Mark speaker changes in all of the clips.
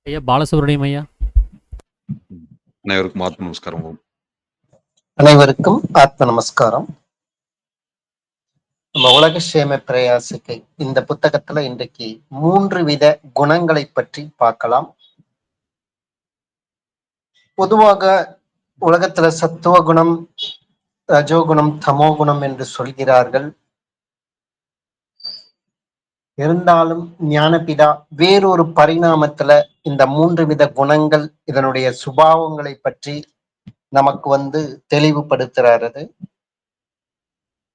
Speaker 1: ஐயா பாலசுப்ரமணியம் ஐயா.
Speaker 2: அனைவருக்கும் ஆத்ம நமஸ்காரம்.
Speaker 3: அனைவருக்கும் ஆத்ம நமஸ்காரம். நம்ம உலக சேம பிரயாசிக்கு இந்த புத்தகத்துல இன்றைக்கு 3 வித குணங்களை பற்றி பார்க்கலாம். பொதுவாக உலகத்துல சத்துவ குணம், ரஜோகுணம், தமோகுணம் என்று சொல்கிறார்கள். இருந்தாலும் ஞானபிதா வேறொரு பரிணாமத்துல இந்த 3 வித குணங்கள், இதனுடைய சுபாவங்களை பற்றி நமக்கு தெளிவுபடுத்துறாரு.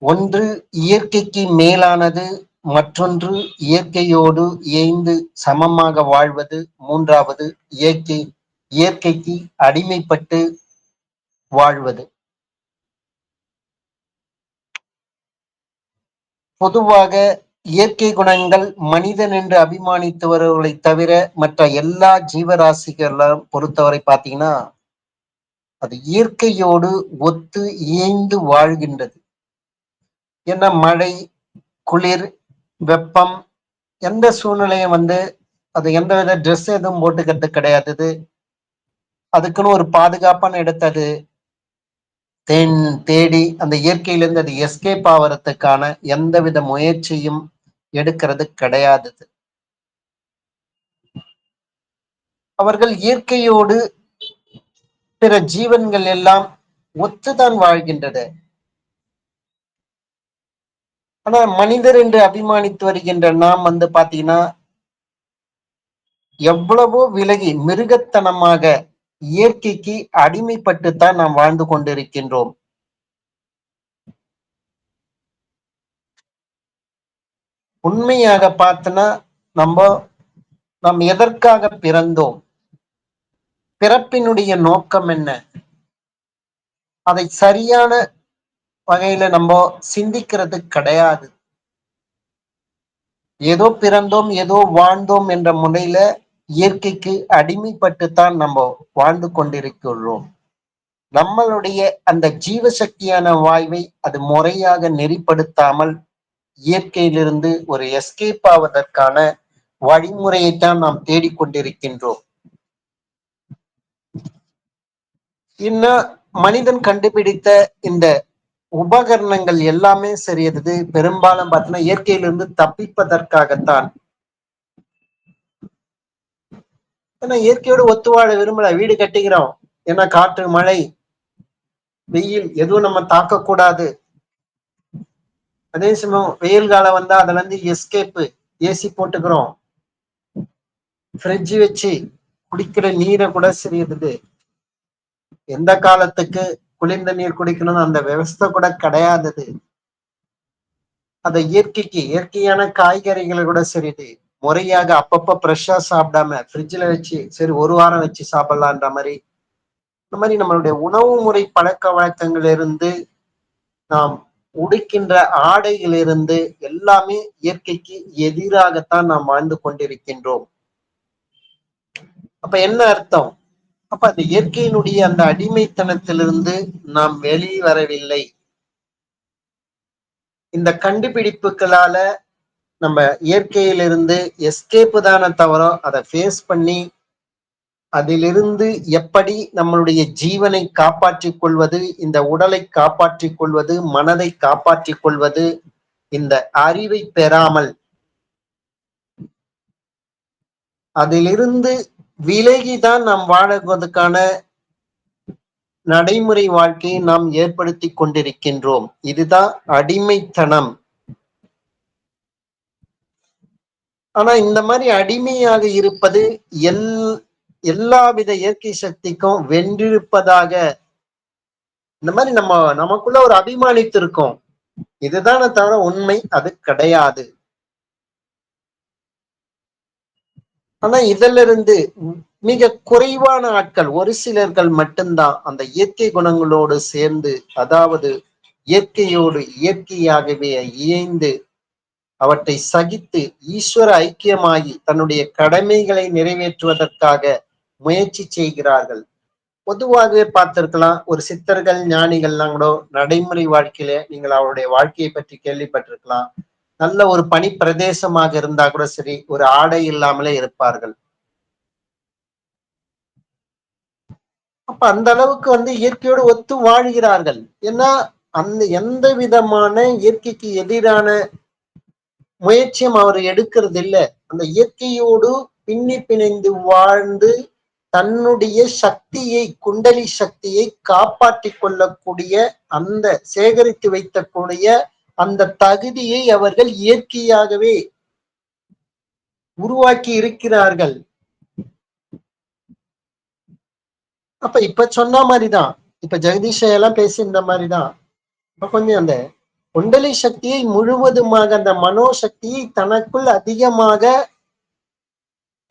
Speaker 3: ஒன்று இயற்கைக்கு மேலானது, மற்றொன்று இயற்கையோடு இயைந்து சமமாக வாழ்வது, மூன்றாவது இயற்கைக்கு அடிமைப்பட்டு வாழ்வது. பொதுவாக இயற்கை குணங்கள் மனிதன் என்று அபிமானித்தவர்களை தவிர மற்ற எல்லா ஜீவராசிகளும் பொறுத்தவரை பார்த்தீங்கன்னா அது இயற்கையோடு ஒத்து இயைந்து வாழ்கின்றது. ஏன்னா மழை, குளிர், வெப்பம், எந்த சூழ்நிலையும் அது எந்த வித ட்ரெஸ் எதுவும் போட்டுக்கிறது கிடையாது. அதுக்குன்னு ஒரு பாதுகாப்பான இடத்தை அது தேடி அந்த இயற்கையிலிருந்து அது எஸ்கேப் ஆகிறதுக்கான எந்தவித முயற்சியும் எடுக்கிறது கிடையாது. அவர்கள் இயற்கையோடு பிற ஜீவன்கள் எல்லாம் ஒத்துதான் வாழ்கின்றது. ஆனா மனிதர் என்று அபிமானித்து வருகின்ற நாம் பாத்தீங்கன்னா எவ்வளவோ விலகி மிருகத்தனமாக இயற்கைக்கு அடிமைப்பட்டுத்தான் நாம் வாழ்ந்து கொண்டிருக்கின்றோம். உண்மையாக பார்த்தனா நாம் எதற்காக பிறந்தோம், பிறப்பினுடைய நோக்கம் என்ன, அதை சரியான வகையில நம்ம சிந்திக்கிறது கிடையாது. ஏதோ பிறந்தோம், ஏதோ வாழ்ந்தோம் என்ற முறையில இயற்கைக்கு அடிமைப்பட்டுத்தான் நம்ம வாழ்ந்து கொண்டிருக்கிறோம். நம்மளுடைய அந்த ஜீவசக்தியான வாய்வை அது முறையாக நெறிப்படுத்தாமல் இயற்கையிலிருந்து ஒரு எஸ்கேப் ஆவதற்கான வழிமுறையைத்தான் நாம் தேடிக்கொண்டிருக்கின்றோம். இன்னும் மனிதன் கண்டுபிடித்த இந்த உபகரணங்கள் எல்லாமே சரியது பெரும்பாலும் பார்த்தீங்கன்னா இயற்கையிலிருந்து தப்பிப்பதற்காகத்தான். ஏன்னா இயற்கையோடு ஒத்து வாழ விரும்பல, வீடு கட்டிக்கிறோம். ஏன்னா காற்று, மழை, வெயில் எதுவும் நம்ம தாக்கக்கூடாது. அதே சமயம் வெயில் காலம் வந்தா அதுல எஸ்கேப்பு, ஏசி போட்டுக்கிறோம். ஃப்ரிட்ஜ் வச்சு குடிக்கிற நீரை கூட சரியது எந்த காலத்துக்கு குளிர்ந்த நீர் குடிக்கணும்னு அந்த விவஸ்தை கூட கிடையாது. அந்த இயற்கையான காய்கறிகளை கூட சரிது முறையாக அப்பப்ப ஃப்ரெஷ்ஷா சாப்பிடாம ஃப்ரிட்ஜ்ல வச்சு சரி ஒரு வாரம் வச்சு சாப்பிடலான்ற மாதிரி, இந்த மாதிரி நம்மளுடைய உணவு முறை பழக்க வழக்கங்களிலிருந்து நாம் உடுக்கின்ற ஆடைகளிலிருந்து எல்லாமே இயற்கைக்கு எதிராகத்தான் நாம் வாழ்ந்து கொண்டிருக்கின்றோம். அப்ப என்ன அர்த்தம்? அப்ப அந்த இயற்கையினுடைய அந்த அடிமைத்தனத்திலிருந்து நாம் வெளிவரவில்லை. இந்த கண்டுபிடிப்புகளால நம்ம இயற்கையிலிருந்து எஸ்கேப்பு தானே தவிர அதை ஃபேஸ் பண்ணி அதிலிருந்து எப்படி நம்மளுடைய ஜீவனை காப்பாற்றிக் கொள்வது, இந்த உடலை காப்பாற்றிக் கொள்வது, மனதை காப்பாற்றிக் கொள்வது, இந்த அறிவை பெறாமல் அதிலிருந்து விலகிதான் நாம் வாழ்வதற்கான நடைமுறை வாழ்க்கையை நாம் ஏற்படுத்தி கொண்டிருக்கின்றோம். இதுதான் அடிமைத்தனம். ஆனா இந்த மாதிரி அடிமையாக இருப்பது எல்லாவித இயற்கை சக்திக்கும் வென்றிருப்பதாக இந்த மாதிரி நமக்குள்ள ஒரு அபிமானித்து இருக்கோம். இதுதானே தவிர உண்மை அது கிடையாது. ஆனா இதுல இருந்து மிக குறைவான ஆட்கள், ஒரு சிலர்கள் மட்டும்தான் அந்த இயற்கை குணங்களோடு சேர்ந்து, அதாவது இயற்கையோடு இயற்கையாகவே இயைந்து அவற்றை சகித்து ஈஸ்வர ஐக்கியமாகி தன்னுடைய கடமைகளை நிறைவேற்றுவதற்காக முயற்சி செய்கிறார்கள். பொதுவாகவே பார்த்திருக்கலாம், ஒரு சித்தர்கள் ஞானிகள்லாம் கூட நடைமுறை வாழ்க்கையில நீங்கள் அவருடைய வாழ்க்கையை பற்றி கேள்விப்பட்டிருக்கலாம். நல்ல ஒரு பனி பிரதேசமாக இருந்தா கூட சரி, ஒரு ஆடை இல்லாமலே இருப்பார்கள். அப்ப அந்த அளவுக்கு இயற்கையோடு ஒத்து வாழ்கிறார்கள். ஏன்னா அந்த எந்த விதமான இயற்கைக்கு எதிரான முயற்சியும் அவர் எடுக்கிறது இல்ல. அந்த இயற்கையோடு பின்னி பிணைந்து வாழ்ந்து தன்னுடைய சக்தியை, குண்டலி சக்தியை காப்பாற்றிக் கொள்ளக்கூடிய அந்த சேகரித்து வைக்கக்கூடிய அந்த தகுதியை அவர்கள் இயற்கையாகவே உருவாக்கி இருக்கிறார்கள். அப்ப இப்ப சொன்ன மாதிரிதான், இப்ப ஜெகதீஷ் எல்லாம் பேசி இந்த மாதிரிதான். இப்ப கொஞ்சம் அந்த குண்டலி சக்தியை முழுவதுமாக அந்த மனோ சக்தியை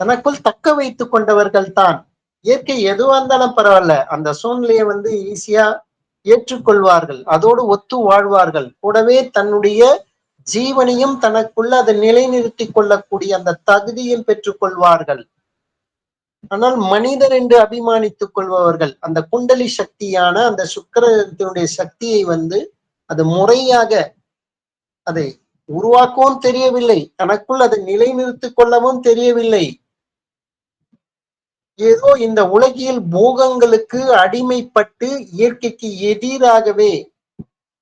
Speaker 3: தனக்குள் தக்க வைத்துக் கொண்டவர்கள் தான். இயற்கை எதுவா இருந்தாலும் பரவாயில்ல, அந்த சூழ்நிலையை ஈஸியா ஏற்றுக்கொள்வார்கள், அதோடு ஒத்து வாழ்வார்கள். கூடவே தன்னுடைய ஜீவனையும் தனக்குள்ள அதை நிலைநிறுத்திக் கொள்ளக்கூடிய அந்த தகுதியும் பெற்றுக் கொள்வார்கள். ஆனால் மனிதர் என்று அபிமானித்துக் கொள்பவர்கள் அந்த குண்டலி சக்தியான அந்த சுக்கிரத்தினுடைய சக்தியை அது முறையாக அதை உருவாக்கவும் தெரியவில்லை, தனக்குள் அதை நிலைநிறுத்திக் கொள்ளவும் தெரியவில்லை. ஏதோ இந்த உலகியல் போகங்களுக்கு அடிமைப்பட்டு இயற்கைக்கு எதிராகவே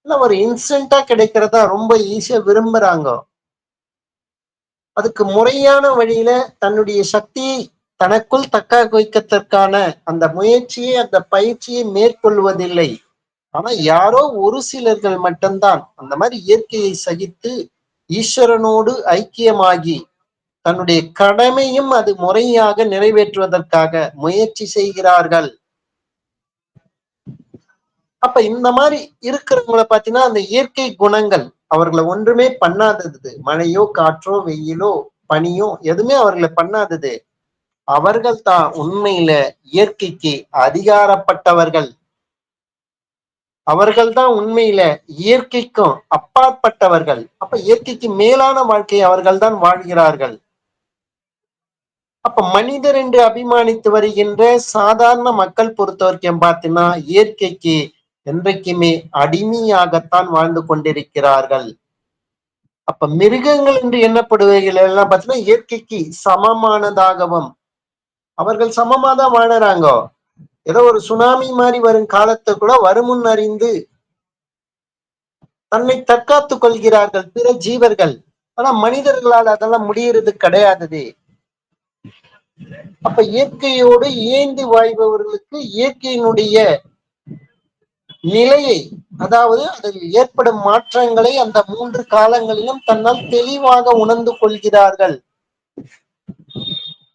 Speaker 3: ஒரு இன்ஸ்டன்டா கிடைக்கிறதா ரொம்ப ஈஸியா விரும்புறாங்க. அதுக்கு முறையான வழியில தன்னுடைய சக்தியை தனக்குள் தக்க வைக்கதற்கான அந்த முயற்சியை, அந்த பயிற்சியை மேற்கொள்வதில்லை. ஆனா யாரோ ஒரு சிலர்கள் மட்டும்தான் அந்த மாதிரி இயற்கையை சகித்து ஈஸ்வரனோடு ஐக்கியமாகி தன்னுடைய கடமையும் அது முறையாக நிறைவேற்றுவதற்காக முயற்சி செய்கிறார்கள். அப்ப இந்த மாதிரி இருக்கிறவங்களை பாத்தீங்கன்னா அந்த இயற்கை குணங்கள் அவர்களை ஒன்றுமே பண்ணாதது. மழையோ, காற்றோ, வெயிலோ, பனியோ எதுவுமே அவர்களை பண்ணாதது. அவர்கள் தான் உண்மையில இயற்கைக்கு அதிகாரப்பட்டவர்கள். அவர்கள் தான் உண்மையில இயற்கைக்கும் அப்பாற்பட்டவர்கள். அப்ப இயற்கைக்கு மேலான வாழ்க்கையை அவர்கள் தான் வாழ்கிறார்கள். அப்ப மனிதர் என்று அபிமானித்து வருகின்ற சாதாரண மக்கள் பொறுத்த வரைக்கும் பார்த்தீங்கன்னா இயற்கைக்கு என்றைக்குமே அடிமையாகத்தான் வாழ்ந்து கொண்டிருக்கிறார்கள். அப்ப மிருகங்கள் என்று எண்ணப்படுவைகள் எல்லாம் பார்த்தீங்கன்னா இயற்கைக்கு சமமானதாகவும் அவர்கள் சமமா தான் வாழறாங்க. ஏதோ ஒரு சுனாமி மாதிரி வரும் காலத்தை கூட வருமுன் அறிந்து தன்னை தற்காத்துக் கொள்கிறார்கள் பிற ஜீவர்கள். ஆனா மனிதர்களால் அதெல்லாம் முடியறது கிடையாது. அப்ப இயற்கையோடு இயைந்து வாழ்பவர்களுக்கு இயற்கையினுடைய நிலையை, அதாவது அதில் ஏற்படும் மாற்றங்களை அந்த 3 காலங்களிலும் தன்னால் தெளிவாக உணர்ந்து கொள்கிறார்கள்.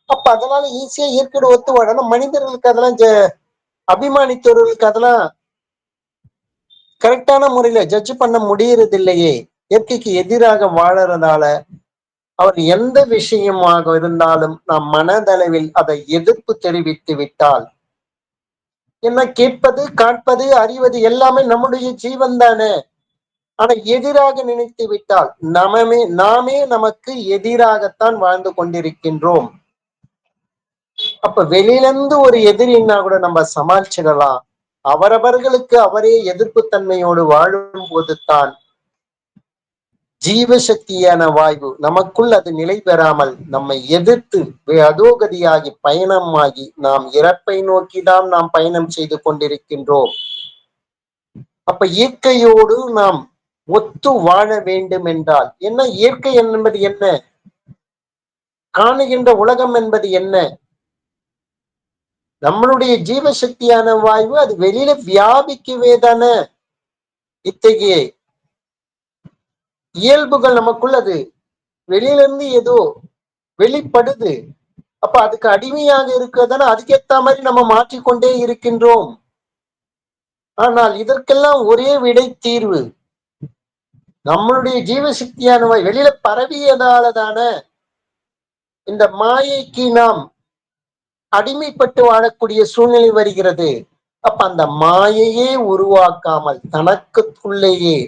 Speaker 3: அப்ப அதனால ஈஸியா இயற்கையோட ஒத்து வாழணும். மனிதர்களுக்கு அதெல்லாம் அபிமானித்தவர்களுக்கு அதெல்லாம் கரெக்டான முறையில ஜட்ஜ் பண்ண முடியறது இல்லையே. இயற்கைக்கு எதிராக வாழறதால அவர் எந்த விஷயமாக இருந்தாலும் நாம் மனதளவில் அதை எதிர்ப்பு தெரிவித்து விட்டால், என்ன கேட்பது, காட்பது, அறிவது எல்லாமே நம்முடைய ஜீவன் தானே. ஆனா எதிராக நினைத்து விட்டால் நாமே நமக்கு எதிராகத்தான் வாழ்ந்து கொண்டிருக்கின்றோம். அப்ப வெளியிலிருந்து ஒரு எதிரின்னா கூட நம்ம சமாளிச்சிடலாம். அவரவர்களுக்கு அவரே எதிர்ப்பு தன்மையோடு வாழும் போதுதான் ஜீவசக்தியான வாய்வு நமக்குள் அது நிலை பெறாமல் நம்மை எதிர்த்து அதோகதியாகி பயணமாகி நாம் இறப்பை நோக்கிதான் நாம் பயணம் செய்து கொண்டிருக்கின்றோம். அப்ப இயற்கையோடு நாம் ஒத்து வாழ வேண்டும் என்றால் என்ன? இயற்கை என்பது என்ன? காணுகின்ற உலகம் என்பது என்ன? நம்மளுடைய ஜீவசக்தியான வாய்வு அது வெளியில வியாபிக்கவே தானே இத்தகைய இயல்புகள் நமக்குள் அது வெளியிலிருந்து ஏதோ வெளிப்படுது. அப்ப அதுக்கு அடிமையாக இருக்கிறதான அதுக்கேற்ற மாதிரி நம்ம மாற்றிக்கொண்டே இருக்கின்றோம். ஆனால் இதற்கெல்லாம் ஒரே விடை தீர்வு நம்மளுடைய ஜீவசக்தியான வெளியில பரவியதாலதான இந்த மாயைக்கு நாம் அடிமைப்பட்டு வாழக்கூடிய சூழ்நிலை வருகிறது. அப்ப அந்த மாயையே உருவாக்காமல் தனக்குள்ளேயே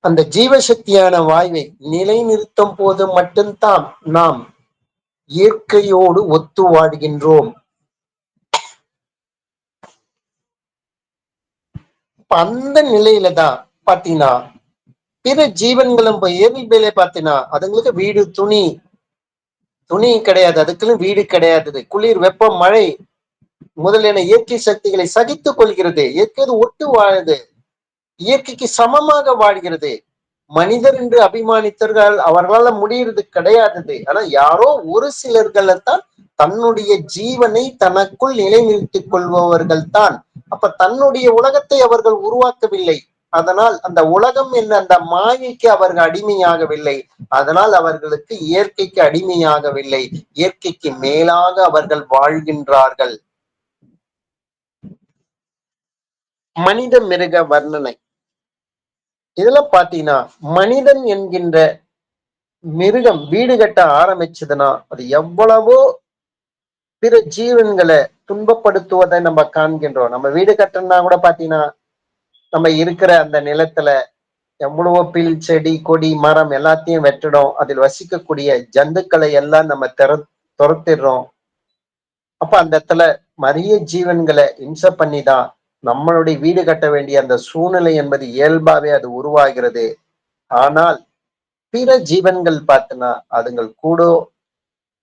Speaker 3: அந்த ஜீவசக்தியான வாய்வை நிலைநிறுத்தும் போது மட்டும்தான் நாம் இயற்கையோடு ஒத்து வாழ்கின்றோம். அந்த நிலையில தான் பாத்தீங்கன்னா பிற ஜீவன்களும் இயல்பிலே பார்த்தீங்கன்னா அதுங்களுக்கு வீடு துணி கிடையாது, அதுக்குன்னு வீடு கிடையாது. குளிர், வெப்பம், மழை முதலியன இயற்கை சக்திகளை சகித்துக் கொள்கிறது. இயற்கையோடு ஒட்டு வாழுது, இயற்கைக்கு சமமாக வாழ்கிறது. மனிதர் என்று அபிமானித்தவர்கள் அவர்களால முடியறது கிடையாது. ஆனா யாரோ ஒரு சிலர்கள் தான் தன்னுடைய ஜீவனை தனக்குள் நிலைநிறுத்திக் கொள்பவர்கள் தான். அப்ப தன்னுடைய உலகத்தை அவர்கள் உருவாக்கவில்லை. அதனால் அந்த உலகம் என்ற அந்த மாயைக்கு அவர்கள் அடிமையாகவில்லை. அதனால் அவர்களுக்கு இயற்கைக்கு அடிமையாகவில்லை. இயற்கைக்கு மேலாக அவர்கள் வாழ்கின்றார்கள். மனித மிருக வர்ணனை இதுல பாத்தீங்கன்னா மனிதன் என்கின்ற மிருகம் வீடு கட்ட ஆரம்பிச்சதுன்னா அது எவ்வளவோ பிற ஜீவன்களை துன்பப்படுத்துவதை நம்ம காண்கின்றோம். நம்ம வீடு கட்டணும்னா கூட பாத்தீங்கன்னா நம்ம இருக்கிற அந்த நிலத்துல எவ்வளவோ பில், செடி, கொடி, மரம் எல்லாத்தையும் வெட்டிடும். அதில் வசிக்கக்கூடிய ஜந்துக்களை எல்லாம் நம்ம துரத்திடுறோம். அப்ப அந்த இடத்துல மரிய ஜீவன்களை இம்சை பண்ணிதான் நம்மளுடைய வீடு கட்ட வேண்டிய அந்த சூழ்நிலை என்பது இயல்பாவே அது உருவாகிறது. ஆனால் பிற ஜீவன்கள் பார்த்தனா அதுங்கள் கூட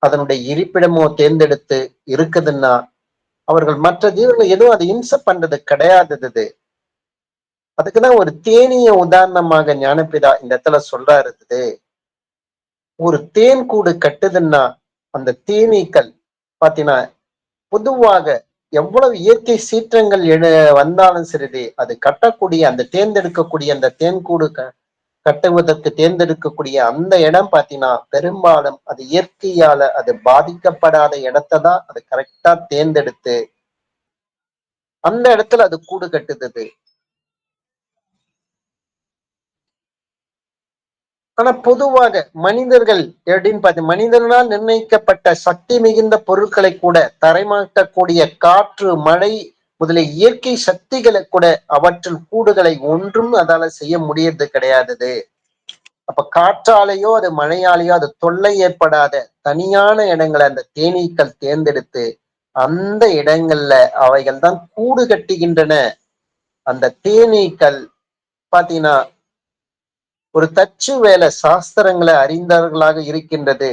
Speaker 3: அதனுடைய இருப்பிடமோ தேர்ந்தெடுத்து இருக்குதுன்னா அவர்கள் மற்ற ஜீவன்கள் எதுவும் அதை இம்சை பண்றது கிடையாதது. அதுக்குதான் ஒரு தேனிய உதாரணமாக ஞானபிதா இந்த இடத்துல சொல்றாரு. ஒரு தேன் கூடு கட்டுதுன்னா அந்த தேனீக்கள் பாத்தீங்கன்னா பொதுவாக எவ்வளவு இயற்கை சீற்றங்கள் வந்தாலும் சரி அது கட்டக்கூடிய அந்த தேர்ந்தெடுக்கக்கூடிய அந்த தேன்கூடு கட்டுவதற்கு தேர்ந்தெடுக்கக்கூடிய அந்த இடம் பாத்தீங்கன்னா பெரும்பாலும் அது இயற்கையால அது பாதிக்கப்படாத இடத்தை தான் அது கரெக்டா தேர்ந்தெடுத்து அந்த இடத்துல அது கூடு கட்டுது. ஆனா பொதுவாக மனிதர்கள் எப்படின்னு பார்த்து மனிதனால் நிர்ணயிக்கப்பட்ட சக்தி மிகுந்த பொருட்களை கூட தரைமாட்டக்கூடிய காற்று, மழை முதலிய இயற்கை சக்திகளை கூட அவற்றில் கூடுகளை ஒன்றும் அதால செய்ய முடியறது கிடையாது. அப்ப காற்றாலேயோ அது மழையாலேயோ அது தொல்லை ஏற்படாத தனியான இடங்களை அந்த தேனீக்கள் தேர்ந்தெடுத்து அந்த இடங்கள்ல அவைகள் தான் கூடு கட்டுகின்றன. அந்த தேனீக்கள் பாத்தீங்கன்னா ஒரு தச்சு வேலை சாஸ்திரங்களை அறிந்தவர்களாக இருக்கின்றது.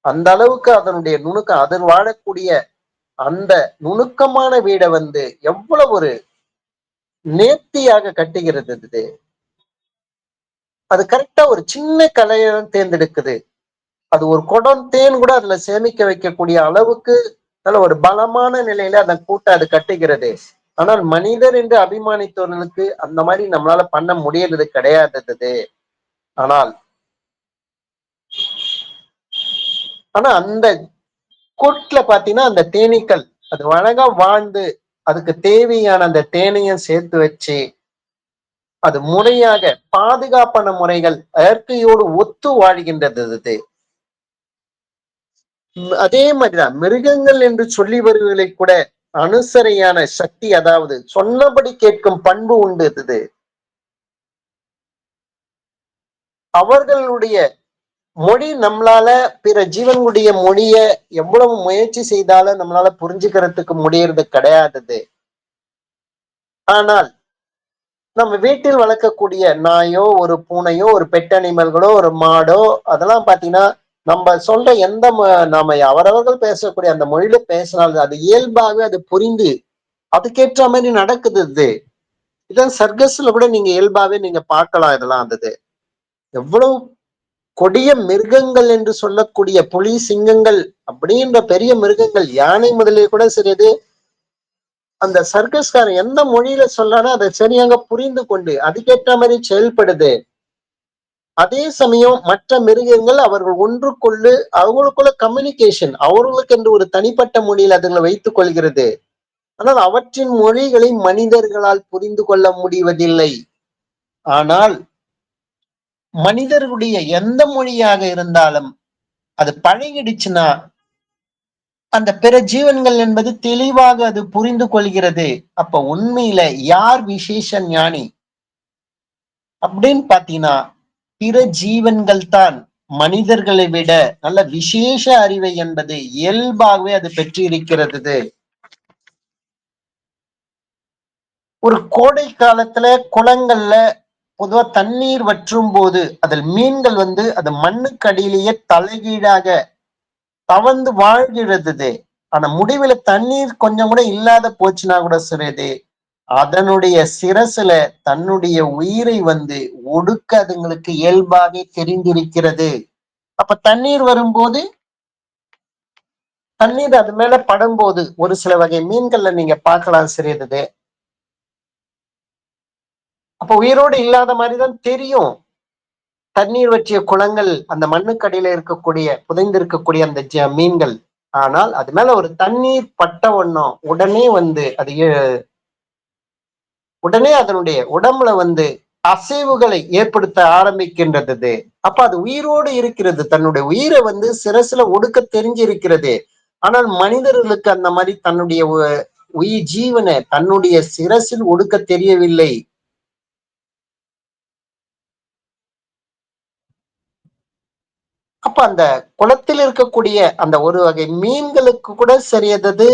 Speaker 3: அந்த அளவுக்கு அதனுடைய நுணுக்கம் அதில் வாழக்கூடிய அந்த நுணுக்கமான வீடை எவ்வளவு ஒரு நேர்த்தியாக கட்டுகிறது. அது கரெக்டா ஒரு சின்ன கலையை தேர்ந்தெடுக்குது. அது ஒரு குடம் தேன் கூட அதுல சேமிக்க வைக்கக்கூடிய அளவுக்கு நல்ல ஒரு பலமான நிலையில அந்த கூட்டை அது கட்டுகிறது. ஆனால் மனிதர் என்று அபிமானித்தவர்களுக்கு அந்த மாதிரி நம்மளால பண்ண முடியறது கிடையாது. ஆனால் அந்த கூட்டுல பாத்தீங்கன்னா அந்த தேனீக்கள் அது அழகா வாழ்ந்து அதுக்கு தேவையான அந்த தேனையும் சேர்த்து வச்சு அது முறையாக பாதுகாப்பான முறைகள் இயற்கையோடு ஒத்து வாழ்கின்றது. அதே மாதிரிதான் மிருகங்கள் என்று சொல்லி வருவதை கூட அனுசரையான சக்தி, அதாவது சொன்னபடி கேட்கும் பண்பு உண்டு. அவர்களுடைய மொழி நம்மளால பிற ஜீவனுடைய மொழிய எவ்வளவு முயற்சி செய்தாலும் நம்மளால புரிஞ்சுக்கிறதுக்கு முடியறது கிடையாது. ஆனால் நம்ம வீட்டில் வளர்க்கக்கூடிய நாயோ, ஒரு பூனையோ, ஒரு பெட் அனிமல்களோ, ஒரு மாடோ அதெல்லாம் பாத்தீங்கன்னா நம்ம சொல்ற எந்த நாம அவரவர்கள் பேசக்கூடிய அந்த மொழியில பேசினாலும் அது இயல்பாகவே அது புரிந்து அதுக்கேற்ற மாதிரி நடக்குது. இதான் சர்க்கஸ்ல கூட நீங்க இயல்பாவே நீங்க பார்க்கலாம். இதெல்லாம் எவ்வளவு கொடிய மிருகங்கள் என்று சொல்லக்கூடிய புலி, சிங்கங்கள் அப்படின்ற பெரிய மிருகங்கள், யானை முதலிய கூட சரி அந்த சர்க்கஸ்காரன் எந்த மொழியில சொல்றானோ அதை சரியாக புரிந்து கொண்டு அதுக்கேற்ற மாதிரி செயல்படுது. அதே சமயம் மற்ற மிருகங்கள் அவர்கள் ஒன்றுக்குள்ளு அவங்களுக்குள்ள கம்யூனிகேஷன் அவர்களுக்கு என்று ஒரு தனிப்பட்ட மொழியில் அதுகளை வைத்துக் கொள்கிறது. ஆனால் அவற்றின் மொழிகளை மனிதர்களால் புரிந்து கொள்ள முடிவதில்லை. ஆனால் மனிதர்களுடைய எந்த மொழியாக இருந்தாலும் அது பழகிடுச்சுன்னா அந்த பிற ஜீவன்கள் என்பது தெளிவாக அது புரிந்து கொள்கிறது. அப்ப உண்மையில யார் விசேஷ ஞானி அப்படின்னு பாத்தீங்கன்னா பிற ஜீவன்கள் தான் மனிதர்களை விட நல்ல விசேஷ அறிவை என்பது இயல்பாகவே அது பெற்றிருக்கிறது. ஒரு கோடை காலத்துல குளங்கள்ல பொதுவா தண்ணீர் வற்றும் போது அதில் மீன்கள் வந்து அது மண்ணுக்கு அடியிலேயே தலைகீழாக தவழ்ந்து வாழ்கிறது. ஆனா முடிவுல தண்ணீர் கொஞ்சம் கூட இல்லாத போச்சுன்னா கூட சரி, அதனுடைய சிரசுல தன்னுடைய உயிரை வந்து ஒடுக்க அதுங்களுக்கு இயல்பாக தெரிந்திருக்கிறது. அப்ப தண்ணீர் வரும்போது, தண்ணீர் அது மேல படும்போது ஒரு சில வகை மீன்கள்ல நீங்க பார்க்கலாம் சிறியது. அப்ப உயிரோடு இல்லாத மாதிரிதான் தெரியும். தண்ணீர் வற்றிய குளங்கள் அந்த மண்ணுக்கடியில இருக்கக்கூடிய புதைந்திருக்கக்கூடிய அந்த மீன்கள். ஆனால் அது மேல ஒரு தண்ணீர் பட்ட வண்ணம் உடனே வந்து அது உடனே அதனுடைய உடம்புல வந்து அசைவுகளை ஏற்படுத்த ஆரம்பிக்கின்றது. அப்ப அது உயிரோடு இருக்கிறது. தன்னுடைய உயிரை வந்து சிரசுல ஒடுக்க தெரிஞ்சிருக்கிறது. ஆனால் மனிதர்களுக்கு அந்த மாதிரி தன்னுடைய உயிர் ஜீவனை தன்னுடைய சிரசில் ஒடுக்க தெரியவில்லை. அப்ப அந்த குளத்தில் இருக்கக்கூடிய அந்த ஒரு வகை மீன்களுக்கு கூட சரியது.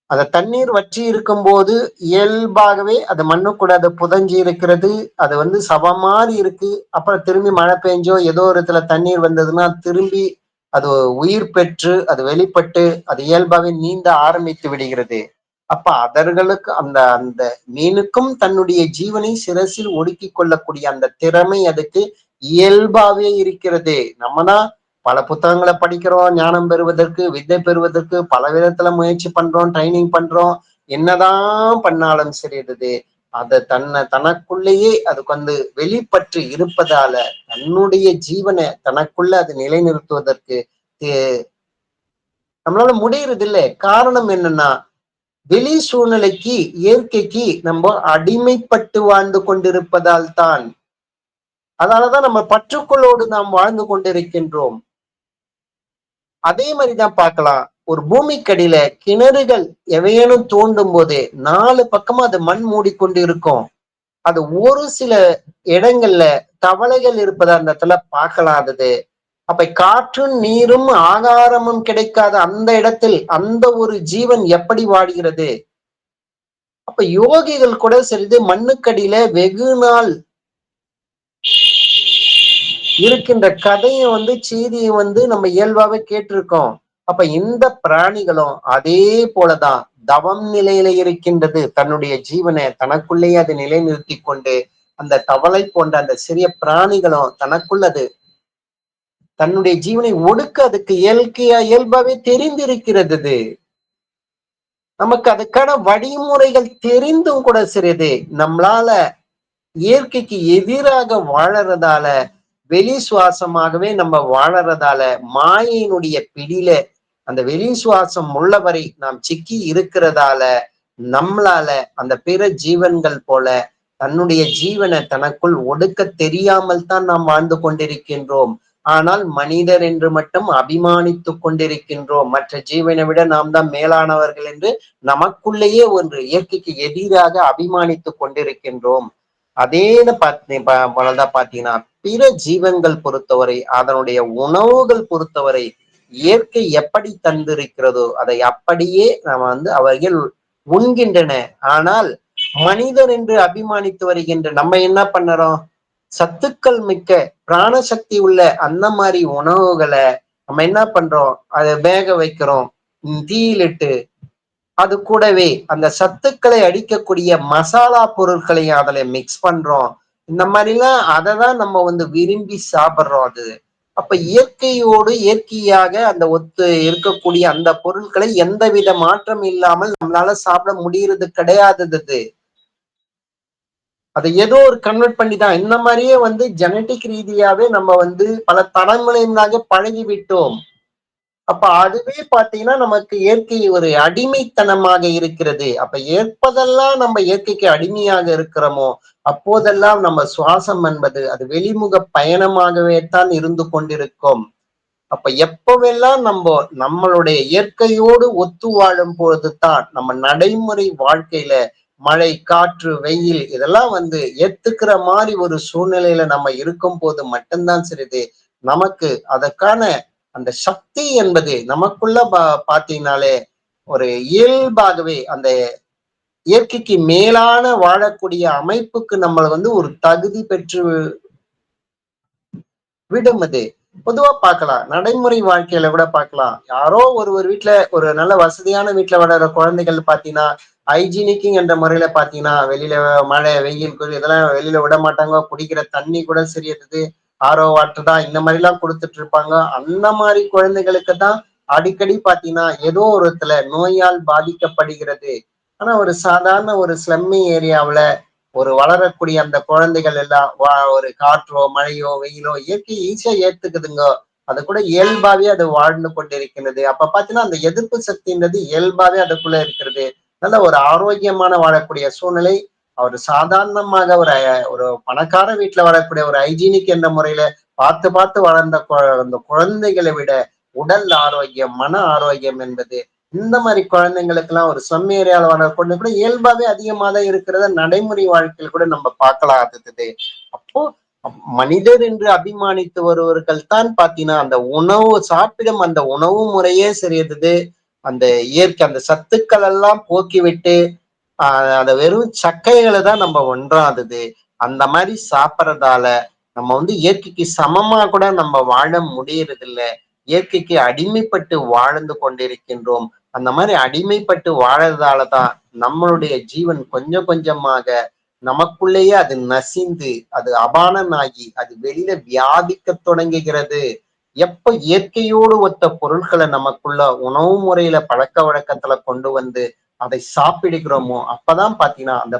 Speaker 3: அந்த தண்ணீர் வற்றி இருக்கும்போது இயல்பாகவே அது மண்ணுக்கூட அது புதைஞ்சு இருக்கிறது. அது வந்து சவமாரி இருக்கு. அப்புறம் திரும்பி மழை பெஞ்சோ ஏதோ ஒரு இடத்துல தண்ணீர் வந்ததுன்னா திரும்பி அது உயிர் பெற்று அது வெளிப்பட்டு அது இயல்பாகவே நீந்த ஆரம்பித்து விடுகிறது. அப்ப அதர்களுக்கு அந்த அந்த மீனுக்கும் தன்னுடைய ஜீவனை சிரசில் ஒடுக்கிக் கொள்ளக்கூடிய அந்த திறமை அதுக்கு இயல்பாவே இருக்கிறது. நம்ம தான் பல புத்தகங்களை படிக்கிறோம், ஞானம் பெறுவதற்கு, வித்தை பெறுவதற்கு பல விதத்துல முயற்சி பண்றோம், ட்ரைனிங் பண்றோம். என்னதான் பண்ணாலும் சரி அதை தனக்குள்ளேயே அதுக்கு வந்து வெளிப்பற்று இருப்பதால தன்னுடைய ஜீவனை தனக்குள்ள அது நிலைநிறுத்துவதற்கு நம்மளால முடியறது இல்லை. காரணம் என்னன்னா வெளி சூழ்நிலைக்கு இயற்கைக்கு நம்ம அடிமைப்பட்டு வாழ்ந்து கொண்டிருப்பதால் தான். அதனாலதான் நம்ம பற்றுக்களோடு நாம் வாழ்ந்து கொண்டிருக்கின்றோம். அதே மாதிரிதான் பார்க்கலாம். ஒரு பூமிக்கடியில கிணறுகள் எவையேனும் தோண்டும் போது 4 பக்கமா அது மண் மூடிக்கொண்டு இருக்கும். அது ஒரு சில இடங்கள்ல தவளைகள் இருப்பதா அந்த இடத்துல பார்க்கலாதது. அப்ப காற்றும் நீரும் ஆகாரமும் கிடைக்காத அந்த இடத்தில் அந்த ஒரு ஜீவன் எப்படி வாடுகிறது? அப்ப யோகிகள் கூட சரிது மண்ணுக்கடியில வெகு நாள் இருக்கின்ற கதையை வந்து செய்தியை வந்து நம்ம இயல்பாவே கேட்டிருக்கோம். அப்ப இந்த பிராணிகளும் அதே போலதான் தவம் நிலையில இருக்கின்றது. தன்னுடைய ஜீவனை தனக்குள்ளேயே அதை நிலைநிறுத்தி கொண்டு அந்த தவளை போன்ற அந்த சிறிய பிராணிகளும் தனக்குள்ள அது தன்னுடைய ஜீவனை ஒடுக்க அதுக்கு இயல்பாவே தெரிந்திருக்கிறது. நமக்கு அதுக்கான வழிமுறைகள் தெரிந்தும் கூட சரியது நம்மளால இயற்கைக்கு எதிராக வாழறதால வெளி சுவாசமாகவே நம்ம வாழறதால மாயையினுடைய பிடியில அந்த வெளி சுவாசம் உள்ளவரை நாம் சிக்கி இருக்கிறதால நம்மளால அந்த பிற ஜீவன்கள் போல தன்னுடைய ஜீவனை தனக்குள் ஒடுக்க தெரியாமல் தான் நாம் வாழ்ந்து கொண்டிருக்கின்றோம். ஆனால் மனிதர் என்று மட்டும் அபிமானித்துக் கொண்டிருக்கின்றோம். மற்ற ஜீவனை விட நாம் தான் மேலானவர்கள் என்று நமக்குள்ளேயே ஒன்று இயற்கைக்கு எதிராக அபிமானித்துக் கொண்டிருக்கின்றோம். அதே போலதான் பாத்தீங்கன்னா பிற ஜீவன்கள் பொறுத்தவரை அதனுடைய உணவுகள் பொறுத்தவரை இயற்கை எப்படி தந்திருக்கிறதோ அதை அப்படியே நம்ம வந்து அவர்கள் உண்கின்றன. ஆனால் மனிதர் என்று அபிமானித்து வருகின்ற நம்ம என்ன பண்ணுறோம்? சத்துக்கள் மிக்க பிராணசக்தி உள்ள அந்த மாதிரி உணவுகளை நம்ம என்ன பண்றோம்? அதை வேக வைக்கிறோம், தீயிலிட்டு அது கூடவே அந்த சத்துக்களை அடிக்கக்கூடிய மசாலா பொருட்களையும் அதுல மிக்ஸ் பண்றோம். இந்த மாதிரிலாம் அதை தான் நம்ம வந்து விரும்பி சாப்பிடுறோம். அது அப்ப இயற்கையோடு இயற்கையாக அந்த ஒத்து இருக்கக்கூடிய அந்த பொருட்களை எந்தவித மாற்றம் இல்லாமல் நம்மளால சாப்பிட முடியறது கிடையாதது. அதை ஏதோ ஒரு கன்வெர்ட் பண்ணி தான் இந்த மாதிரியே வந்து ஜெனட்டிக் ரீதியாவே நம்ம வந்து பல தலைமுறைகளாக பழகி விட்டோம். அப்ப அதுவே பாத்தீங்கன்னா நமக்கு இயற்கை ஒரு அடிமைத்தனமாக இருக்கிறது. அப்ப ஏற்பதெல்லாம் நம்ம இயற்கைக்கு அடிமையாக இருக்கிறோமோ அப்போதெல்லாம் நம்ம சுவாசம் என்பது அது வெளிமுக பயணமாகவே தான் இருந்து கொண்டிருக்கும். அப்ப எப்பவெல்லாம் நம்மளுடைய இயற்கையோடு ஒத்து வாழும் பொழுதுதான் நம்ம நடைமுறை வாழ்க்கையில மழை, காற்று, வெயில் இதெல்லாம் வந்து ஏத்துக்கிற மாதிரி ஒரு சூழ்நிலையில நம்ம இருக்கும் போது மட்டும்தான் சரிது நமக்கு அதற்கான அந்த சக்தி என்பது நமக்குள்ள பாத்தீங்கன்னாலே ஒரு இயல்பாகவே அந்த இயற்கைக்கு மேலான வாழக்கூடிய அமைப்புக்கு நம்மள ஒரு தகுதி பெற்று விடும் அது. பொதுவா பார்க்கலாம். நடைமுறை வாழ்க்கையில கூட பார்க்கலாம். யாரோ ஒரு வீட்ல ஒரு நல்ல வசதியான வீட்ல வளர்ற குழந்தைகள் பார்த்தீங்கன்னா, ஹைஜீனிக் என்ற முறையில பார்த்தீங்கன்னா, வெளியில மழை, வெயில், குளிர் இதெல்லாம் வெளியில விட மாட்டாங்க. குடிக்கிற தண்ணி கூட சரி ஆரோ வாட்டர் தான் இந்த மாரிலாம் குடுத்துட்டு இருப்பாங்க. அந்த மாரி குழந்தைகளுக்கு தான் அடிக்கடி பார்த்தீங்கன்னா, ஏதோ ஒரு விதத்துல நோயால் பாதிக்கப்படுகிறது. ஆனா ஒரு சாதாரண ஒரு ஸ்லம்மி ஏரியாவுல வளரக்கூடிய அந்த குழந்தைகள் எல்லாம் ஒரு காற்றோ, மழையோ, வெயிலோ இயற்கை ஈஸியா ஏத்துக்குதுங்க. அது கூட இயல்பாவே அது வாழ்ந்து கொண்டிருக்கிறது. அப்ப பார்த்தீங்கன்னா, அந்த எதிர்ப்பு சக்தின்றது இயல்பாவே அதுக்குள்ள இருக்கிறது. நல்ல ஒரு ஆரோக்கியமான வாழக்கூடிய சூழ்நிலை. ஒரு சாதாரணமாக ஒரு பணக்கார வீட்ல வரக்கூடிய ஒரு ஹைஜீனிக் என்ற முறையில பார்த்து வளர்ந்த அந்த குழந்தைகளை விட உடல் ஆரோக்கியம், மன ஆரோக்கியம் என்பது இந்த மாரி குழந்தைங்களுக்கெல்லாம் ஒரு ஸ்லம் ஏரியால வளர்ற குழந்தை கூட இயல்பாவே அதிகமா தான் இருக்கிறத நடைமுறை வாழ்க்கையில கூட நம்ம பார்க்கலாம் அது. அப்போ மனிதர் என்று அபிமானித்து வருவர்கள் தான் பாத்தீங்கன்னா அந்த உணவு சாப்பிடும் அந்த உணவு முறையே சரியது. அந்த இயற்கை அந்த சத்துக்கள் எல்லாம் போக்கிவிட்டு அத வெறும் சக்கைகளை தான் நம்ம ஒன்றாதது. அந்த மாதிரி சாப்பிடறதால நம்ம இயற்கைக்கு சமமா கூட நம்ம வாழ முடியறது இல்ல. இயற்கைக்கு அடிமைப்பட்டு வாழ்ந்து கொண்டிருக்கின்றோம். அந்த மாதிரி அடிமைப்பட்டு வாழறதாலதான் நம்மளுடைய ஜீவன் கொஞ்சம் கொஞ்சமாக நமக்குள்ளேயே அது நசிந்து அது அபானனாகி அது வெளியில வியாபிக்க தொடங்குகிறது. எப்ப இயற்கையோடு ஒத்த பொருட்களை நமக்குள்ள உணவு முறையில பழக்க வழக்கத்துல கொண்டு வந்து அதை சாப்பிடுகிறோமோ அப்பதான் பாத்தீங்கன்னா அந்த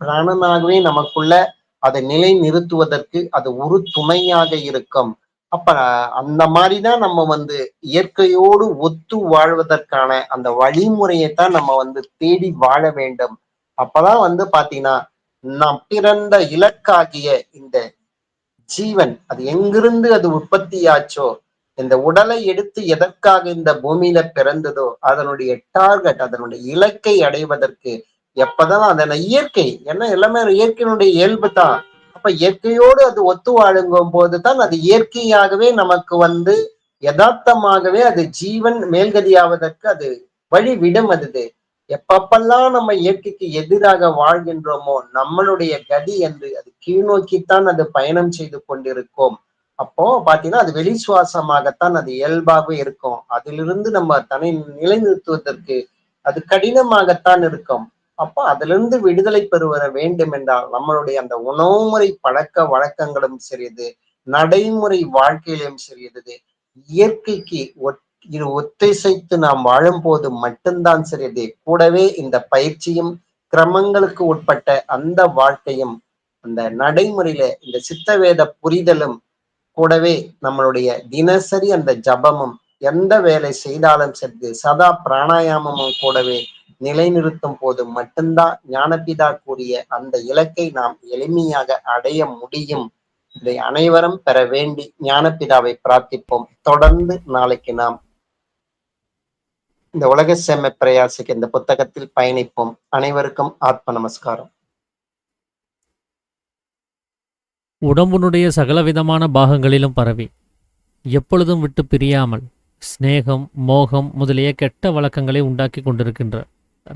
Speaker 3: பிராணனாகவே நமக்குள்ள அதை நிலை நிறுத்துவதற்கு அது ஒரு துணையாக இருக்கும். அப்ப அந்த மாதிரிதான் நம்ம இயற்கையோடு ஒத்து வாழ்வதற்கான அந்த வழிமுறையைத்தான் நம்ம தேடி வாழ வேண்டும். அப்பதான் பாத்தீங்கன்னா நாம் பிறந்த இலக்காகிய இந்த ஜீவன் அது எங்கிருந்து அது உற்பத்தியாச்சோ இந்த உடலை எடுத்து எதற்காக இந்த பூமியில பிறந்ததோ அதனுடைய டார்கெட் அதனுடைய இலக்கை அடைவதற்கு எப்பதான் அதன இயற்கை ஏன்னா எல்லாமே இயற்கையினுடைய இயல்பு தான். அப்ப இயற்கையோடு அது ஒத்து வாழுங்கும் போதுதான் அது இயற்கையாகவே நமக்கு யதார்த்தமாகவே அது ஜீவன் மேல்கதியாவதற்கு அது வழி விடும் அது. எப்பப்பெல்லாம் நம்ம இயற்கைக்கு எதிராக வாழ்கின்றோமோ நம்மளுடைய கதி என்று அது கீழ்நோக்கித்தான் அது பயணம் செய்து கொண்டிருக்கும். அப்போ பாத்தீங்கன்னா அது வெளி சுவாசமாகத்தான் அது இயல்பாகவே இருக்கும். அதிலிருந்து நம்ம நிலைநிறுத்துவதற்கு அது கடினமாகத்தான் இருக்கும். அப்போ அதிலிருந்து விடுதலை பெறுவர வேண்டும் என்றால் நம்மளுடைய அந்த உணவு முறை பழக்க வழக்கங்களும் சரியது, நடைமுறை வாழ்க்கையிலும் சரியது, இயற்கைக்கு இது ஒத்திசைத்து நாம் வாழும்போது மட்டும்தான் சரியது. கூடவே இந்த பயிற்சியும் கிரமங்களுக்கு உட்பட்ட அந்த வாழ்க்கையும் அந்த நடைமுறையில இந்த சித்தவேத புரிதலும் கூடவே நம்மளுடைய தினசரி அந்த ஜபமும் எந்த வேலை செய்தாலும் சரி சதா பிராணாயாமமும் கூடவே நிலைநிறுத்தும் போது மட்டும்தான் ஞானபிதா கூறிய அந்த இலக்கை நாம் எளிமையாக அடைய முடியும். இதை அனைவரும் பெற வேண்டி ஞானபிதாவை பிரார்த்திப்போம். தொடர்ந்து நாளைக்கு நாம் இந்த உலக செம்ம பிரயாசிக்கு இந்த புத்தகத்தில் பயணிப்போம். அனைவருக்கும் ஆத்ம நமஸ்காரம்.
Speaker 1: உடம்புனுடைய சகலவிதமான பாகங்களிலும் பரவி எப்பொழுதும் விட்டு பிரியாமல் ஸ்நேகம், மோகம் முதலிய கெட்ட வழக்கங்களை உண்டாக்கி கொண்டிருக்கின்ற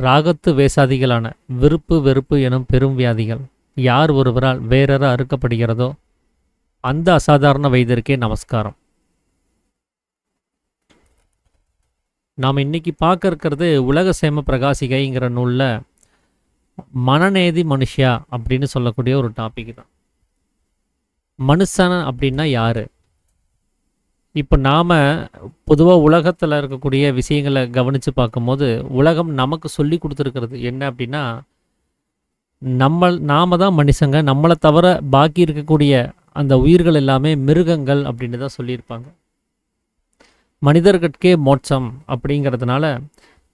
Speaker 1: ராகத்து வேசாதிகளான விருப்பு வெறுப்பு எனும் பெரும் வியாதிகள் யார் ஒருவரால் வேறற அறுக்கப்படுகிறதோ அந்த அசாதாரண வைத்தியருக்கே நமஸ்காரம். நாம் இன்னைக்கு பார்க்க இருக்கிறது உலக சேம பிரகாசிகைங்கிற நூலில் மனநேதி மனுஷியா அப்படின்னு சொல்லக்கூடிய ஒரு டாபிக் தான். மனுஷன் அப்படின்னா யாரு? இப்போ நாம் பொதுவாக உலகத்தில் இருக்கக்கூடிய விஷயங்களை கவனித்து பார்க்கும்போது உலகம் நமக்கு சொல்லி கொடுத்துருக்கிறது என்ன அப்படின்னா, நாம தான் மனுஷங்க, நம்மளை தவிர பாக்கி இருக்கக்கூடிய அந்த உயிர்கள் எல்லாமே மிருகங்கள் அப்படின்னு தான் சொல்லியிருப்பாங்க. மனிதர்கட்கே மோட்சம் அப்படிங்கிறதுனால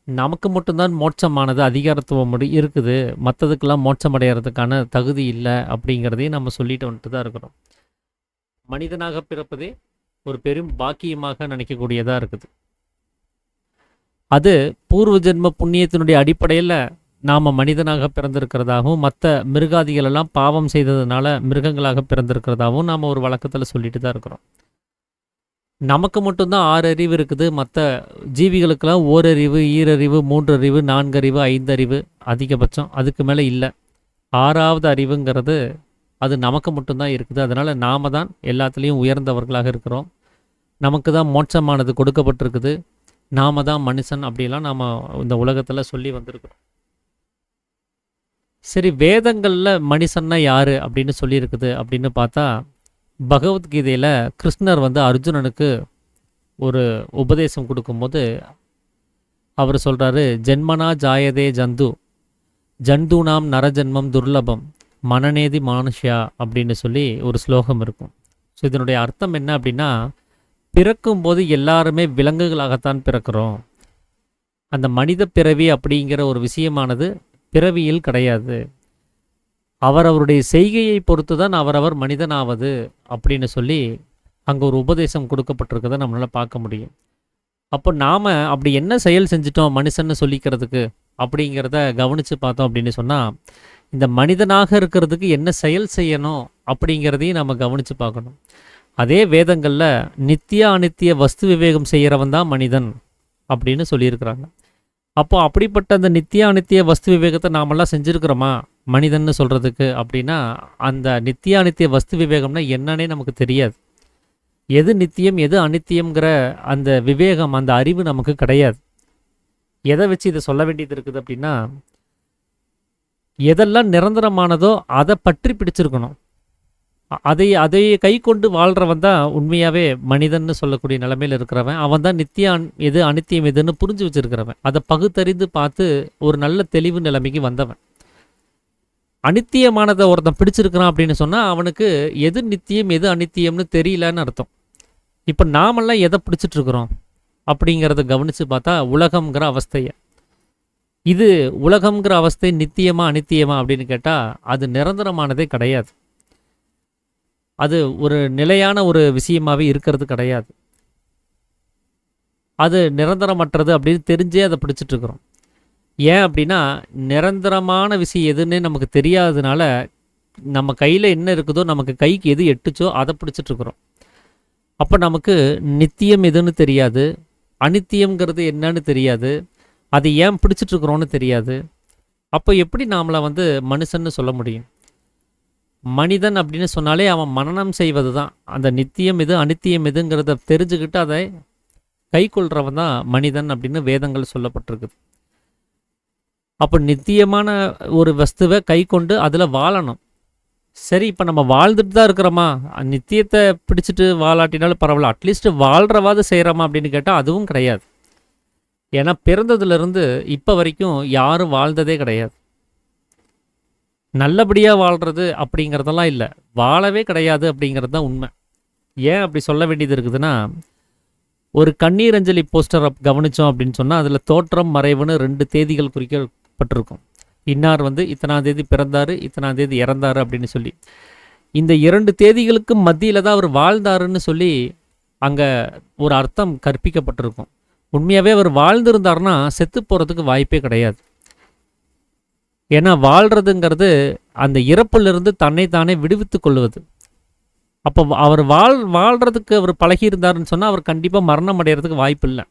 Speaker 1: நமக்கு மட்டும்தான் மோட்சமானது அதிகாரத்துவம் இருக்குது, மற்றதுக்கெல்லாம் மோட்சம் அடைகிறதுக்கான தகுதி இல்லை அப்படிங்கிறதையும் நம்ம சொல்லிட்டு வந்துட்டு தான் இருக்கிறோம். மனிதனாக பிறப்பதே ஒரு பெரும் பாக்கியமாக நினைக்கக்கூடியதாக இருக்குது. அது பூர்வ ஜென்ம புண்ணியத்தினுடைய அடிப்படையில் நாம் மனிதனாக பிறந்திருக்கிறதாகவும் மற்ற மிருகாதிகளெல்லாம் பாவம் செய்ததுனால மிருகங்களாக பிறந்திருக்கிறதாகவும் நாம் ஒரு வழக்கத்தில் சொல்லிட்டு தான் இருக்கிறோம். நமக்கு மட்டும்தான் 6 அறிவு இருக்குது, மற்ற ஜீவிகளுக்கெல்லாம் ஓரறிவு, ஈரறிவு, 3 அறிவு, 4 அறிவு, 5 அறிவு அதிகபட்சம், அதுக்கு மேலே இல்லை. 6வது அறிவுங்கிறது அது நமக்கு மட்டும்தான் இருக்குது. அதனால் நாம தான் எல்லாத்துலேயும் உயர்ந்தவர்களாக இருக்கிறோம். நமக்கு தான் மோட்சமானது கொடுக்கப்பட்டிருக்குது. நாம தான் மனுஷன் அப்படிலாம் நாம் இந்த உலகத்தில் சொல்லி வந்திருக்கிறோம். சரி, வேதங்களில் மனுஷன்னா யார் அப்படின்னு சொல்லியிருக்குது அப்படின்னு பார்த்தா, பகவத்கீதையில் கிருஷ்ணர் வந்து அர்ஜுனனுக்கு ஒரு உபதேசம் கொடுக்கும்போது அவர் சொல்கிறாரு, ஜென்மனா ஜாயதே ஜந்து ஜந்தூனாம் நரஜன்மம் துர்லபம் மனநேதி மானுஷ்யா அப்படின்னு சொல்லி ஒரு ஸ்லோகம் இருக்கும். ஸோ இதனுடைய அர்த்தம் என்ன அப்படின்னா, பிறக்கும்போது எல்லாருமே விலங்குகளாகத்தான் பிறக்கிறோம். அந்த மனித பிறவி அப்படிங்கிற ஒரு விஷயமானது பிறவியில் கிடையாது. அவரவருடைய செய்கையை பொறுத்து தான் அவரவர் மனிதனாவது அப்படின்னு சொல்லி அங்கே ஒரு உபதேசம் கொடுக்கப்பட்டிருக்கதை நம்மளால் பார்க்க முடியும். அப்போ நாம் அப்படி என்ன செயல் செஞ்சிட்டோம் மனுஷன்னு சொல்லிக்கிறதுக்கு அப்படிங்கிறத கவனித்து பார்த்தோம் அப்படின்னு சொன்னால், இந்த மனிதனாக இருக்கிறதுக்கு என்ன செயல் செய்யணும் அப்படிங்கிறதையும் நம்ம கவனித்து பார்க்கணும். அதே வேதங்களில் நித்திய அனித்திய வஸ்து விவேகம் செய்கிறவன் தான் மனிதன் அப்படின்னு சொல்லியிருக்கிறாங்க. அப்போ அப்படிப்பட்ட அந்த நித்திய அனித்திய வஸ்து விவேகத்தை நாமெல்லாம் செஞ்சுருக்கிறோமா மனிதன்னு சொல்கிறதுக்கு அப்படின்னா, அந்த நித்திய அனித்திய வஸ்து விவேகம்னா என்னன்னே நமக்கு தெரியாது. எது நித்தியம் எது அனித்தியம்ங்கிற அந்த விவேகம், அந்த அறிவு நமக்கு கிடையாது. எதை வச்சு இதை சொல்ல வேண்டியது இருக்குது அப்படின்னா, எதெல்லாம் நிரந்தரமானதோ அதை பற்றி பிடிச்சிருக்கணும். அதை கை கொண்டு வாழ்கிறவன் தான் உண்மையாகவே மனிதன்னு சொல்லக்கூடிய நிலைமையில் இருக்கிறவன். அவன் தான் நித்தியம் எது அனித்தியம் எதுன்னு புரிஞ்சு வச்சிருக்கிறவன். அதை பகுத்தறிந்து பார்த்து ஒரு நல்ல தெளிவு நிலைமைக்கு வந்தவன். அனித்தியமானதை ஒருத்தன் பிடிச்சிருக்கிறான் அப்படின்னு சொன்னால் அவனுக்கு எது நித்தியம் எது அனித்தியம்னு தெரியலன்னு அர்த்தம். இப்போ நாமெல்லாம் எதை பிடிச்சிட்ருக்குறோம் அப்படிங்கிறத கவனித்து பார்த்தா, உலகம்ங்கிற அவஸ்தையை, இது உலகம்ங்கிற அவஸ்தை நித்தியமா அனித்தியமா அப்படின்னு கேட்டால் அது நிரந்தரமானதே கிடையாது. அது ஒரு நிலையான ஒரு விஷயமாகவே இருக்கிறது கிடையாது. அது நிரந்தரமற்றது அப்படின்னு தெரிஞ்சே அதை பிடிச்சிட்ருக்குறோம். ஏன் அப்படின்னா, நிரந்தரமான விஷயம் எதுன்னே நமக்கு தெரியாததுனால நம்ம கையில் என்ன இருக்குதோ, நமக்கு கைக்கு எது எட்டுச்சோ அதை பிடிச்சிட்ருக்குறோம். அப்போ நமக்கு நித்தியம் எதுன்னு தெரியாது, அனித்தியம்ங்கிறது என்னன்னு தெரியாது, அது ஏன் பிடிச்சிட்ருக்குறோன்னு தெரியாது. அப்போ எப்படி நாமளை வந்து மனுஷன்னு சொல்ல முடியும்? மனிதன் அப்படின்னு சொன்னாலே அவன் மனனம் செய்வது தான். அந்த நித்தியம் எது அனித்தியம் எதுங்கிறத தெரிஞ்சுக்கிட்டு அதை கை கொள்றவன் தான் மனிதன் அப்படின்னு வேதங்கள் சொல்லப்பட்டிருக்குது. அப்போ நித்தியமான ஒரு வஸ்துவை கை கொண்டு அதில் வாழணும். சரி, இப்போ நம்ம வாழ்ந்துட்டு தான் இருக்கிறோமா? நித்தியத்தை பிடிச்சிட்டு வாழாட்டினாலும் பரவாயில்ல, அட்லீஸ்ட் வாழ்கிறவாது செய்கிறோமா அப்படின்னு கேட்டால் அதுவும் கிடையாது. ஏன்னா பிறந்ததுலேருந்து இப்போ வரைக்கும் யாரும் வாழ்ந்ததே கிடையாது. நல்லபடியாக வாழ்கிறது அப்படிங்கிறதெல்லாம் இல்லை, வாழவே கிடையாது அப்படிங்கிறது தான் உண்மை. ஏன் அப்படி சொல்ல வேண்டியது இருக்குதுன்னா, ஒரு கண்ணீர் அஞ்சலி போஸ்டரை கவனித்தோம் அப்படின்னு சொன்னால் அதில் தோற்றம் மறைவுன்னு 2 தேதிகள் குறிக்கப்பட்டிருக்கும். இன்னார் வந்து இத்தனாம் தேதி பிறந்தார், இத்தனாம் தேதி இறந்தார் அப்படின்னு சொல்லி. இந்த 2 தேதிகளுக்கு மத்தியில் தான் அவர் வாழ்ந்தாருன்னு சொல்லி அங்கே ஒரு அர்த்தம் கற்பிக்கப்பட்டிருக்கும். உண்மையாகவே அவர் வாழ்ந்திருந்தார்னா செத்து போகிறதுக்கு வாய்ப்பே கிடையாது. ஏன்னா வாழ்கிறதுங்கிறது அந்த இறப்பிலிருந்து தன்னை தானே விடுவித்து கொள்வது. அப்போ அவர் வாழ்கிறதுக்கு அவர் பழகியிருந்தாருன்னு சொன்னால் அவர் கண்டிப்பாக மரணம் அடைகிறதுக்கு வாய்ப்பு இல்லை.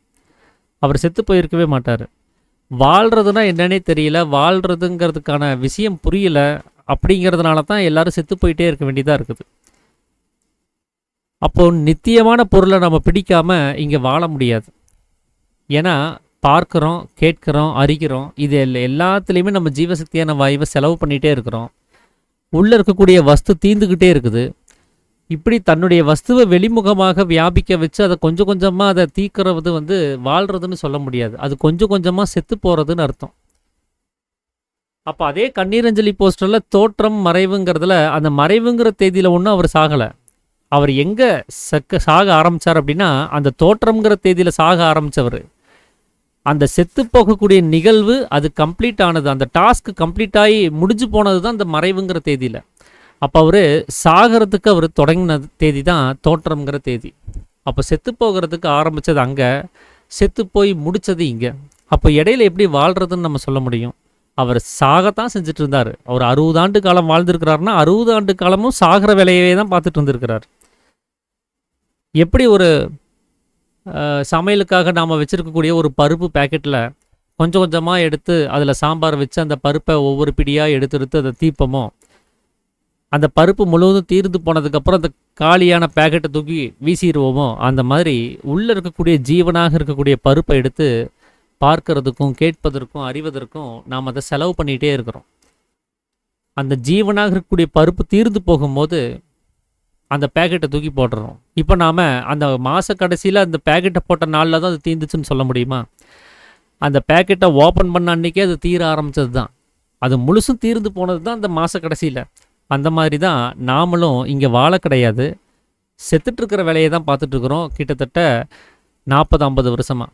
Speaker 1: அவர் செத்து போயிருக்கவே மாட்டார். வாழ்கிறதுனா என்னன்னே தெரியல, வாழ்கிறதுங்கிறதுக்கான விஷயம் புரியல, அப்படிங்கிறதுனால தான் எல்லாரும் செத்து போயிட்டே இருக்க வேண்டியதாக இருக்குது. அப்போது நித்தியமான பொருளை நம்ம பிடிக்காமல் இங்கே வாழ முடியாது. ஏன்னா பார்க்குறோம், கேட்குறோம், அறிகிறோம், இது எல்லாத்துலேயுமே நம்ம ஜீவசக்தியான வாயுவை செலவு பண்ணிகிட்டே இருக்கிறோம். உள்ளே இருக்கக்கூடிய வஸ்து தீந்துக்கிட்டே இருக்குது. இப்படி தன்னுடைய வஸ்துவை வெளிமுகமாக வியாபிக்க வச்சு அதை கொஞ்சம் கொஞ்சமாக அதை தீக்கிறது வந்து வாழ்கிறதுன்னு சொல்ல முடியாது. அது கொஞ்சம் கொஞ்சமாக செத்து போகிறதுன்னு அர்த்தம். அப்போ அதே கண்ணீரஞ்சலி போஸ்டரில் தோற்றம் மறைவுங்கிறதுல அந்த மறைவுங்கிற தேதியில் ஒன்றும் அவர் சாகலை. அவர் எங்கே சாக ஆரம்பித்தார் அப்படின்னா, அந்த தோற்றம்ங்கிற தேதியில் சாக ஆரம்பித்தவர். அந்த செத்து போகக்கூடிய நிகழ்வு அது கம்ப்ளீட் ஆனது, அந்த டாஸ்க் கம்ப்ளீட் ஆகி முடிஞ்சு போனது தான் அந்த மறைவுங்கிற தேதியில். அப்போ அவர் சாகிறதுக்கு அவர் தொடங்கின தேதி தான் தோற்றம்ங்கிற தேதி. அப்போ செத்து போகிறதுக்கு ஆரம்பித்தது அங்கே, செத்து போய் முடித்தது இங்கே. அப்போ இடையில எப்படி வாழ்கிறதுன்னு நம்ம சொல்ல முடியும்? அவர் சாகத்தான் செஞ்சுட்டு இருந்தார். அவர் 60 ஆண்டு காலம் வாழ்ந்துருக்கிறாருன்னா 60 ஆண்டு காலமும் சாகிற வேலையவே தான் பார்த்துட்டு இருந்திருக்கிறார். எப்படி ஒரு சமையலுக்காக நாம் வச்சுருக்கக்கூடிய ஒரு பருப்பு பேக்கெட்டில் கொஞ்சம் கொஞ்சமாக எடுத்து அதில் சாம்பார் வச்சு அந்த பருப்பை ஒவ்வொரு பிடியாக எடுத்து எடுத்து அதை தீப்பமோ, அந்த பருப்பு முழுவதும் தீர்ந்து போனதுக்கப்புறம் அந்த காலியான பேக்கெட்டை தூக்கி வீசிடுவோமோ, அந்த மாதிரி உள்ளே இருக்கக்கூடிய ஜீவனாக இருக்கக்கூடிய பருப்பை எடுத்து பார்க்கறதுக்கும் கேட்பதற்கும் அறிவதற்கும் நாம் அதை செலவு பண்ணிகிட்டே இருக்கிறோம். அந்த ஜீவனாக இருக்கக்கூடிய பருப்பு தீர்ந்து போகும்போது அந்த பேக்கெட்டை தூக்கி போட்டுறோம். இப்போ நாம் அந்த மாத கடைசியில் அந்த பேக்கெட்டை போட்ட நாளில் தான் அது தீர்ந்துச்சுன்னு சொல்ல முடியுமா? அந்த பேக்கெட்டை ஓப்பன் பண்ண அன்றைக்கே அது தீர ஆரம்பித்தது தான். அது முழுசும் தீர்ந்து போனது தான் அந்த மாத கடைசியில். அந்த மாதிரி தான் நாமளும் இங்கே வாழ கிடையாது, செத்துட்ருக்கிற வேலையை தான் பார்த்துட்ருக்குறோம் கிட்டத்தட்ட 40-50 வருஷமாக.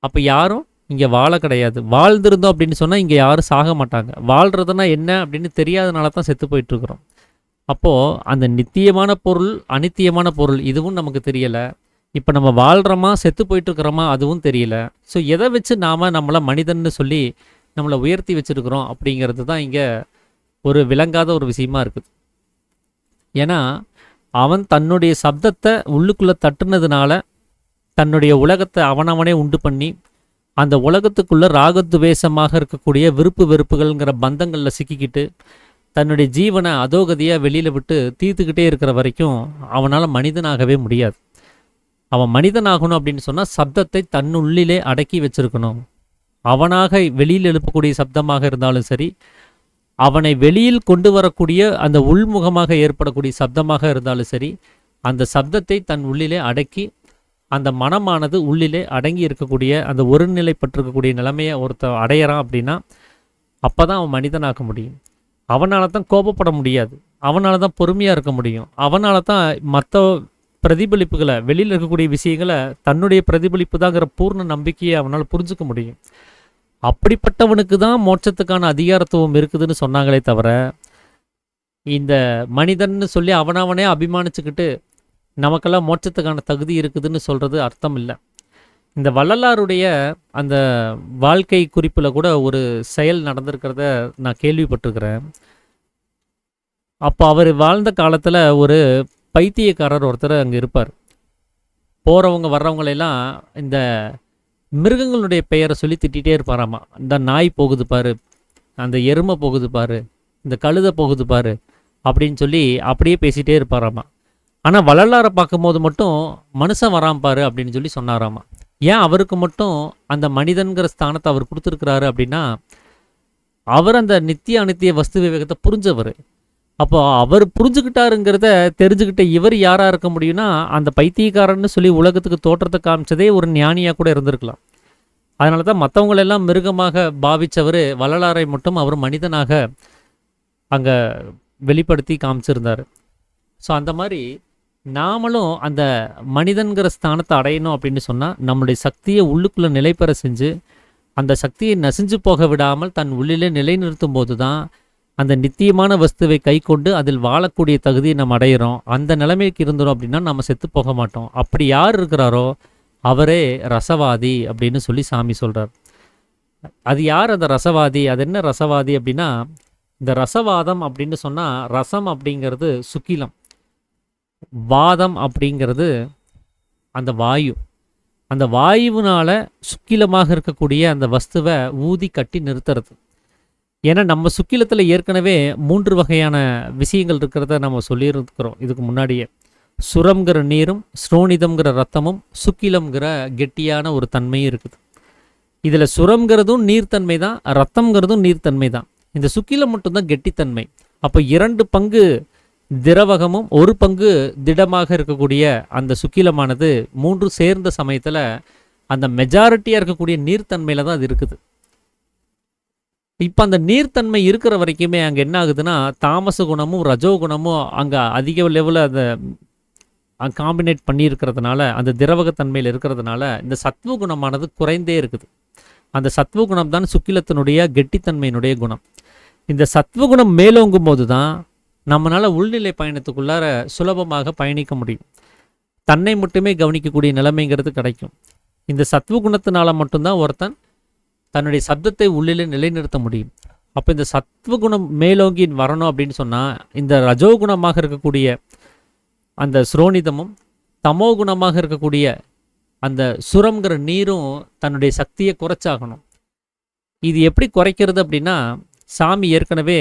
Speaker 1: அப்போ யாரும் இங்கே வாழ கிடையாது. வாழ்ந்திருந்தோம் அப்படின்னு சொன்னால் இங்கே யாரும் சாக மாட்டாங்க. வாழ்கிறதுனா என்ன அப்படின்னு தெரியாதனால தான் செத்து போயிட்டுருக்குறோம். அப்போது அந்த நித்தியமான பொருள், அநித்தியமான பொருள் இதுவும் நமக்கு தெரியலை. இப்போ நம்ம வாழ்கிறோமா செத்து போயிட்டுருக்கிறோமா அதுவும் தெரியல. ஸோ எதை வச்சு நாம் நம்மளை மனிதன்னு சொல்லி நம்மளை உயர்த்தி வச்சுருக்கிறோம் அப்படிங்கிறது தான் இங்கே ஒரு விளங்காத ஒரு விஷயமா இருக்குது. ஏன்னா அவன் தன்னுடைய சப்தத்தை உள்ளுக்குள்ளே தட்டுனதுனால தன்னுடைய உலகத்தை அவனவனே உண்டு பண்ணி அந்த உலகத்துக்குள்ளே ராகத்வேஷமாக இருக்கக்கூடிய விருப்பு வெறுப்புகள்ங்கிற பந்தங்களில் சிக்கிக்கிட்டு தன்னுடைய ஜீவனை அதோகதியாக வெளியில் விட்டு தீர்த்துக்கிட்டே இருக்கிற வரைக்கும் அவனால் மனிதனாகவே முடியாது. அவன் மனிதனாகணும் அப்படின்னு சொன்னால் சப்தத்தை தன்னுள்ளிலே அடக்கி வச்சிருக்கணும். அவனாக வெளியில் எழுப்பக்கூடிய சப்தமாக இருந்தாலும் சரி, அவனை வெளியில் கொண்டு வரக்கூடிய அந்த உள்முகமாக ஏற்படக்கூடிய சப்தமாக இருந்தாலும் சரி, அந்த சப்தத்தை தன் உள்ளிலே அடக்கி அந்த மனமானது உள்ளிலே அடங்கி இருக்கக்கூடிய அந்த ஒருநிலைப்பட்டிருக்கக்கூடிய நிலைமையை ஒருத்தன் அடையிறான் அப்படின்னா அப்போ தான் அவன் மனிதனாக முடியும். அவனால் தான் கோபப்பட முடியாது, அவனால் தான் பொறுமையாக இருக்க முடியும், அவனால் தான் மற்ற பிரதிபலிப்புகளை வெளியில் இருக்கக்கூடிய விஷயங்களை தன்னுடைய பிரதிபலிப்பு தாங்கிற பூர்ண நம்பிக்கையை அவனால் புரிஞ்சுக்க முடியும். அப்படிப்பட்டவனுக்கு தான் மோட்சத்துக்கான அதிகாரத்துவம் இருக்குதுன்னு சொன்னாங்களே தவிர, இந்த மனிதன்னு சொல்லி அவனவனே அபிமானிச்சுக்கிட்டு நமக்கெல்லாம் மோட்சத்துக்கான தகுதி இருக்குதுன்னு சொல்கிறது அர்த்தம் இல்லை. இந்த வள்ளலாருடைய அந்த வாழ்க்கை குறிப்பில் கூட ஒரு செயல் நடந்திருக்கிறத நான் கேள்விப்பட்டிருக்கிறேன். அப்போ அவர் வாழ்ந்த காலத்தில் ஒரு பைத்தியக்காரர் ஒருத்தர் அங்கே இருப்பார். போகிறவங்க வர்றவங்களெல்லாம் இந்த மிருகங்களுடைய பெயரை சொல்லி திட்டிகிட்டே இருப்பாராமா. இந்த நாய் போகுது பாரு, அந்த எருமை போகுது பாரு, இந்த கழுதை போகுது பாரு அப்படின்னு சொல்லி அப்படியே பேசிகிட்டே இருப்பாராமா. ஆனால் வள்ளலாரை பார்க்கும்போது மட்டும் மனுஷன் வரான் பாரு அப்படின்னு சொல்லி சொன்னாராமா. ஏன் அவருக்கு மட்டும் அந்த மனிதன்கிற ஸ்தானத்தை அவர் கொடுத்துருக்கிறாரு அப்படின்னா, அவர் அந்த நித்திய அனித்திய வஸ்து விவேகத்தை புரிஞ்சவர். அப்போ அவர் புரிஞ்சுக்கிட்டாருங்கிறத தெரிஞ்சுக்கிட்ட இவர் யாராக இருக்க முடியும்னா, அந்த பைத்தியக்காரன்னு சொல்லி உலகத்துக்கு தோற்றத்தை காமிச்சதே ஒரு ஞானியாக கூட இருந்திருக்கலாம். அதனால தான் மற்றவங்களெல்லாம் மிருகமாக பாவித்தவர் வள்ளலாரை மட்டும் அவர் மனிதனாக அங்கே வெளிப்படுத்தி காமிச்சிருந்தார். ஸோ அந்த மாதிரி நாமளும் அந்த மனிதன்கிற ஸ்தானத்தை அடையணும் அப்படின்னு சொன்னால் நம்முடைய சக்தியை உள்ளுக்குள்ளே நிலைப்பெற செஞ்சு அந்த சக்தியை நசிஞ்சு போக விடாமல் தன் உள்ளிலே நிலைநிறுத்தும் போது தான் அந்த நித்தியமான வஸ்துவை கை கொண்டு அதில் வாழக்கூடிய தகுதியை நம்ம அடையிறோம். அந்த நிலைமைக்கு இருந்தோம் அப்படின்னா நம்ம செத்து போக மாட்டோம். அப்படி யார் இருக்கிறாரோ அவரே ரசவாதி அப்படின்னு சொல்லி சாமி சொல்கிறார். அது யார் அந்த ரசவாதி? அது என்ன ரசவாதி அப்படின்னா, இந்த ரசவாதம் அப்படின்னு சொன்னால் ரசம் அப்படிங்கிறது சுக்கிலம், வாதம் அப்படிங்கிறது அந்த வாயு. அந்த வாயுவினால் சுக்கிலமாக இருக்கக்கூடிய அந்த வஸ்துவை ஊதி கட்டி நிறுத்துறது. ஏன்னா நம்ம சுக்கிலத்தில் ஏற்கனவே 3 வகையான விஷயங்கள் இருக்கிறத நம்ம சொல்லியிருக்கிறோம் இதுக்கு முன்னாடியே. சுரம்ங்கிற நீரும், ஸ்ரோனிதம்ங்கிற ரத்தமும், சுக்கிலம்ங்கிற கெட்டியான ஒரு தன்மையும் இருக்குது. இதில் சுரம்ங்கிறதும் நீர்த்தன்மை தான், ரத்தம்ங்கிறதும் நீர்த்தன்மை தான். இந்த சுக்கிலம் மட்டும்தான் கெட்டித்தன்மை. அப்போ 2 பங்கு திரவகமும் 1 பங்கு திடமாக இருக்கக்கூடிய அந்த சுக்கிலமானது 3 சேர்ந்த சமயத்தில் அந்த மெஜாரிட்டியாக இருக்கக்கூடிய நீர்த்தன்மையில் தான் அது இருக்குது. இப்போ அந்த நீர்த்தன்மை இருக்கிற வரைக்குமே அங்கே என்ன ஆகுதுன்னா, தாமச குணமும் ரஜோ குணமும் அங்கே அதிக லெவலில் அதை காம்பினேட் பண்ணியிருக்கிறதுனால, அந்த திரவகத்தன்மையில் இருக்கிறதுனால இந்த சத்வ குணமானது குறைந்தே இருக்குது. அந்த சத்வ குணம் தான் சுக்கிலத்தினுடைய கெட்டித்தன்மையினுடைய குணம். இந்த சத்வகுணம் மேலோங்கும் போது தான் நம்மளால் உள்நிலை பயணத்துக்குள்ளார சுலபமாக பயணிக்க முடியும். தன்னை மட்டுமே கவனிக்கக்கூடிய நிலைமைங்கிறது கிடைக்கும். இந்த சத்வகுணத்தினால மட்டும்தான் ஒருத்தன் தன்னுடைய சப்தத்தை உள்ளிலே நிலைநிறுத்த முடியும். அப்போ இந்த சத்வகுணம் மேலோங்கி வரணும் அப்படின்னு சொன்னால் இந்த ரஜோகுணமாக இருக்கக்கூடிய அந்த ஸ்ரோனிதமும் தமோகுணமாக இருக்கக்கூடிய அந்த சுரம்ங்கிற நீரும் தன்னுடைய சக்தியை குறைச்சாகணும். இது எப்படி குறைக்கிறது அப்படின்னா, சாமி ஏற்கனவே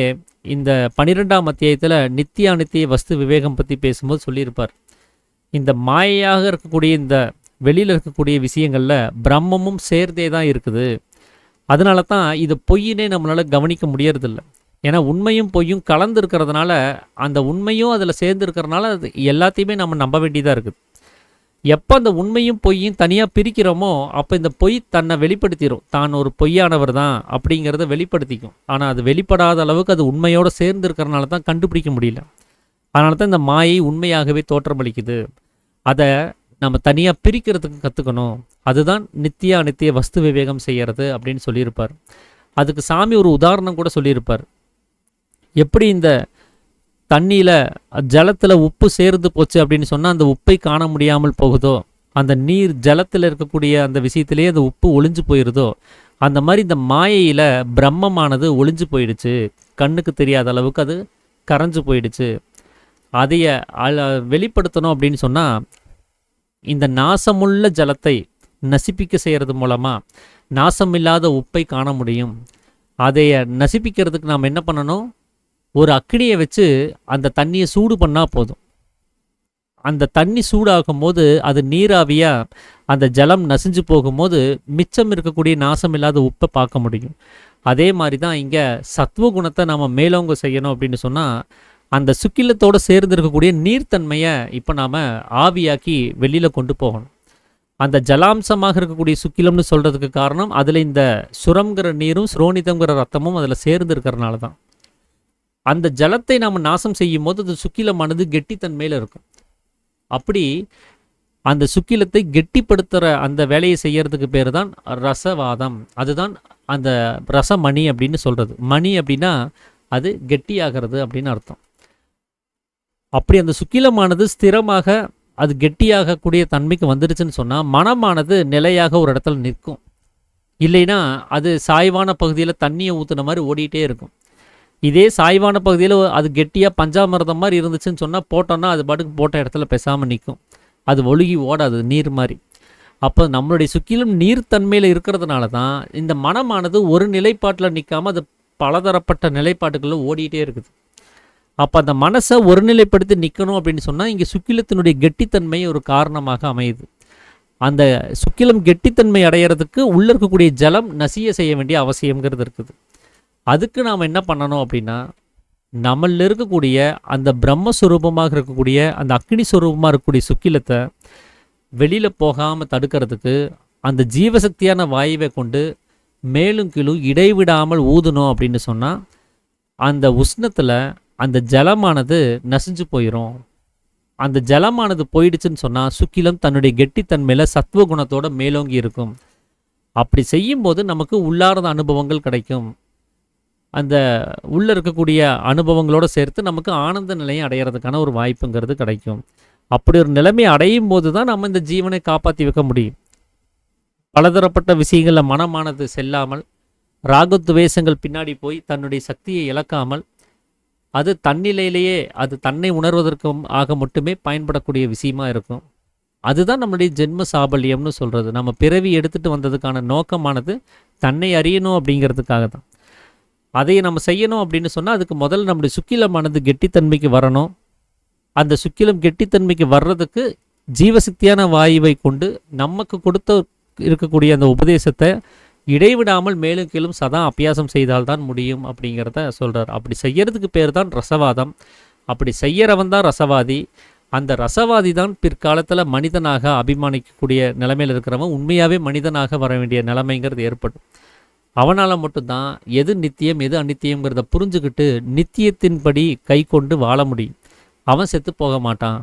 Speaker 1: இந்த 12ஆம் அத்தியாயத்தில் நித்திய அனித்திய வஸ்து விவேகம் பற்றி பேசும்போது சொல்லியிருப்பார். இந்த மாயையாக இருக்கக்கூடிய இந்த வெளியில் இருக்கக்கூடிய விஷயங்களில் பிரம்மமும் சேர்ந்தே தான் இருக்குது. அதனால தான் இது பொய்யினே நம்மளால் கவனிக்க முடியறதில்ல. ஏன்னா உண்மையும் பொய்யும் கலந்து இருக்கிறதுனால, அந்த உண்மையும் அதில் சேர்ந்து இருக்கிறதுனால அது எல்லாத்தையுமே நம்ம நம்ப வேண்டியதாக இருக்குது. எப்போ அந்த உண்மையும் பொய்யும் தனியாக பிரிக்கிறோமோ அப்போ இந்த பொய் தன்னை வெளிப்படுத்திடும். தான் ஒரு பொய்யானவர் தான் அப்படிங்கிறத வெளிப்படுத்திக்கும். ஆனால் அது வெளிப்படாத அளவுக்கு அது உண்மையோடு சேர்ந்து இருக்கிறனால தான் கண்டுபிடிக்க முடியல. அதனால தான் இந்த மாயை உண்மையாகவே தோற்றமளிக்குது. அதை நம்ம தனியாக பிரிக்கிறதுக்கு கற்றுக்கணும். அதுதான் நித்திய அனித்திய வஸ்து விவேகம் செய்கிறது அப்படின்னு சொல்லியிருப்பார். அதுக்கு சாமி ஒரு உதாரணம் கூட சொல்லியிருப்பார். எப்படி இந்த தண்ணியில் ஜலத்தில் உப்பு சேர்ந்து போச்சு அப்படின்னு சொன்னால் அந்த உப்பை காண முடியாமல் போகுதோ, அந்த நீர் ஜலத்தில் இருக்கக்கூடிய அந்த விஷயத்திலே அந்த உப்பு ஒளிஞ்சு போயிடுதோ, அந்த மாதிரி இந்த மாயையில் பிரம்மமானது ஒளிஞ்சு போயிடுச்சு. கண்ணுக்கு தெரியாத அளவுக்கு அது கரைஞ்சு போயிடுச்சு. அதைய வெளிப்படுத்தணும் அப்படின்னு சொன்னால் இந்த நாசமுள்ள ஜலத்தை நசிப்பிக்க செய்கிறது மூலமாக நாசமில்லாத உப்பை காண முடியும். அதைய நசிப்பிக்கிறதுக்கு நாம் என்ன பண்ணணும்? ஒரு அக்கினியை வச்சு அந்த தண்ணியை சூடு பண்ணால் போதும். அந்த தண்ணி சூடாகும் போது அது நீராவியாக அந்த ஜலம் நசிஞ்சு போகும்போது மிச்சம் இருக்கக்கூடிய நாசமில்லாத உப்பை பார்க்க முடியும். அதே மாதிரி தான் இங்கே சத்துவகுணத்தை நாம் மேலோங்க செய்யணும் அப்படின்னு சொன்னால் அந்த சுக்கிலத்தோடு சேர்ந்து இருக்கக்கூடிய நீர்த்தன்மையை இப்போ நாம் ஆவியாக்கி வெளியில் கொண்டு போகணும். அந்த ஜலாம்சமாக இருக்கக்கூடிய சுக்கிலம்னு சொல்கிறதுக்கு காரணம் அதில் இந்த சுரம்ங்கிற நீரும் சுரோனிதம்ங்கிற ரத்தமும் அதில் சேர்ந்து இருக்கிறனால தான். அந்த ஜலத்தை நாம் நாசம் செய்யும் போது அந்த சுக்கிலமானது கெட்டித்தன்மையில் இருக்கும். அப்படி அந்த சுக்கிலத்தை கெட்டிப்படுத்துகிற அந்த வேலையை செய்யறதுக்கு பேர் தான் ரசவாதம். அதுதான் அந்த ரசமணி அப்படின்னு சொல்கிறது. மணி அப்படின்னா அது கெட்டியாகிறது அப்படின்னு அர்த்தம். அப்படி அந்த சுக்கிலமானது ஸ்திரமாக அது கெட்டியாகக்கூடிய தன்மைக்கு வந்துடுச்சுன்னு சொன்னால் மனமானது நிலையாக ஒரு இடத்துல நிற்கும். இல்லைன்னா அது சாய்வான பகுதியில் தண்ணியை ஊற்றுன மாதிரி ஓடிட்டே இருக்கும். இதே சாய்வான பகுதியில் அது கெட்டியாக பஞ்சாமிர்தம் மாதிரி இருந்துச்சுன்னு சொன்னால் போட்டோன்னா அது பாட்டுக்கு போட்ட இடத்துல பேசாமல் நிற்கும். அது ஒழுகி ஓடாது, நீர் மாதிரி. அப்போ நம்மளுடைய சுக்கிலும் நீர்த்தன்மையில் இருக்கிறதுனால தான் இந்த மனமானது ஒரு நிலைப்பாட்டில் நிற்காமல் அது பலதரப்பட்ட நிலைப்பாட்டுகளில் ஓடிட்டே இருக்குது. அப்போ அந்த மனசை ஒருநிலைப்படுத்தி நிற்கணும் அப்படின்னு சொன்னால் இங்கே சுக்கிலத்தினுடைய கெட்டித்தன்மை ஒரு காரணமாக அமையுது. அந்த சுக்கிலம் கெட்டித்தன்மை அடையிறதுக்கு உள்ளே இருக்கக்கூடிய ஜலம் நசிய செய்ய வேண்டிய அவசியங்கிறது இருக்குது. அதுக்கு நாம் என்ன பண்ணணும் அப்படின்னா, நம்மளில் இருக்கக்கூடிய அந்த பிரம்மஸ்வரூபமாக இருக்கக்கூடிய அந்த அக்னி ஸ்வரூபமாக இருக்கக்கூடிய சுக்கிலத்தை வெளியில் போகாமல் தடுக்கிறதுக்கு அந்த ஜீவசக்தியான வாயுவை கொண்டு மேலும் கீழும் இடைவிடாமல் ஊதணும் அப்படின்னு சொன்னால் அந்த உஷ்ணத்தில் அந்த ஜலமானது நசிஞ்சு போயிடும். அந்த ஜலமானது போயிடுச்சுன்னு சொன்னால் சுக்கிலம் தன்னுடைய கெட்டித்தன்மையில் சத்துவகுணத்தோட மேலோங்கி இருக்கும். அப்படி செய்யும்போது நமக்கு உள்ளார்ந்த அனுபவங்கள் கிடைக்கும். அந்த உள்ளே இருக்கக்கூடிய அனுபவங்களோடு சேர்த்து நமக்கு ஆனந்த நிலையை அடையிறதுக்கான ஒரு வாய்ப்புங்கிறது கிடைக்கும். அப்படி ஒரு நிலைமை அடையும் போது தான் நம்ம இந்த ஜீவனை காப்பாற்றி வைக்க முடியும். பலதரப்பட்ட விஷயங்களில் மனமானது செல்லாமல் ராகத்வேஷங்கள் பின்னாடி போய் தன்னுடைய சக்தியை இழக்காமல் அது தன்னிலையிலேயே அது தன்னை உணர்வதற்கும் ஆக மட்டுமே பயன்படக்கூடிய விஷயமா இருக்கும். அதுதான் நம்மளுடைய ஜென்ம சாபல்யம்னு சொல்கிறது. நம்ம பிறவி எடுத்துகிட்டு வந்ததுக்கான நோக்கமானது தன்னை அறியணும் அப்படிங்கிறதுக்காக தான். அதை நம்ம செய்யணும் அப்படின்னு சொன்னால் அதுக்கு முதல்ல நம்முடைய சுக்கிலமானது கெட்டித்தன்மைக்கு வரணும். அந்த சுக்கிலம் கெட்டித்தன்மைக்கு வர்றதுக்கு ஜீவசக்தியான வாயுவை கொண்டு நமக்கு கொடுத்த இருக்கக்கூடிய அந்த உபதேசத்தை இடைவிடாமல் மேலும் கீழும் சதா அபியாசம் செய்தால்தான் முடியும் அப்படிங்கிறத சொல்கிறார். அப்படி செய்யறதுக்கு பேர் தான் ரசவாதம். அப்படி செய்யறவன் தான் ரசவாதி. அந்த ரசவாதி தான் பிற்காலத்தில் மனிதனாக அபிமானிக்கக்கூடிய நிலைமையில் இருக்கிறவன் உண்மையாகவே மனிதனாக வர வேண்டிய நிலைமைங்கிறது ஏற்படும். அவனால் மட்டும்தான் எது நித்தியம் எது அநித்தியங்கிறத புரிஞ்சுக்கிட்டு நித்தியத்தின்படி கை கொண்டு வாழ முடியும். அவன் செத்து போக மாட்டான்.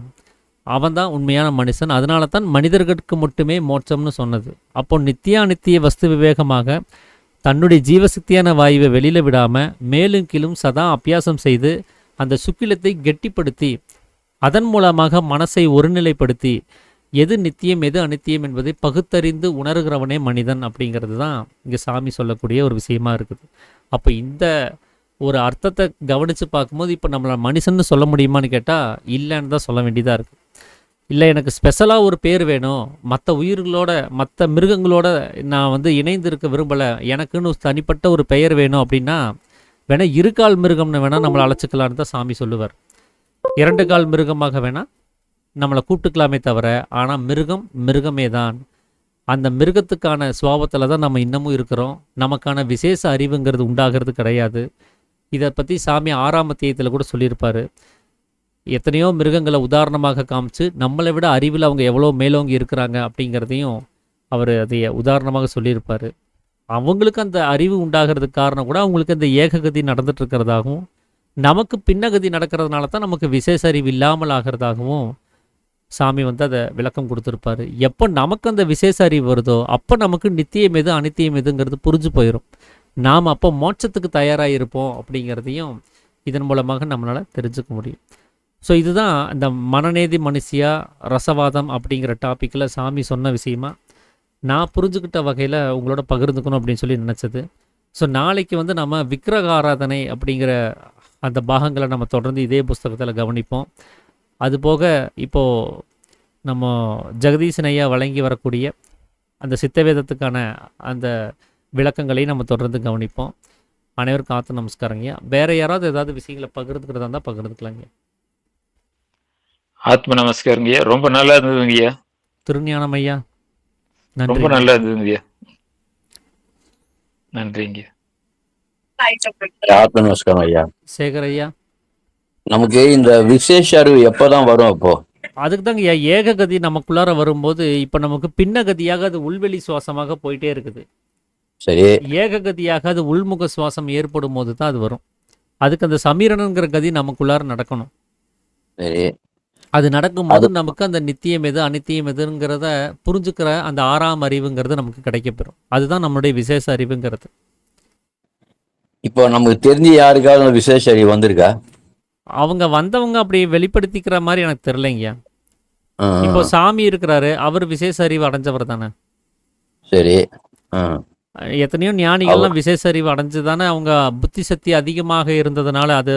Speaker 1: அவன் தான் உண்மையான மனுஷன். அதனால தான் மனிதர்களுக்கு மட்டுமே மோட்சம்னு சொன்னது. அப்போ நித்திய அநித்திய வஸ்து விவேகமாக தன்னுடைய ஜீவசக்தியான வாயுவை வெளியில் விடாமல் மேலும் கீழும் சதா அபியாசம் செய்து அந்த சுக்கிலத்தை கெட்டிப்படுத்தி அதன் மூலமாக மனசை ஒருநிலைப்படுத்தி எது நித்தியம் எது அநித்தியம் என்பதை பகுத்தறிந்து உணர்கிறவனே மனிதன் அப்படிங்கிறது தான் இங்கே சாமி சொல்லக்கூடிய ஒரு விஷயமா இருக்குது. அப்போ இந்த ஒரு அர்த்தத்தை கவனித்து பார்க்கும்போது இப்போ நம்மளை மனுஷன்னு சொல்ல முடியுமான்னு கேட்டால் இல்லைன்னு தான் சொல்ல வேண்டியதாக இருக்குது. இல்லை எனக்கு ஸ்பெஷலாக ஒரு பேர் வேணும், மற்ற உயிர்களோட மற்ற மிருகங்களோட நான் வந்து இணைந்து இருக்க விரும்பலை, எனக்குன்னு ஒரு தனிப்பட்ட ஒரு பெயர் வேணும் அப்படின்னா வேணா இருகால் மிருகம்னு வேணால் நம்மளை அழைச்சிக்கலான்னு தான் சாமி சொல்லுவார். 2 கால் மிருகமாக வேணால் நம்மளை கூப்பிட்டுக்கலாமே தவிர, ஆனால் மிருகம் மிருகமே தான். அந்த மிருகத்துக்கான சுபாவத்தில் தான் நம்ம இன்னமும் இருக்கிறோம். நமக்கான விசேஷ அறிவுங்கிறது உண்டாகிறது கிடையாது. இதை பற்றி சாமி 6ஆம் அத்தியாயத்தில் கூட சொல்லியிருப்பார். எத்தனையோ மிருகங்களை உதாரணமாக காமிச்சு நம்மளை விட அறிவில் அவங்க எவ்வளோ மேலோங்கி இருக்கிறாங்க அப்படிங்கிறதையும் அவர் அதை உதாரணமாக சொல்லியிருப்பார். அவங்களுக்கு அந்த அறிவு உண்டாகிறதுக்கு காரணம் கூட அவங்களுக்கு அந்த ஏககதி நடந்துட்டு இருக்கிறதாகவும், நமக்கு பின்னகதி நடக்கிறதுனால தான் நமக்கு விசேஷ அறிவு இல்லாமல் ஆகிறதாகவும் சாமி வந்து அதை விளக்கம் கொடுத்துருப்பாரு. எப்போ நமக்கு அந்த விசேஷ அறிவு வருதோ அப்போ நமக்கு நித்தியம் எது அனித்தியம் எதுங்கிறது புரிஞ்சு போயிடும். நாம் அப்போ மோட்சத்துக்கு தயாராக இருப்போம் அப்படிங்கிறதையும் இதன் மூலமாக நம்மளால் தெரிஞ்சுக்க முடியும். ஸோ இதுதான் இந்த மனநேதி மனுஷியா ரசவாதம் அப்படிங்கிற டாப்பிக்கில் சாமி சொன்ன விஷயமா நான் புரிஞ்சுக்கிட்ட வகையில் உங்களோட பகிர்ந்துக்கணும் அப்படின்னு சொல்லி நினச்சது. ஸோ நாளைக்கு வந்து நம்ம விக்கிரக ஆராதனை அப்படிங்கிற அந்த பாகங்களை நம்ம தொடர்ந்து இதே புஸ்தகத்தில் கவனிப்போம். அதுபோக இப்போது நம்ம ஜெகதீசன் ஐயா வழங்கி வரக்கூடிய அந்த சித்தவேதத்துக்கான அந்த விளக்கங்களையும் நம்ம தொடர்ந்து கவனிப்போம். அனைவருக்கும் ஆத்து நமஸ்காரங்கய்யா. வேறு யாராவது ஏதாவது விஷயங்களை பகிர்ந்துக்கிறதா இருந்தால் பகிர்ந்துக்கலாங்க.
Speaker 2: ஆத்ம நமஸ்காரங்கய்யா. ரொம்ப நல்லா இருந்ததுங்கய்யா.
Speaker 1: திருஞானம் ஐயா
Speaker 2: ரொம்ப
Speaker 1: நன்றி.
Speaker 2: நல்லா இருந்ததுங்கய்யா. நன்றிங்க.
Speaker 4: ஆத்ம நமஸ்காரம் ஐயா.
Speaker 1: சேகர் ஐயா
Speaker 4: நமக்கு இந்த விசேஷ அறிவு எப்பதான் வரும்? அப்போ
Speaker 1: அதுக்கு தாங்க ஐயா ஏககதி நமக்குள்ளார வரும்போது இப்போ நமக்கு பின்னகதியாக அது உள்வெளி சுவாசமாக போயிட்டே இருக்குது.
Speaker 4: சரி,
Speaker 1: ஏககதியாக அது உள்முக சுவாசம் ஏற்படும் போது தான் அது வரும். அதுக்கு அந்த சமீரணங்கிற கதி நமக்குள்ளார நடக்கணும்.
Speaker 4: சரி.
Speaker 1: அது நடக்கும்போது
Speaker 4: அது
Speaker 1: நமக்கு அந்த நித்தியம் எது அனித்தியம் எதுங்கிறத புரிஞ்சுக்கிற அந்த 6ஆம் அறிவுங்கிறது நமக்கு கிடைக்கப்பெறும். அதுதான் நம்மளுடைய விசேஷ அறிவுங்கிறது.
Speaker 4: இப்போ நமக்கு தெரிஞ்சு யாருக்காவது அந்த விசேஷ அறிவு வந்திருக்கா?
Speaker 1: அவங்க வந்தவங்க அப்படி வெளிப்படுத்திக்கிற மாதிரி எனக்கு தெரியலைங்க.
Speaker 4: ஆ,
Speaker 1: இப்போ
Speaker 4: ஆ.
Speaker 1: சாமி இருக்கிறாரு, அவர் விசேஷ அறிவு அடைஞ்சவர் தானே.
Speaker 4: சரி. ஆ.
Speaker 1: எத்தனையோ
Speaker 4: அவ
Speaker 1: ஞானிகள்லாம் விசேஷ அறிவு அடைஞ்சு தானே அவங்க புத்தி சக்தி அதிகமாக இருந்ததுனால அது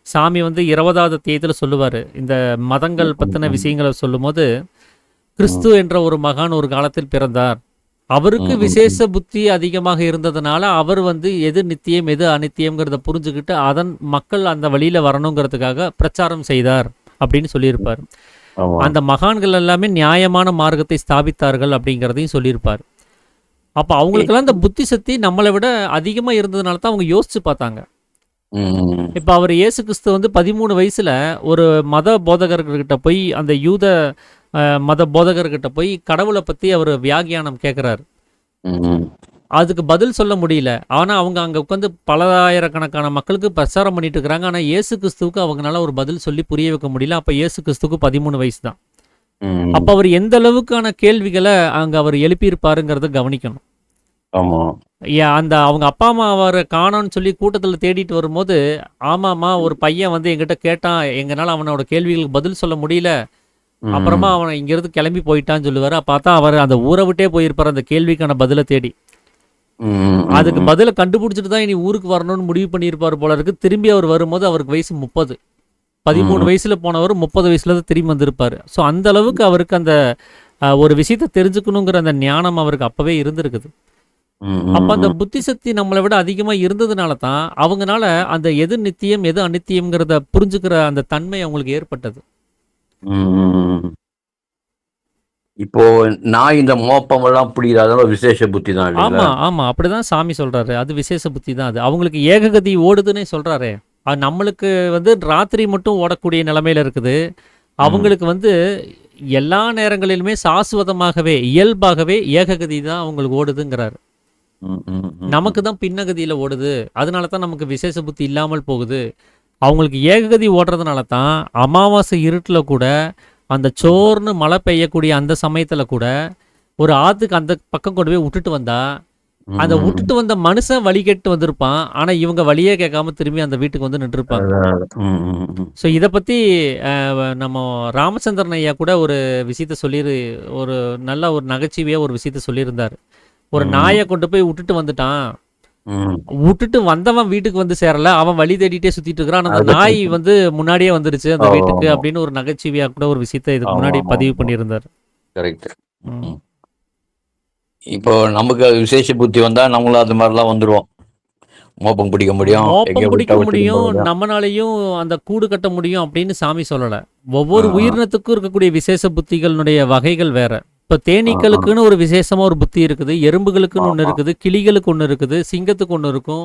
Speaker 1: சாமி வந்து 20வது அத்தியாயத்தில் சொல்லுவார். இந்த மதங்கள் பற்றின
Speaker 4: ம்,
Speaker 1: விஷயங்களை சொல்லும்போது கிறிஸ்து
Speaker 4: ம்,
Speaker 1: என்ற ஒரு மகான் ஒரு காலத்தில் பிறந்தார். அவருக்கு
Speaker 4: ம், ம்,
Speaker 1: விசேஷ
Speaker 4: ம்.
Speaker 1: புத்தி அதிகமாக இருந்ததுனால அவர் வந்து எது நித்தியம் எது அனித்தியம்ங்கிறத புரிஞ்சுக்கிட்டு அதன் மக்கள் அந்த வழியில் வரணுங்கிறதுக்காக பிரச்சாரம் செய்தார் அப்படின்னு சொல்லியிருப்பார்.
Speaker 4: ஆமா.
Speaker 1: அந்த மகான்கள் எல்லாமே நியாயமான மார்க்கத்தை ஸ்தாபித்தார்கள் அப்படிங்கிறதையும் சொல்லியிருப்பார். அப்போ அவங்களுக்கெல்லாம் இந்த புத்தி சக்தி நம்மளை விட அதிகமாக இருந்ததுனால தான் அவங்க யோசிச்சு பார்த்தாங்க.
Speaker 4: ம்,
Speaker 1: இப்போ அவர் இயேசு கிறிஸ்து வந்து 13 வயசில் ஒரு மத போதகர்கிட்ட போய் அந்த யூத மத போதகர்கிட்ட போய் கடவுளை பற்றி அவர் வியாக்கியானம் கேட்குறாரு.
Speaker 4: ம்,
Speaker 1: அதுக்கு பதில் சொல்ல முடியல. ஆனால் அவங்க அங்கே உட்காந்து பல ஆயிரக்கணக்கான மக்களுக்கு பிரச்சாரம் பண்ணிட்டு இருக்கிறாங்க. ஆனால் இயேசு கிறிஸ்துவுக்கு அவங்களால ஒரு பதில் சொல்லி புரிய வைக்க முடியல. அப்போ இயேசு கிறிஸ்துவுக்கு 13 வயசு தான்.
Speaker 4: ம்.
Speaker 1: அப்போ அவர் எந்த அளவுக்கான கேள்விகளை அங்கே அவர் எழுப்பியிருப்பாருங்கிறத கவனிக்கணும்.
Speaker 4: ஆமா.
Speaker 1: அந்த அவங்க அப்பா அம்மா அவரை காணோன்னு சொல்லி கூட்டத்தில் தேடிட்டு வரும்போது, ஆமாம்மா ஒரு பையன் வந்து எங்கிட்ட கேட்டான், எங்களால் அவனோட கேள்விகளுக்கு பதில் சொல்ல முடியல, அப்புறமா
Speaker 4: ம்,
Speaker 1: அவனை இங்கேருந்து கிளம்பி போயிட்டான்னு சொல்லுவார். பார்த்தா அவர் அந்த ஊரை விட்டே போயிருப்பார் அந்த கேள்விக்கான பதிலை தேடி.
Speaker 4: ம், ம்,
Speaker 1: அதுக்கு
Speaker 4: ம்.
Speaker 1: பதிலை கண்டுபிடிச்சிட்டு தான் இனி ஊருக்கு வரணும்னு முடிவு பண்ணியிருப்பார் போல இருக்கு. திரும்பி அவர் வரும்போது அவருக்கு வயசு 30. 13
Speaker 4: ம்,
Speaker 1: வயசுல போனவர் 30 வயசுல தான் திரும்பி வந்திருப்பார். ஸோ அந்த அளவுக்கு அவருக்கு அந்த ஒரு விஷயத்தை தெரிஞ்சுக்கணுங்கிற அந்த ஞானம் அவருக்கு அப்பவே இருந்திருக்குது.
Speaker 4: ம்,
Speaker 1: அப்போ அந்த
Speaker 4: ம்,
Speaker 1: புத்தி சக்தி நம்மளை விட அதிகமாக இருந்ததுனால தான் அவங்கனால அந்த எது நித்தியம் எது அநித்தியம்ங்கிறத புரிஞ்சுக்கிற அந்த தன்மை அவங்களுக்கு ஏற்பட்டது.
Speaker 4: ம், ம். இப்போ நான் இந்த மோப்பம் எல்லாம் புரியுது, அதெல்லாம் விசேஷ புத்தி தான் இல்லைங்களா?
Speaker 1: ஆமாம் ஆமாம் அப்படிதான் சாமி சொல்றாரு. அது விசேஷ புத்தி தான். அது அவங்களுக்கு ஏககதி ஓடுதுன்னே சொல்றாரே. அது நம்மளுக்கு வந்து ராத்திரி மட்டும் ஓடக்கூடிய நிலைமையில இருக்குது.
Speaker 4: ம்,
Speaker 1: அவங்களுக்கு வந்து எல்லா நேரங்களிலுமே சாஸ்வதமாகவே இயல்பாகவே ஏககதி தான் அவங்களுக்கு ஓடுதுங்கிறாரு.
Speaker 4: ம், ம், ம்,
Speaker 1: நமக்கு
Speaker 4: ம்.
Speaker 1: தான் பின்னகதியில் ஓடுது. அதனால தான் நமக்கு விசேஷ புத்தி இல்லாமல் போகுது. அவங்களுக்கு ஏககதி ஓடுறதுனால தான் அமாவாசை இருட்டில் கூட அந்த சோர்னு மழை பெய்யக்கூடிய அந்த சமயத்தில் கூட ஒரு ஆற்றுக்கு அந்த பக்கம் கொண்டு போய் விட்டுட்டு வந்தா அந்த
Speaker 4: ம்,
Speaker 1: விட்டுட்டு வந்த மனுஷன் வழி கேட்டு வந்திருப்பான். ஆனால் இவங்க வழியே கேட்காம திரும்பி அந்த வீட்டுக்கு வந்து நின்றுருப்பாங்க.
Speaker 4: ம், ம், ம்.
Speaker 1: ஸோ இதை பற்றி நம்ம ராமச்சந்திரன் ஐயா கூட ஒரு விஷயத்த ஒரு நல்ல ஒரு நகைச்சுவையாக ஒரு விஷயத்த சொல்லியிருந்தார். ஒரு
Speaker 4: ம்,
Speaker 1: நாயை கொண்டு போய் விட்டுட்டு வந்துட்டான்.
Speaker 4: ம்.
Speaker 1: விட்டுட்டு வந்தவன் வீட்டுக்கு வந்து சேரல, அவன் வழி தேடிட்டே சுத்திட்டு இருக்கிறான். ஆனா, அந்த
Speaker 4: அது
Speaker 1: நாய் வந்து முன்னாடியே வந்துருச்சு அந்த வீட்டுக்கு
Speaker 4: ஆமா.
Speaker 1: அப்படின்னு ஒரு நகைச்சுவையா கூட ஒரு விஷயத்த இதுக்கு முன்னாடி
Speaker 4: ஆமாமா.
Speaker 1: பதிவு பண்ணியிருந்தார்.
Speaker 4: கரெக்ட்.
Speaker 1: ம்.
Speaker 4: இப்போ நமக்கு அது விசேஷ புத்தி வந்தா நம்மளும் அது மாதிரிலாம் வந்துருவோம். மோப்பம் பிடிக்க முடியும்.
Speaker 1: மோப்பம்
Speaker 4: எங்கேயோ விட்டா
Speaker 1: பிடிக்க
Speaker 4: விட்டுட்டு
Speaker 1: முடியும்,
Speaker 4: போயிடும்.
Speaker 1: நம்மனாலையும் அந்த கூடு கட்ட முடியும் அப்படின்னு சாமி சொல்லல. ஒவ்வொரு
Speaker 4: ஆ, ஆ,
Speaker 1: உயிரினத்துக்கும் இருக்கக்கூடிய விசேஷ புத்திகளுடைய வகைகள் வேற. இப்ப
Speaker 4: ஆ, ஆ.
Speaker 1: தேனீக்களுக்குன்னு ஒரு விசேஷமா ஒரு புத்தி இருக்குது, எறும்புகளுக்குன்னு ஒண்ணு
Speaker 4: ஆமா.
Speaker 1: இருக்குது, கிளிகளுக்கு ஒண்ணு இருக்குது, சிங்கத்துக்கு ஒண்ணு இருக்கும்.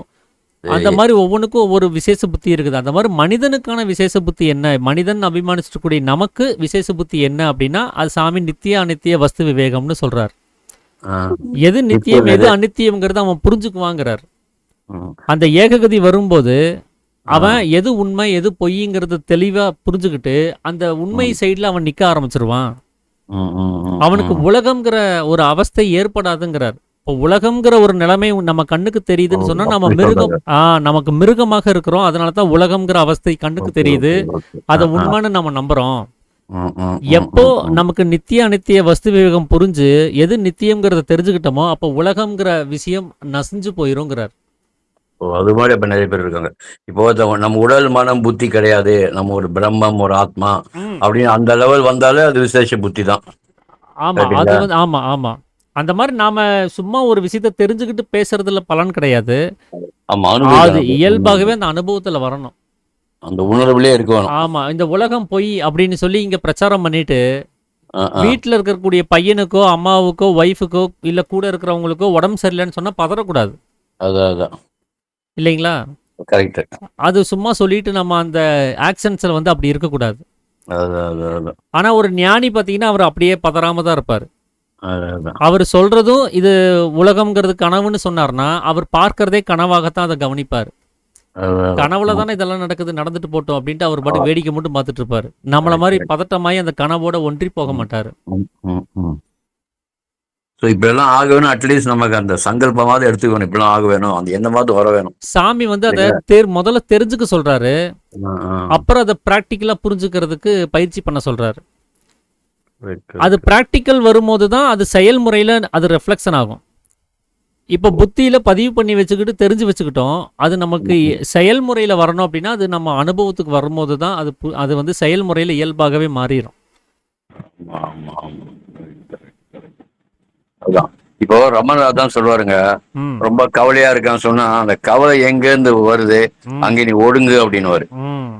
Speaker 1: அந்த
Speaker 4: சரி.
Speaker 1: மாதிரி ஒவ்வொன்றுக்கும் ஒவ்வொரு விசேஷ புத்தி இருக்குது. அந்த மாதிரி மனிதனுக்கான விசேஷ புத்தி என்ன, மனிதன் அபிமானிச்சிருக்கக்கூடிய நமக்கு விசேஷ புத்தி என்ன அப்படின்னா, அது சாமி நித்திய அநித்திய வஸ்து விவேகம்னு சொல்றார்.
Speaker 4: ஆ.
Speaker 1: எது
Speaker 4: இப்போ
Speaker 1: நித்தியம் எது அநித்தியம்ங்கிறத அவன் புரிஞ்சுக்குவாங்கிறார்.
Speaker 4: ம்.
Speaker 1: அந்த ஏககதி வரும்போது
Speaker 4: ஆ.
Speaker 1: அவன் எது உண்மை எது பொய்ங்கிறத தெளிவா புரிஞ்சுக்கிட்டு அந்த உண்மை
Speaker 4: ம்.
Speaker 1: சைடுல அவன் நிக்க ஆரம்பிச்சிருவான்.
Speaker 4: ம், ம், ம்,
Speaker 1: அவனுக்கு
Speaker 4: ம்.
Speaker 1: உலகம்ங்கிற ஒரு அவஸ்தை ஏற்படாதுங்கிறார். இப்போ உலகம்ங்கிற ஒரு நிலைமை நம்ம கண்ணுக்கு
Speaker 4: ஓ,
Speaker 1: தெரியுதுன்னு சொன்னா நம்ம
Speaker 4: அப்படி
Speaker 1: மிருகம்
Speaker 4: சொல்றாங்க.
Speaker 1: நமக்கு மிருகமாக இருக்கிறோம். அதனால தான் உலகம்ங்கிற அவஸ்தை கண்ணுக்கு
Speaker 4: ஓகே,
Speaker 1: தெரியுது.
Speaker 4: Okay, okay.
Speaker 1: அதை
Speaker 4: ஆ, ஆ.
Speaker 1: உண்மைன்னு நம்ம நம்புறோம்.
Speaker 4: ம், ம், ம்,
Speaker 1: எப்போ
Speaker 4: ம், ம்.
Speaker 1: நமக்கு நித்திய அநித்திய வஸ்து விவேகம் புரிஞ்சு எது நித்தியம்ங்கிறத தெரிஞ்சுக்கிட்டோமோ அப்போ உலகம்ங்கிற விஷயம் நசிஞ்சு போயிருங்கிறார்.
Speaker 4: ஓ, அது மாதிரி அப்ப நிறைய பேர் இருக்காங்க. இப்போ நம்ம உடல் மனம் புத்தி கிடையாது, நம்ம ஒரு பிரம்மம் ஒரு ஆத்மா
Speaker 1: ம்.
Speaker 4: அப்படின்னு அந்த லெவல் வந்தாலே அது விசேஷ புத்தி தான்.
Speaker 1: ஆமா. அது
Speaker 4: கரெக்டுங்களா?
Speaker 1: வந்து ஆமா, ஆமா. அந்த மாரி நாம சும்மா ஒரு விஷயத்த தெரிஞ்சுக்கிட்டு பேசுறதுல பலன் கிடையாது.
Speaker 4: ஆமா,
Speaker 1: அது
Speaker 4: அனுபவிக்கணும்.
Speaker 1: இயல்பாகவே அந்த அனுபவத்துல வரணும்.
Speaker 4: அந்த உணர்வுலயே இருக்கணும்.
Speaker 1: ஆமா. இந்த உலகம் பொய் அப்படின்னு சொல்லி இங்க பிரச்சாரம் பண்ணிட்டு,
Speaker 4: ஆ, ஆ.
Speaker 1: வீட்ல இருக்கக்கூடிய பையனுக்கோ, அம்மாவுக்கோ, ஒய்ஃபுக்கோ, இல்ல கூட இருக்கிறவங்களுக்கோ உடம்பு சரியில்லன்னு சொன்னா பதறக்கூடாது.
Speaker 4: அதான்
Speaker 1: இல்லைங்களா?
Speaker 4: கரெக்ட்.
Speaker 1: அது சும்மா சொல்லிட்டு நம்ம அந்த ஆக்ஷன்ஸ்ல வந்து அப்படி இருக்கக்கூடாது.
Speaker 4: அதான்
Speaker 1: ஆனா ஒரு ஞானி பார்த்தீங்கன்னா, அவர் அப்படியே பதறாம தான் இருப்பாரு.
Speaker 4: அதான்
Speaker 1: அவர் சொல்றதும் இது உலகம்ங்கிறது கனவுன்னு சொன்னார்னா, அவர் பார்க்கறதே கனவாகத்தான் அதை கவனிப்பார். கனவுல தானே இதெல்லாம் நடக்குது, நடந்துட்டு போட்டோம் அப்படின்ட்டு அவர் பாட்டுக்கு வேடிக்கை மட்டும் பார்த்துட்டு இருப்பாரு. நம்மள மாதிரி பதட்டமாயி அந்த கனவோட ஒன்றி போக மாட்டாரு.
Speaker 4: ஸோ இப்ப எல்லாம் ஆக வேணும். அட்லீஸ்ட் நமக்கு அந்த சங்கல்பமாவது எடுத்துக்கணும். இப்பெல்லாம் ஆக வேணும், அந்த எண்ணமாவது வர வேணும்.
Speaker 1: சாமி வந்து அதை முதல்ல தெரிஞ்சுக்க சொல்றாரு. அப்புறம் அதை பிராக்டிக்கலா புரிஞ்சுக்கிறதுக்கு பயிற்சி பண்ண சொல்றாரு. அது பிராக்டிக்கல் வரும்போது தான் அது செயல்முறையில அது ரெஃப்ளெக்ஷன் ஆகும். இப்போ புத்தியில பதிவு பண்ணி வச்சுக்கிட்டு தெரிஞ்சு வச்சுக்கிட்டோம். அது நமக்கு செயல்முறையில வரணும் அப்படின்னா அது நம்ம அனுபவத்துக்கு வரும்போது தான் அது வந்து செயல்முறையில இயல்பாகவே மாறிடும்.
Speaker 4: அதான் இப்போ ரமணர் தான் சொல்லுவாருங்க,
Speaker 1: ம்,
Speaker 4: ரொம்ப கவலையா இருக்கான்னு சொன்னா அந்த கவலை எங்க இருந்து வருது,
Speaker 1: ம்,
Speaker 4: அங்க நீ ஒடுங்கு அப்படின்னுவாரு.
Speaker 1: ம்,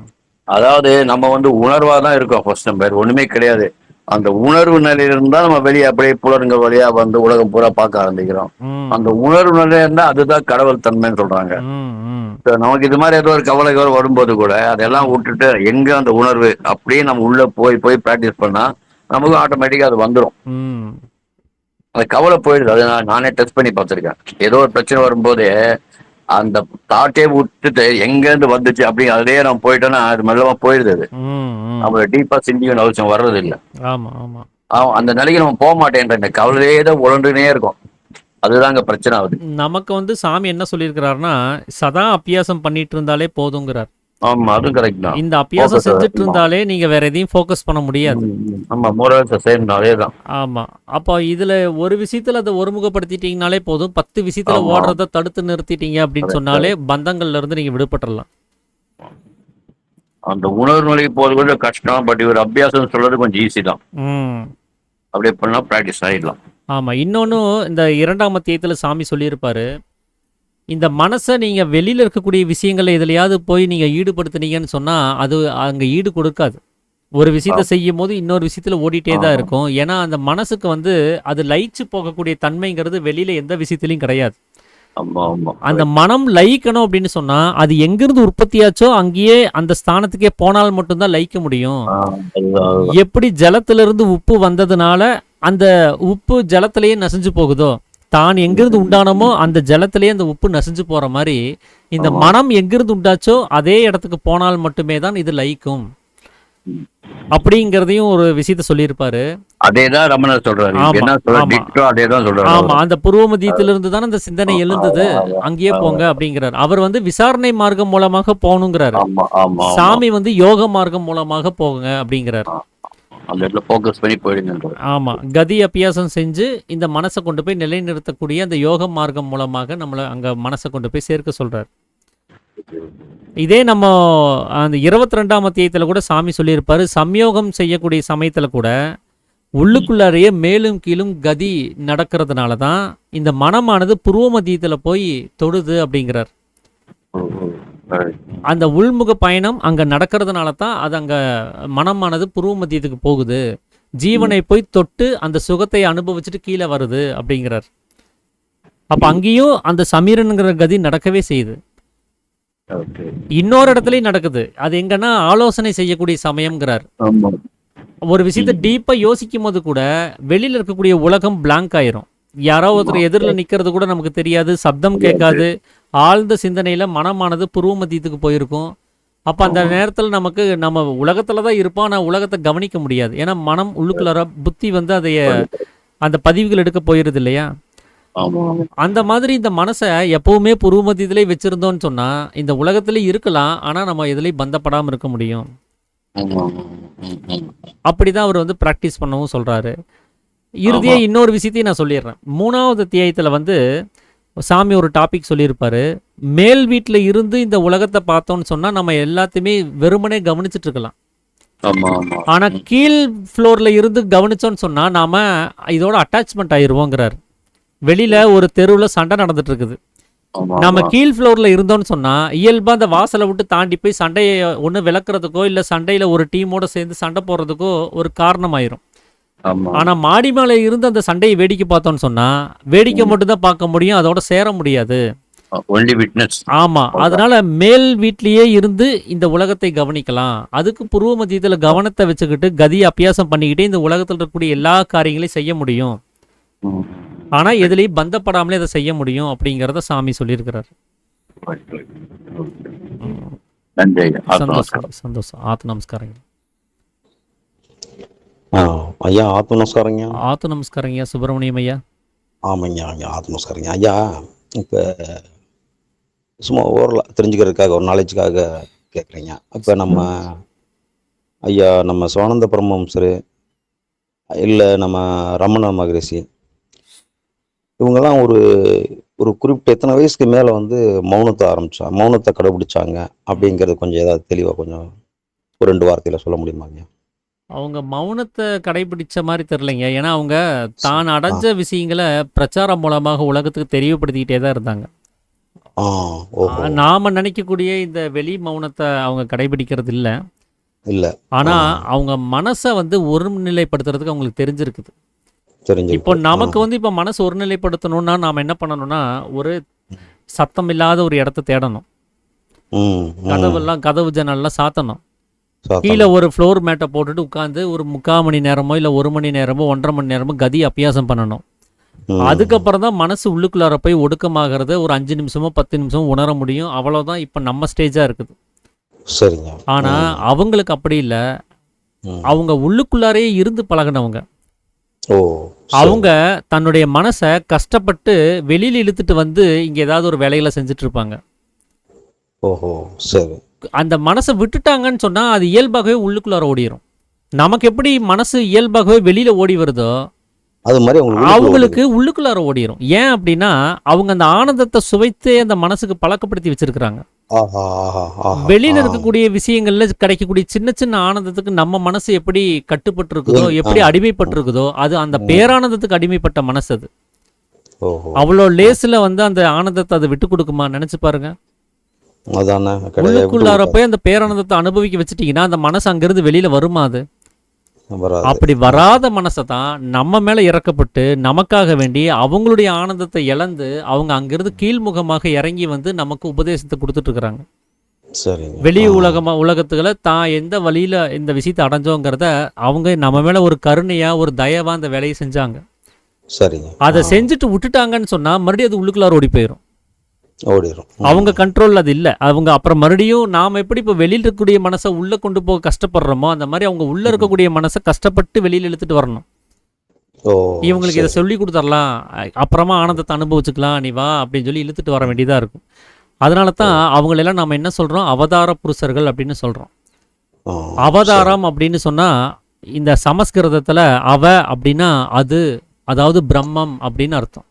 Speaker 4: அதாவது நம்ம வந்து உணர்வா தான் இருக்கோம். ஃபர்ஸ்ட் நம்பர் ஒண்ணுமே கிடையாது. அந்த உணர்வு நிலையில இருந்தா நம்ம வெளியே அப்படியே புலருங்க வழியா வந்து உலகம் பூரா பார்க்க ஆரம்பிக்கிறோம்.
Speaker 1: ம்,
Speaker 4: அந்த உணர்வு நிலையில இருந்தா அதுதான் கடவுள் தன்மைன்னு சொல்றாங்க.
Speaker 1: ம், ம்,
Speaker 4: So, நமக்கு இது மாதிரி ஏதோ ஒரு கவலைகள் வரும்போது கூட அதெல்லாம் விட்டுட்டு எங்க அந்த உணர்வு அப்படியே நம்ம உள்ள போய் போய் பிராக்டிஸ் பண்ணா நமக்கு ஆட்டோமேட்டிக்கா அது வந்துடும்.
Speaker 1: ம்.
Speaker 4: அந்த கவலை போயிடுது. அது நானே டெஸ்ட் பண்ணி பார்த்துருக்கேன். ஏதோ ஒரு பிரச்சனை வரும்போது அந்த தாட்டே விட்டுட்டு எங்க இருந்து வந்துச்சு அப்படி அதுலயே நம்ம போயிட்டோம்னா அது மெல்லமா போயிடுது. அது நம்ம டீப்பா சிந்திக்கணும் அவசியம் வர்றது இல்லை.
Speaker 1: ஆமா, ஆமா.
Speaker 4: அந்த நிலைக்கு நம்ம போக மாட்டேன்ற இந்த கவலையே தான் உழண்டுனே இருக்கும். அதுதாங்க பிரச்சனை ஆகுது.
Speaker 1: நமக்கு வந்து சாமி என்ன சொல்லியிருக்கிறாருன்னா, சதா அபியாசம் பண்ணிட்டு இருந்தாலே போதுங்கிறார்.
Speaker 4: ஆமா, அதுவும் கரெக்ட் தான்.
Speaker 1: இந்த அபியாசம் செஞ்சுட்டு இருந்தாலே நீங்க வேற எதையும் ஃபோக்கஸ் பண்ண முடியாது.
Speaker 4: ஆமா, மூரத்தை சேர்ந்தோம் அதேதான்.
Speaker 1: ஆமா. அப்போ இதுல ஒரு விஷயத்துல அதை ஒருமுகப்படுத்திட்டீங்கனாலே போதும். 10 விஷயத்துல
Speaker 4: ஆமா.
Speaker 1: ஓடுறத தடுத்து நிறுத்திட்டீங்க அப்படின்னு சொன்னாலே பந்தங்கள்ல இருந்து நீங்க விடுபட்டுறலாம்.
Speaker 4: அந்த உணர்வு நிலைக்கு போறது கொஞ்சம் கஷ்டம். பட் இவர் அபியாசம் சொல்றது கொஞ்சம் ஈஸி தான்.
Speaker 1: ம்.
Speaker 4: அப்படியே பண்ணா ப்ராக்டிஸ் ஆயிடலாம்.
Speaker 1: ஆமா. இன்னொன்னும் இந்த 2ஆம் அத்தியாயத்துல சாமி சொல்லியிருப்பாரு. இந்த மனசை நீங்க வெளியில இருக்கக்கூடிய விஷயங்கள்ல எதுலயாவது போய் நீங்க ஈடுபடுத்துனீங்கன்னு சொன்னா அது அங்க ஈடு கொடுக்காது. ஒரு விஷயத்த செய்யும் போது இன்னொரு விஷயத்துல ஓடிட்டே தான் இருக்கும். ஏன்னா அந்த மனசுக்கு வந்து அது லயிச்சு போகக்கூடிய தன்மைங்கிறது வெளியில எந்த விஷயத்திலையும் கிடையாது.
Speaker 4: ஆமா ஆமா.
Speaker 1: அந்த மனம் லயிக்கணும் அப்படின்னு சொன்னா அது எங்கிருந்து உற்பத்தியாச்சோ அங்கேயே அந்த ஸ்தானத்துக்கே போனால் மட்டும்தான் லயிக்க முடியும்.
Speaker 4: அதுதான்.
Speaker 1: எப்படி ஜலத்திலிருந்து உப்பு வந்ததுனால அந்த உப்பு ஜலத்திலேயே நசிஞ்சு போகுதோ, தான் எங்கிருந்து உண்டானமோ அந்த ஜலத்திலேயே அந்த உப்பு நசிஞ்சு போற மாதிரி இந்த மனம் எங்கிருந்து உண்டாச்சோ அதே இடத்துக்கு போனால் மட்டுமே தான் இது லயிக்கும் அப்படிங்கிறதையும் ஒரு விஷயத்த சொல்லியிருப்பாரு.
Speaker 4: அதேதான் ரமணர் சொல்றாரு.
Speaker 1: ஆமா,
Speaker 4: என்ன சொல்ற
Speaker 1: ஆமா.
Speaker 4: டிக்டோ அதேதான் சொல்றாரு.
Speaker 1: ஆமா, அந்த புருவ மத்தியத்திலிருந்து தானே அந்த சிந்தனை எழுந்தது, அங்கேயே போங்க அப்படிங்கிறார். அவர் வந்து விசாரணை மார்க்கம் மூலமாக போகணுங்கிறாரு.
Speaker 4: ஆமா ஆமா.
Speaker 1: சாமி வந்து யோக மார்க்கம் மூலமாக போங்க அப்படிங்கிறார்.
Speaker 4: அந்த இடத்துல ஃபோக்கஸ் பண்ணி போயிடுங்கன்றது.
Speaker 1: ஆமா. கதி அபியாசம் செஞ்சு இந்த மனச கொண்டு போய் நிலைநிறுத்தக்கூடிய அந்த யோக மார்க்கம் மூலமாக நம்மள அங்க மனச கொண்டு போய் சேர்க்க சொல்றாரு. இதே நம்ம அந்த 22ஆம் அத்தியாயத்துல கூட சாமி சொல்லியிருப்பாரு, சம்யோகம் செய்யக்கூடிய சமயத்துல கூட உள்ளுக்குள்ளாரையே மேலும் கீழும் கதி நடக்கிறதுனால தான் இந்த மனமானது புருவ மத்தியத்துல போய் தொடுது அப்படிங்கிறார். அந்த உள்முக பயணம் அங்க நடக்கிறதுனால தான் அது அங்க மனமானது புருவ மத்தியத்துக்கு போகுது, ஜீவனை போய் தொட்டு அந்த சுகத்தை அனுபவிச்சுட்டு கீழே வருது அப்படிங்கிறார். அப்ப அங்கேயும் அந்த சமீரனுங்கிற கதி நடக்கவே செய்யுது. இன்னொரு இடத்துலயும் நடக்குது. அது எங்கன்னா ஆலோசனை செய்யக்கூடிய சமயம்ங்கிறார். ஒரு விஷயத்த டீப்பா யோசிக்கும் போது கூட வெளியில இருக்கக்கூடிய உலகம் பிளாங்க் ஆயிரும். யாரோ ஒருத்தர் எதிரில் நிக்கிறது கூட நமக்கு தெரியாது, சப்தம் கேட்காது. ஆழ்ந்த சிந்தனையில மனமானது புருவ மத்தியத்துக்கு போயிருக்கும். அப்ப அந்த நேரத்துல நமக்கு நம்ம உலகத்துல தான் இருப்போம், ஆனா உலகத்தை கவனிக்க முடியாது. ஏன்னா மனம் உள்ளுக்குள்ளார புத்தி வந்து அதைய அந்த பதிவுகள் எடுக்க போயிருது இல்லையா? அந்த மாதிரி இந்த மனசை எப்பவுமே புருவ மத்தியத்திலே வச்சிருந்தோம்னு சொன்னா இந்த உலகத்திலே இருக்கலாம், ஆனா நம்ம எதுலையும் பந்தப்படாம இருக்க முடியும். அப்படிதான் அவர் வந்து பிராக்டிஸ் பண்ணவும் சொல்றாரு. இறுதியா இன்னொரு விஷயத்தையும் நான் சொல்லிடுறேன். 3வது அத்தியாயத்துல வந்து சாமி ஒரு டாபிக் சொல்லியிருப்பாரு. மேல் வீட்டில் இருந்து இந்த உலகத்தை பார்த்தோம்னு சொன்னா நம்ம எல்லாத்தையுமே வெறுமனே கவனிச்சுட்டு இருக்கலாம். ஆனா கீழ் ஃப்ளோர்ல இருந்து கவனிச்சோன்னு சொன்னா நாம இதோட அட்டாச்மெண்ட் ஆயிருவோங்கிறார். வெளியில ஒரு தெருவில் சண்டை நடந்துட்டு இருக்குது. நம்ம கீழ் ஃப்ளோர்ல இருந்தோம்னு சொன்னா இயல்பா அந்த வாசலை விட்டு தாண்டி போய் சண்டையை ஒன்று விளக்குறதுக்கோ இல்லை சண்டையில ஒரு டீமோட சேர்ந்து சண்டை போடுறதுக்கோ ஒரு காரணமாயிரும். ஆனா மாடி மேலே இருந்து அந்த சண்டையை வேடிக்கை பார்த்தோம்னு சொன்னா வேடிக்கை மட்டும் தான் பார்க்க முடியும், அதோட சேர முடியாது. ஆமா, அதனால மேல் வீட்லயே இருந்து இந்த உலகத்தை கவனிக்கலாம். அதுக்கு புருவ மத்தியத்துல கவனத்தை வச்சுக்கிட்டு கதி அபியாசம் பண்ணிக்கிட்டே இந்த உலகத்துல இருக்கக்கூடிய எல்லா காரியங்களையும் செய்ய முடியும். ஆனா எதுலையும் பந்தப்படாமலே அதை செய்ய முடியும் அப்படிங்கிறத சாமி சொல்லியிருக்கிறார். சந்தோஷம் சந்தோஷம். ஆத்து நமஸ்காரங்க
Speaker 5: ஐயா. ஆத்து நமஸ்காரங்க.
Speaker 1: ஆத்து நமஸ்காரங்க சுப்பிரமணியம் ஐயா.
Speaker 5: ஆமாங்க ஐயா, ஆத்து நமஸ்காரங்க ஐயா. இப்போ சும்மா ஓரளவு தெரிஞ்சுக்கிறதுக்காக ஒரு நாலேஜுக்காக கேட்குறீங்க. இப்போ நம்ம ஐயா நம்ம சிவானந்த பரமஹம்சர் இல்லை நம்ம ரமண மகரிஷி இவங்கெல்லாம் ஒரு ஒரு குறிப்பிட்ட எத்தனை வயசுக்கு மேலே வந்து மௌனத்தை கடைபிடிச்சாங்க அப்படிங்கிறது கொஞ்சம் ஏதாவது தெளிவாக கொஞ்சம் ஒரு 2 வார்த்தையில் சொல்ல முடியுமாங்க?
Speaker 1: அவங்க மௌனத்தை கடைபிடிச்ச மாதிரி தெரிலைங்க. ஏன்னா அவங்க தான் அடைஞ்ச விஷயங்களை பிரச்சாரம் மூலமாக உலகத்துக்கு தெரியப்படுத்திக்கிட்டே தான் இருந்தாங்க. நாம நினைக்கக்கூடிய இந்த வெளி மௌனத்தை அவங்க கடைபிடிக்கிறது இல்லை. ஆனா அவங்க மனசை வந்து ஒருநிலைப்படுத்துறதுக்கு அவங்களுக்கு தெரிஞ்சிருக்குது. இப்போ நமக்கு வந்து இப்போ மனசு ஒருநிலைப்படுத்தணும்னா நாம என்ன பண்ணணும்னா ஒரு சத்தம் இல்லாத ஒரு இடத்த தேடணும். கதவு ஜன்னல்லாம் சாத்தணும். கீழே ஒரு ஃப்ளோர் மேட்டை போட்டுட்டு உட்காந்து ஒரு 3/4 மணி நேரமோ இல்லை 1 மணி நேரமோ 1.5 மணி நேரமோ கதி அபியாசம் பண்ணணும். அதுக்கப்புறம் தான் மனசு உள்ளுக்குள்ளார போய் ஒடுக்கமாகிறது ஒரு 5 நிமிஷமோ 10 நிமிஷமோ உணர முடியும். அவ்வளோதான் இப்போ நம்ம ஸ்டேஜா இருக்குது.
Speaker 5: சரிங்க.
Speaker 1: ஆனா அவங்களுக்கு அப்படி இல்லை. அவங்க உள்ளுக்குள்ளாரே இருந்து பழகினவங்க. அவங்க தன்னுடைய மனசை கஷ்டப்பட்டு வெளியில இழுத்துட்டு வந்து இங்க ஏதாவது ஒரு வேலைகளை செஞ்சுட்டு இருப்பாங்க. அந்த மனசை விட்டுட்டாங்கன்னு சொன்னா அது இயல்பாகவே உள்ளுக்குள்ளார ஓடிடும். நமக்கு எப்படி மனசு இயல்பாகவே வெளியில ஓடி வருதோ அது மாதிரி அவங்களுக்கு உள்ளுக்குள்ளார ஓடிடும். ஏன் அப்படின்னா அவங்க அந்த ஆனந்தத்தை சுவைத்து அந்த மனசுக்கு பழக்கப்படுத்தி வச்சிருக்கிறாங்க. வெளியில இருக்கக்கூடிய விஷயங்கள்ல கிடைக்கக்கூடிய சின்ன சின்ன ஆனந்தத்துக்கு நம்ம மனசு எப்படி கட்டுப்பட்டு இருக்குதோ, எப்படி அடிமைப்பட்டு இருக்குதோ, அது அந்த பேரானந்தத்துக்கு அடிமைப்பட்ட மனசு. அது அவ்வளோ லேஸ்ல வந்து அந்த ஆனந்தத்தை அதை விட்டு கொடுக்குமா நினைச்சு பாருங்க. உள்ளுக்குள்ளார போய் அந்த பேரானந்தத்தை அனுபவிக்க வச்சுட்டீங்கன்னா அந்த மனசு அங்கிருந்து வெளியில வருமா? அது அப்படி வராத மனசை தான் நம்ம மேல இறக்கப்பட்டு நமக்காக வேண்டி அவங்களுடைய ஆனந்தத்தை இழந்து அவங்க அங்கிருந்து கீழ்முகமாக இறங்கி வந்து நமக்கு உபதேசத்தை கொடுத்துட்டு இருக்கிறாங்க. வெளி உலகத்துக்களை தான் எந்த வழியில இந்த விஷயத்தை அடைஞ்சோங்கிறத அவங்க நம்ம மேல ஒரு கருணையா ஒரு தயவா அந்த வேலையை செஞ்சாங்க. அதை செஞ்சுட்டு விட்டுட்டாங்கன்னு சொன்னா மறுபடியும் அது உள்ளுக்குள்ளார ஓடி போயிடும். அவங்க கண்ட்ரோல் அது இல்லை. அவங்க அப்புறம் மறுபடியும் நாம எப்படி இப்போ வெளியில் இருக்கக்கூடிய மனசை உள்ள கொண்டு போக கஷ்டப்படுறோமோ அந்த மாதிரி அவங்க உள்ள இருக்கக்கூடிய மனசை கஷ்டப்பட்டு வெளியில் இழுத்துட்டு வரணும். இவங்களுக்கு இதை சொல்லி கொடுத்துடலாம், அப்புறமா ஆனந்தத்தை அனுபவிச்சுக்கலாம், நீ வா அப்படின்னு சொல்லி இழுத்துட்டு வர வேண்டியதா இருக்கும். அதனால தான் அவங்களெல்லாம் நம்ம என்ன சொல்றோம், அவதார புருஷர்கள் அப்படின்னு சொல்றோம். அவதாரம் அப்படின்னு சொன்னா இந்த சமஸ்கிருதத்துல அவ அப்படின்னா அது, அதாவது பிரம்மம் அப்படின்னு அர்த்தம்.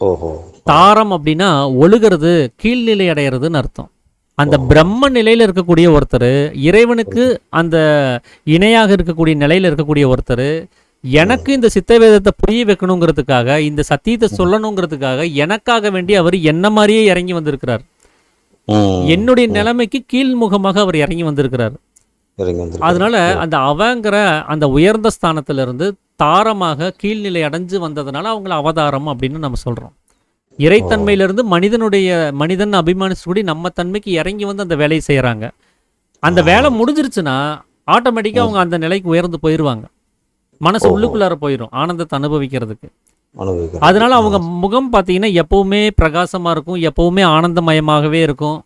Speaker 5: ஓஹோ.
Speaker 1: தாரம் அப்படின்னா ஒழுகிறது, கீழ்நிலை அடைகிறதுன்னு அர்த்தம். அந்த பிரம்ம நிலையில இருக்கக்கூடிய ஒருத்தர், இறைவனுக்கு அந்த இணையாக இருக்கக்கூடிய நிலையில இருக்கக்கூடிய ஒருத்தர், எனக்கு இந்த சித்த வேதத்தை புரிய வைக்கணுங்கிறதுக்காக, இந்த சத்தியத்தை சொல்லணுங்கிறதுக்காக எனக்காக வேண்டி அவர் என்ன மாதிரியே இறங்கி வந்திருக்கிறார். என்னுடைய நிலைமைக்கு கீழ்முகமாக அவர் இறங்கி வந்திருக்கிறார். அதனால அந்த அவங்கிற அந்த உயர்ந்த ஸ்தானத்திலிருந்து தாரமாக கீழ்நிலை அடைஞ்சு வந்ததுனால அவங்கள அவதாரம் அப்படின்னு நம்ம சொல்றோம். இறைத்தன்மையிலிருந்து மனிதன் அபிமானிச்சூடி நம்ம தன்மைக்கு இறங்கி வந்து அந்த வேலையை செய்யறாங்க. அந்த வேலை முடிஞ்சிருச்சுன்னா ஆட்டோமேட்டிக்கா அவங்க அந்த நிலைக்கு உயர்ந்து போயிடுவாங்க. மனசு உள்ளுக்குள்ளார போயிடும் ஆனந்தத்தை அனுபவிக்கிறதுக்கு. அதனால அவங்க முகம் பார்த்தீங்கன்னா எப்பவுமே பிரகாசமா இருக்கும், எப்பவுமே ஆனந்தமயமாகவே இருக்கும்.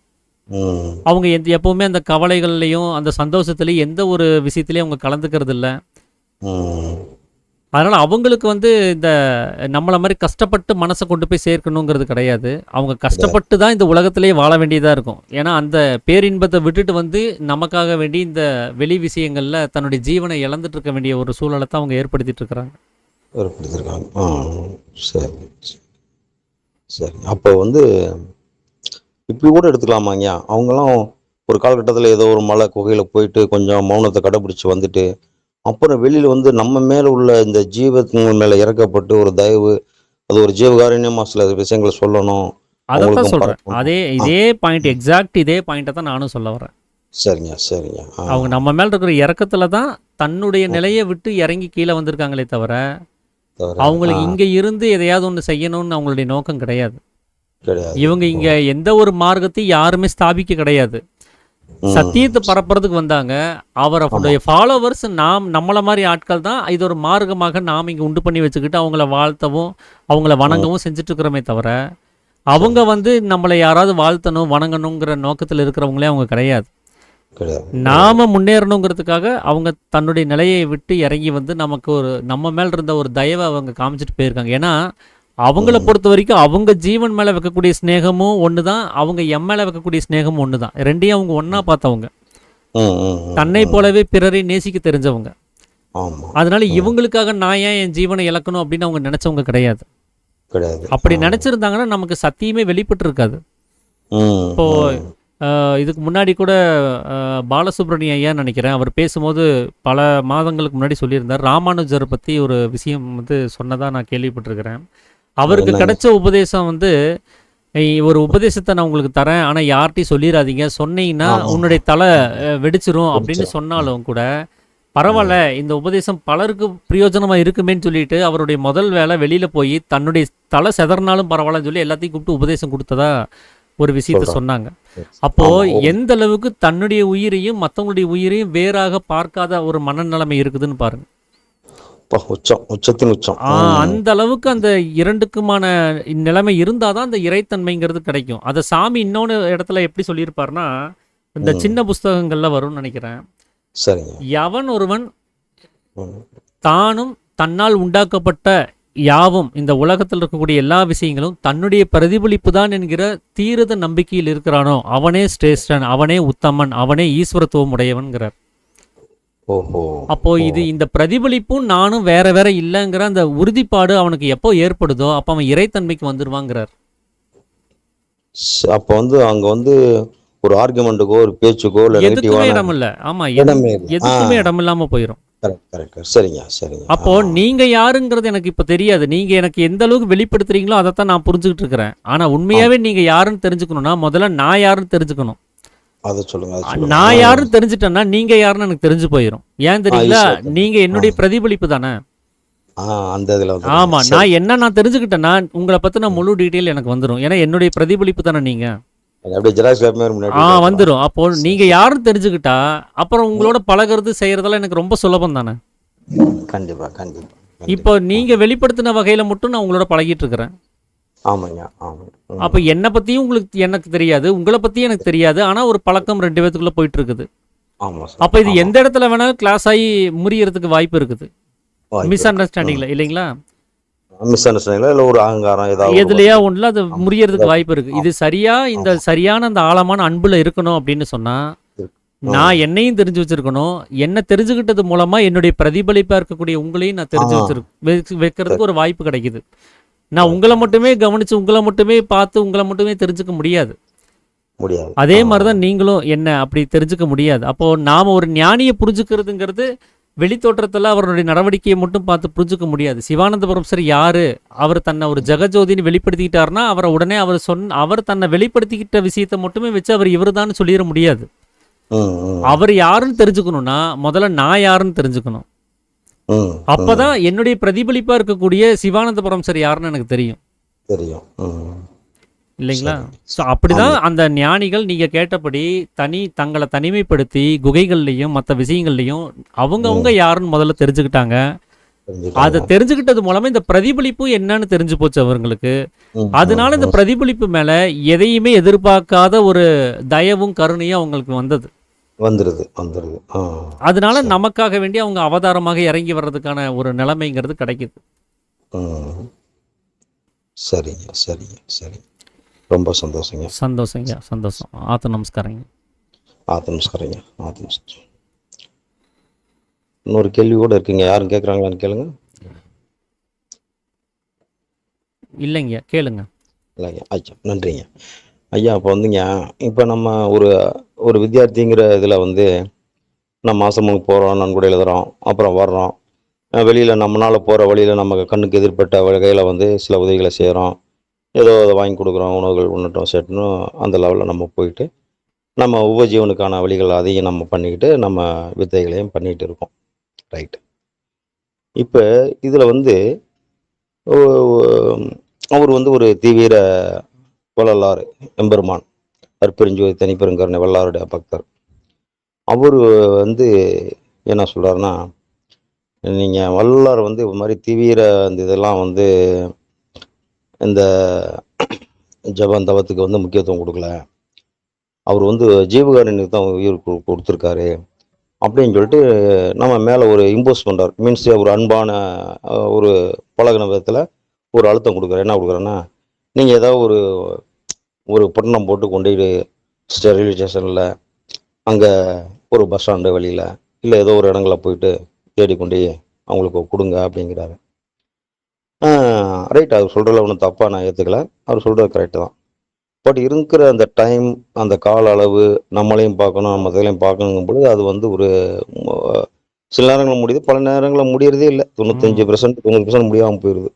Speaker 1: அவங்க எப்பவுமே அந்த கவலைகள்லையும் அந்த சந்தோஷத்துலையும் எந்த ஒரு விஷயத்திலையும் அவங்க கலந்துக்கிறது இல்லை. அதனால அவங்களுக்கு வந்து இந்த நம்மள மாதிரி கஷ்டப்பட்டு மனசை கொண்டு போய் சேர்க்கணுங்கிறது கிடையாது. அவங்க கஷ்டப்பட்டு தான் இந்த உலகத்திலேயே வாழ வேண்டியதாக இருக்கும். ஏன்னா அந்த பேரின்பத்தை விட்டுட்டு வந்து நமக்காக வேண்டி இந்த வெளி விஷயங்கள்ல தன்னுடைய ஜீவனை இழந்துட்டு இருக்க வேண்டிய ஒரு சூழலை தான் அவங்க ஏற்படுத்திட்டு இருக்கிறாங்க.
Speaker 5: சரி சரி. அப்போ வந்து இப்படி கூட எடுத்துக்கலாமாங்க, அவங்களாம் ஒரு காலகட்டத்தில் ஏதோ ஒரு மலை குகையில் போயிட்டு கொஞ்சம் மௌனத்தை கடைபிடிச்சி வந்துட்டு அப்புறம் வெளியில் வந்து நம்ம மேலே உள்ள இந்த ஜீவத்தின் மேலே இறக்கப்பட்டு ஒரு தயவு, அது ஒரு ஜீவகாரண்யமாக சில விஷயங்களை சொல்லணும்.
Speaker 1: அதான் சொல்கிறேன். இதே பாயிண்ட், எக்ஸாக்ட் இதே பாயிண்ட்டை தான் நானும் சொல்ல வரேன்.
Speaker 5: சரிங்க சரிங்க.
Speaker 1: அவங்க நம்ம மேலே இருக்கிற இறக்கத்துல தான் தன்னுடைய நிலையை விட்டு இறங்கி கீழே வந்திருக்காங்களே தவிர அவங்களுக்கு இங்கே இருந்து எதையாவது ஒன்று செய்யணும்னு அவங்களுடைய நோக்கம் கிடையாது. இவங்க இங்க எந்த ஒரு மார்க்கத்தையும் யாருமே ஸ்தாபிக்க கிடையாது. சத்தியத்தை பரப்புறதுக்கு வந்தாங்க. அவருடைய ஃபாலோவர்ஸ் நம்மள மாதிரி ஆட்கள் தான் இது ஒரு மார்க்கமாக நாம் இங்கே உண்டு பண்ணி வச்சுக்கிட்டு அவங்கள வாழ்த்தவும் அவங்கள வணங்கவும் செஞ்சுட்டு இருக்கிறோமே தவிர அவங்க வந்து நம்மளை யாராவது வாழ்த்தணும் வணங்கணுங்கிற நோக்கத்தில் இருக்கிறவங்களே அவங்க கிடையாது. நாம முன்னேறணுங்கிறதுக்காக அவங்க தன்னுடைய நிலையை விட்டு இறங்கி வந்து நமக்கு நம்ம மேல இருந்த ஒரு தயவை அவங்க காமிச்சிட்டு போயிருக்காங்க. ஏன்னா அவங்கள பொறுத்த வரைக்கும் அவங்க ஜீவன் மேலே வைக்கக்கூடிய ஸ்நேகமும் ஒன்று தான், அவங்க எம் மேலே வைக்கக்கூடிய ஸ்நேகமும் ஒன்று தான். ரெண்டையும் அவங்க ஒன்றா பார்த்தவங்க, தன்னை போலவே பிறரை நேசிக்க தெரிஞ்சவங்க. அதனால இவங்களுக்காக நான் ஏன் என் ஜீவனை இழக்கணும் அப்படின்னு அவங்க நினைச்சவங்க கிடையாது. அப்படி நினைச்சிருந்தாங்கன்னா நமக்கு சத்தியமே வெளிப்பட்டு இருக்காது. இப்போ இதுக்கு முன்னாடி கூட பாலசுப்ரமணியம் ஐயா நினைக்கிறேன், அவர் பேசும்போது பல மாதங்களுக்கு முன்னாடி சொல்லியிருந்தார். ராமானுஜரை பற்றி ஒரு விஷயம் வந்து சொன்னதாக நான் கேள்விப்பட்டிருக்கிறேன். அவருக்கு கிடைச்ச உபதேசம் வந்து, ஒரு உபதேசத்தை நான் உங்களுக்கு தரேன், ஆனால் யார்கிட்டையும் சொல்லிடாதீங்க, சொன்னீங்கன்னா உன்னுடைய தலை வெடிச்சிரும் அப்படின்னு சொன்னாலும் கூட பரவாயில்ல, இந்த உபதேசம் பலருக்கு பிரயோஜனமாக இருக்குமேன்னு சொல்லிட்டு அவருடைய முதல் வேலை வெளியில் போய் தன்னுடைய தலை செதறினாலும் பரவாயில்லன்னு சொல்லி எல்லாத்தையும் கூப்பிட்டு உபதேசம் கொடுத்ததா ஒரு விஷயத்த சொன்னாங்க. அப்போ எந்த அளவுக்கு தன்னுடைய உயிரையும் மற்றவங்களுடைய உயிரையும் வேறாக பார்க்காத ஒரு மனநிலைமை இருக்குதுன்னு பாருங்க. அந்த அளவுக்கு அந்த இரண்டுக்குமான நிலைமை இருந்தாதான் அந்த இறைத்தன்மைங்கிறது கிடைக்கும். அதை சாமி இன்னொன்று இடத்துல எப்படி சொல்லியிருப்பாருன்னா, இந்த சின்ன புஸ்தகங்கள்ல வரும்னு நினைக்கிறேன். எவன் ஒருவன் தானும் தன்னால் உண்டாக்கப்பட்ட யாவும் இந்த உலகத்தில் இருக்கக்கூடிய எல்லா விஷயங்களும் தன்னுடைய பிரதிபலிப்பு தான் என்கிற தீரத நம்பிக்கையில் இருக்கிறானோ அவனே சிரேஷ்டன், அவனே உத்தமன், அவனே ஈஸ்வரத்துவம் உடையவன்கிறார். அப்போ இந்த பிரதிபலிப்பும் நானும் வேற வேற இல்லைங்கிற அந்த உறுதிப்பாடு அவனுக்கு எப்போ ஏற்படுதோ அப்போ அவன் இறைத்தன்மைக்கு வந்துருவாங்கிறார்.
Speaker 5: அப்போ வந்து அங்க வந்து ஒரு ஆர்குமெண்ட்டுக்கோ ஒரு பேச்சுக்கோ
Speaker 1: எதுக்குமே இடம் இல்லை. ஆமா, எதுக்குமே இடம் இல்லாம போயிடும். அப்போ நீங்க யாருங்கிறது எனக்கு இப்ப தெரியாது. நீங்க எனக்கு எந்த அளவுக்கு வெளிப்படுத்துறீங்களோ அதைத்தான் நான் புரிஞ்சுக்கிட்டு இருக்கிறேன். ஆனா உண்மையாவே நீங்க யாருன்னு தெரிஞ்சுக்கணும்னா முதல்ல நான் யாருன்னு தெரிஞ்சுக்கணும். நான் யாருன்னு தெரிஞ்சுட்டேன்னா நீங்க யாருன்னு எனக்கு தெரிஞ்சு போயிடும். ஏன் தெரியுங்களா? நீங்க என்னுடைய பிரதிபலிப்பு தானே. ஆமா, நான் தெரிஞ்சுக்கிட்டேன்னா உங்களை பத்தின முழு டீட்டெயில் எனக்கு வந்துடும். ஏன்னா என்னுடைய பிரதிபலிப்பு தானே நீங்க. வந்துடும். அப்போ நீங்க யாரும் தெரிஞ்சுக்கிட்டா அப்புறம் உங்களோட பழகிறது செய்யறதெல்லாம் எனக்கு ரொம்ப சுலபம் தானே.
Speaker 5: கண்டிப்பா கண்டிப்பா.
Speaker 1: இப்போ நீங்க வெளிப்படுத்தின வகையில மட்டும் நான் உங்களோட பழகிட்டு இருக்கிறேன். அப்ப என்னை பத்தியும் எனக்கு தெரியாது, உங்களை பத்தியும் எனக்கு தெரியாது. ஆனா ஒரு பழக்கம் ரெண்டு பேத்துக்குள்ள போயிட்டு இருக்குது. அப்ப இது எந்த இடத்துல வேணாலும் கிளாஸ் ஆகி முறியறதுக்கு வாய்ப்பு இருக்குது. மிஸ் அண்டர்ஸ்டாண்டிங்ல இல்லைங்களா?
Speaker 5: ஒரு அகங்காரம்
Speaker 1: எதுலயா ஒண்ணுல அது முறியறதுக்கு வாய்ப்பு இருக்கு. இது சரியா இந்த சரியான அந்த ஆழமான அன்புல இருக்கணும் அப்படின்னு சொன்னா நான் என்னையும் தெரிஞ்சு வச்சிருக்கணும். என்ன தெரிஞ்சுக்கிட்டது மூலமா என்னுடைய பிரதிபலிப்பா இருக்கக்கூடிய உங்களையும் நான் தெரிஞ்சு வைக்கிறதுக்கு ஒரு வாய்ப்பு கிடைக்குது. நான் உங்களை மட்டுமே கவனிச்சு, உங்களை மட்டுமே பார்த்து, உங்களை மட்டுமே தெரிஞ்சுக்க முடியாது.
Speaker 5: முடியாது.
Speaker 1: அதே மாதிரிதான் நீங்களும் என்ன அப்படி தெரிஞ்சுக்க முடியாது. அப்போ நாம ஒரு ஞானியை புரிஞ்சுக்கிறதுங்கிறது வெளித்தோற்றத்துல அவருடைய நடவடிக்கையை மட்டும் பார்த்து புரிஞ்சுக்க முடியாது. சிவானந்தபுரம் சார் யாரு, அவர் தன்னை ஒரு ஜெகஜோதின்னு வெளிப்படுத்திக்கிட்டாருன்னா அவரை உடனே அவர் தன்னை வெளிப்படுத்திக்கிட்ட விஷயத்தை மட்டுமே வச்சு அவர் இவருதான்னு சொல்லிட முடியாது. அவர் யாருன்னு தெரிஞ்சுக்கணும்னா முதல்ல நான் யாருன்னு தெரிஞ்சுக்கணும். அப்பதான் என்னுடைய பிரதிபலிப்பா இருக்கக்கூடிய சிவானந்தபுரம் சார் யாருன்னு எனக்கு தெரியும். இல்லைங்களா? ஸோ அப்படிதான் அந்த ஞானிகள் நீங்க கேட்டபடி தங்களை தனிமைப்படுத்தி குகைகள்லையும் மற்ற விஷயங்கள்லையும் அவங்கவுங்க யாருன்னு முதல்ல தெரிஞ்சுக்கிட்டாங்க. அதை தெரிஞ்சுக்கிட்டது மூலமா இந்த பிரதிபலிப்பு என்னன்னு தெரிஞ்சு போச்சு அவங்களுக்கு. அதனால இந்த பிரதிபலிப்பு மேல எதையுமே எதிர்பார்க்காத ஒரு தயவும் கருணையும் அவங்களுக்கு வந்துருது. அதனால நமக்காக வேண்டி அவங்க அவதாரமாக இறங்கி வர்றதுக்கான ஒரு நிலைமைங்கிறது கிடைக்குது.
Speaker 5: சரிங்க, சரிங்க, சரி. ரொம்ப சந்தோஷங்க.
Speaker 1: சந்தோஷம். ஆத்த நமஸ்காரங்க.
Speaker 5: இன்னொரு கேள்வி கூட இருக்குங்க. யாரும் கேட்குறாங்களான்னு கேளுங்க.
Speaker 1: இல்லைங்க, கேளுங்க.
Speaker 5: இல்லைங்க. ஐயா நன்றிங்க ஐயா. இப்போ வந்துங்க, இப்போ நம்ம ஒரு வித்தியார்த்திங்கிற இதில் வந்து நம்ம மாதமுக்கு போகிறோம், நன்கொடை எழுதுகிறோம், அப்புறம் வர்றோம். வெளியில் நம்மளால் போகிற வழியில் நமக்கு கண்ணுக்கு எதிர்பட்ட வகையில் வந்து சில உதவிகளை செய்கிறோம். ஏதோ அதை வாங்கி கொடுக்குறோம், உணவுகள் உண்ணட்டும் சேட்டணும், அந்த லெவலில் நம்ம போயிட்டு நம்ம உபஜீவனுக்கான வழிகள் அதையும் நம்ம பண்ணிக்கிட்டு நம்ம வித்தைகளையும் பண்ணிகிட்டு இருக்கோம். ரைட்டு. இப்போ இதில் வந்து அவர் வந்து ஒரு தீவிர வள்ளலார் எம்பெருமான் அற்பெருஞ்சோதி தனிப்பெருங்கருணை வல்லாருடைய பக்தர். அவர் வந்து என்ன சொல்கிறாருன்னா, நீங்கள் வள்ளலார் வந்து இது மாதிரி தீவிர அந்த இதெல்லாம் வந்து இந்த ஜபம் தவத்துக்கு வந்து முக்கியத்துவம் கொடுக்கல, அவர் வந்து ஜீவகாரண்யத்துக்கு தான் உயிர் கொடுத்துருக்காரு அப்படின்னு சொல்லிட்டு நம்ம மேலே ஒரு இம்போஸ் பண்ணுறார். மீன்ஸ் ஒரு அன்பான ஒரு பழகின விதத்தில் ஒரு அழுத்தம் கொடுக்குறாரு. என்ன கொடுக்குறேன்னா, நீங்கள் ஏதாவது ஒரு பட்டணம் போட்டு கொண்டு ரயில்வே ஸ்டேஷனில் அங்கே ஒரு பஸ் ஸ்டாண்டு வழியில் இல்லை ஏதோ ஒரு இடங்களில் போயிட்டு தேடி கொண்டு அவங்களுக்கு கொடுங்க அப்படிங்கிறாரு. ரைட், அவர் சொல்கிறல ஒன்றும் தப்பாக நான் ஏற்றுக்கல, அவர் சொல்கிறது கரெக்டு தான். பட் இருக்கிற அந்த டைம், அந்த கால அளவு, நம்மளையும் பார்க்கணும், நம்ம இதையும் பார்க்கணுங்கும் பொழுது அது வந்து ஒரு சில நேரங்களில் முடியுது, பல நேரங்களில் முடியறதே இல்லை. 95% 90% முடியாமல் போயிடுது.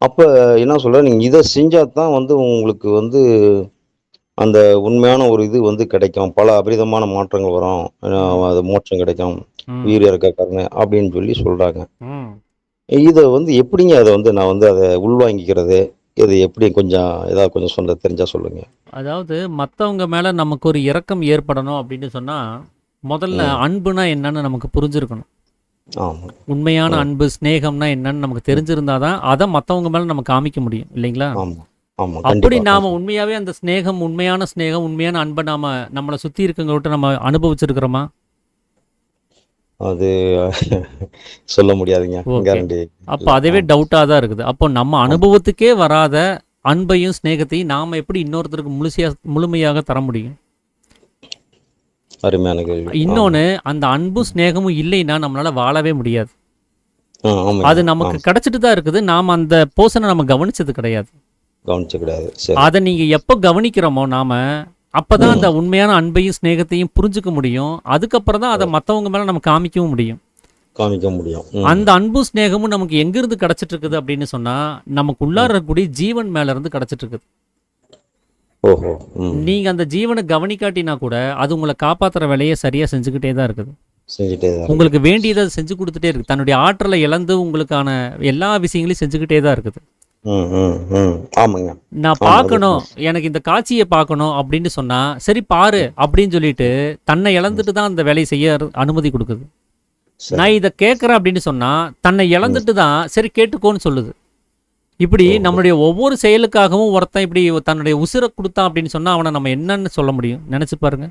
Speaker 5: அப்போ என்ன சொல்கிறேன், நீங்கள் இதை செஞ்சால் தான் வந்து உங்களுக்கு வந்து அந்த உண்மையான ஒரு இது வந்து கிடைக்கும், பல அபரிதமான மாற்றங்கள் வரும், அது மோட்சம் கிடைக்கும், உயிர் இறக்க கருணை அப்படின்னு சொல்லி சொல்கிறாங்க. இதை வந்து எப்படிங்க அதை வந்து நான் வந்து அதை உள்வாங்கிக்கிறது, இது எப்படி கொஞ்சம் ஏதாவது கொஞ்சம் சொல்ல தெரிஞ்சா சொல்லுங்க.
Speaker 1: அதாவது மற்றவங்க மேலே நமக்கு ஒரு இரக்கம் ஏற்படணும் அப்படின்னு சொன்னால் முதல்ல அன்புனா என்னன்னு நமக்கு புரிஞ்சிருக்கணும். உண்மையான அன்பு ஸ்நேகம்னா என்னன்னு நமக்கு தெரிஞ்சிருந்தாதான் அதை மற்றவங்க மேலே நம்ம காமிக்க முடியும், இல்லைங்களா? அப்படி நாம உண்மையாவே அந்த ஸ்நேகம், உண்மையான ஸ்நேகம், உண்மையான அன்பை நம்மளை சுற்றி இருக்கவங்கள்ட்ட நம்ம அனுபவிச்சிருக்கிறோமா?
Speaker 5: அது சொல்ல முடியாதுங்க, கேரண்டி.
Speaker 1: அப்போ அதுவே டவுட்டாக தான் இருக்குது. அப்போ நம்ம அனுபவத்துக்கே வராத அன்பையும் ஸ்நேகத்தையும் நாம எப்படி இன்னொருத்தருக்கு முழுமையாக தர முடியும்?
Speaker 5: அருமையான கேள்வி.
Speaker 1: இன்னொன்று, அந்த அன்பும் ஸ்நேகமும் இல்லைன்னா நம்மளால வாழவே முடியாது. அது நமக்கு கிடைச்சிட்டு தான் இருக்குது, நாம அந்த போர்ஷனை நம்ம கவனிச்சது கிடையாது. அதை நீங்க எப்போ கவனிக்கிறோமோ நாம அப்பதான் அந்த உண்மையான அன்பையும் ஸ்நேகத்தையும் புரிஞ்சுக்க முடியும். அதுக்கப்புறம் தான் அதை மற்றவங்க மேல நம்ம காமிக்க முடியும். அந்த அன்பு ஸ்நேகமும் நமக்கு எங்கிருந்து கிடைச்சிட்டு இருக்குது அப்படின்னு சொன்னா நமக்கு உள்ளார இருக்கக்கூடிய ஜீவன் மேல இருந்து கிடைச்சிட்டு இருக்குது. நீங்க அந்த ஜீவனை கவனிக்காட்டினா கூட அது உங்களை காப்பாத்துற வேலையை சரியா செஞ்சுக்கிட்டே தான் இருக்குது. உங்களுக்கு வேண்டியதை செஞ்சு கொடுத்துட்டே இருக்கு. தன்னுடைய ஆற்றலை இழந்து உங்களுக்கான எல்லா விஷயங்களையும் செஞ்சுக்கிட்டே தான் இருக்குது. நான் பார்க்கணும், எனக்கு இந்த காட்சியை பார்க்கணும் அப்படின்னு சொன்னா சரி பாரு அப்படின்னு சொல்லிட்டு தன்னை இழந்துட்டு தான் அந்த வேலையை செய்ய அனுமதி கொடுக்குது. நான் இதை கேட்கறேன் அப்படின்னு சொன்னா தன்னை இழந்துட்டு தான் சரி கேட்டுக்கோன்னு சொல்லுது. இப்படி நம்மளுடைய ஒவ்வொரு செயலுக்காகவும் ஒருத்தன் இப்படி தன்னுடைய உசிரை கொடுத்தான் அப்படின்னு சொன்னா அவனை நம்ம என்னன்னு சொல்ல முடியும்? நினைச்சு பாருங்க.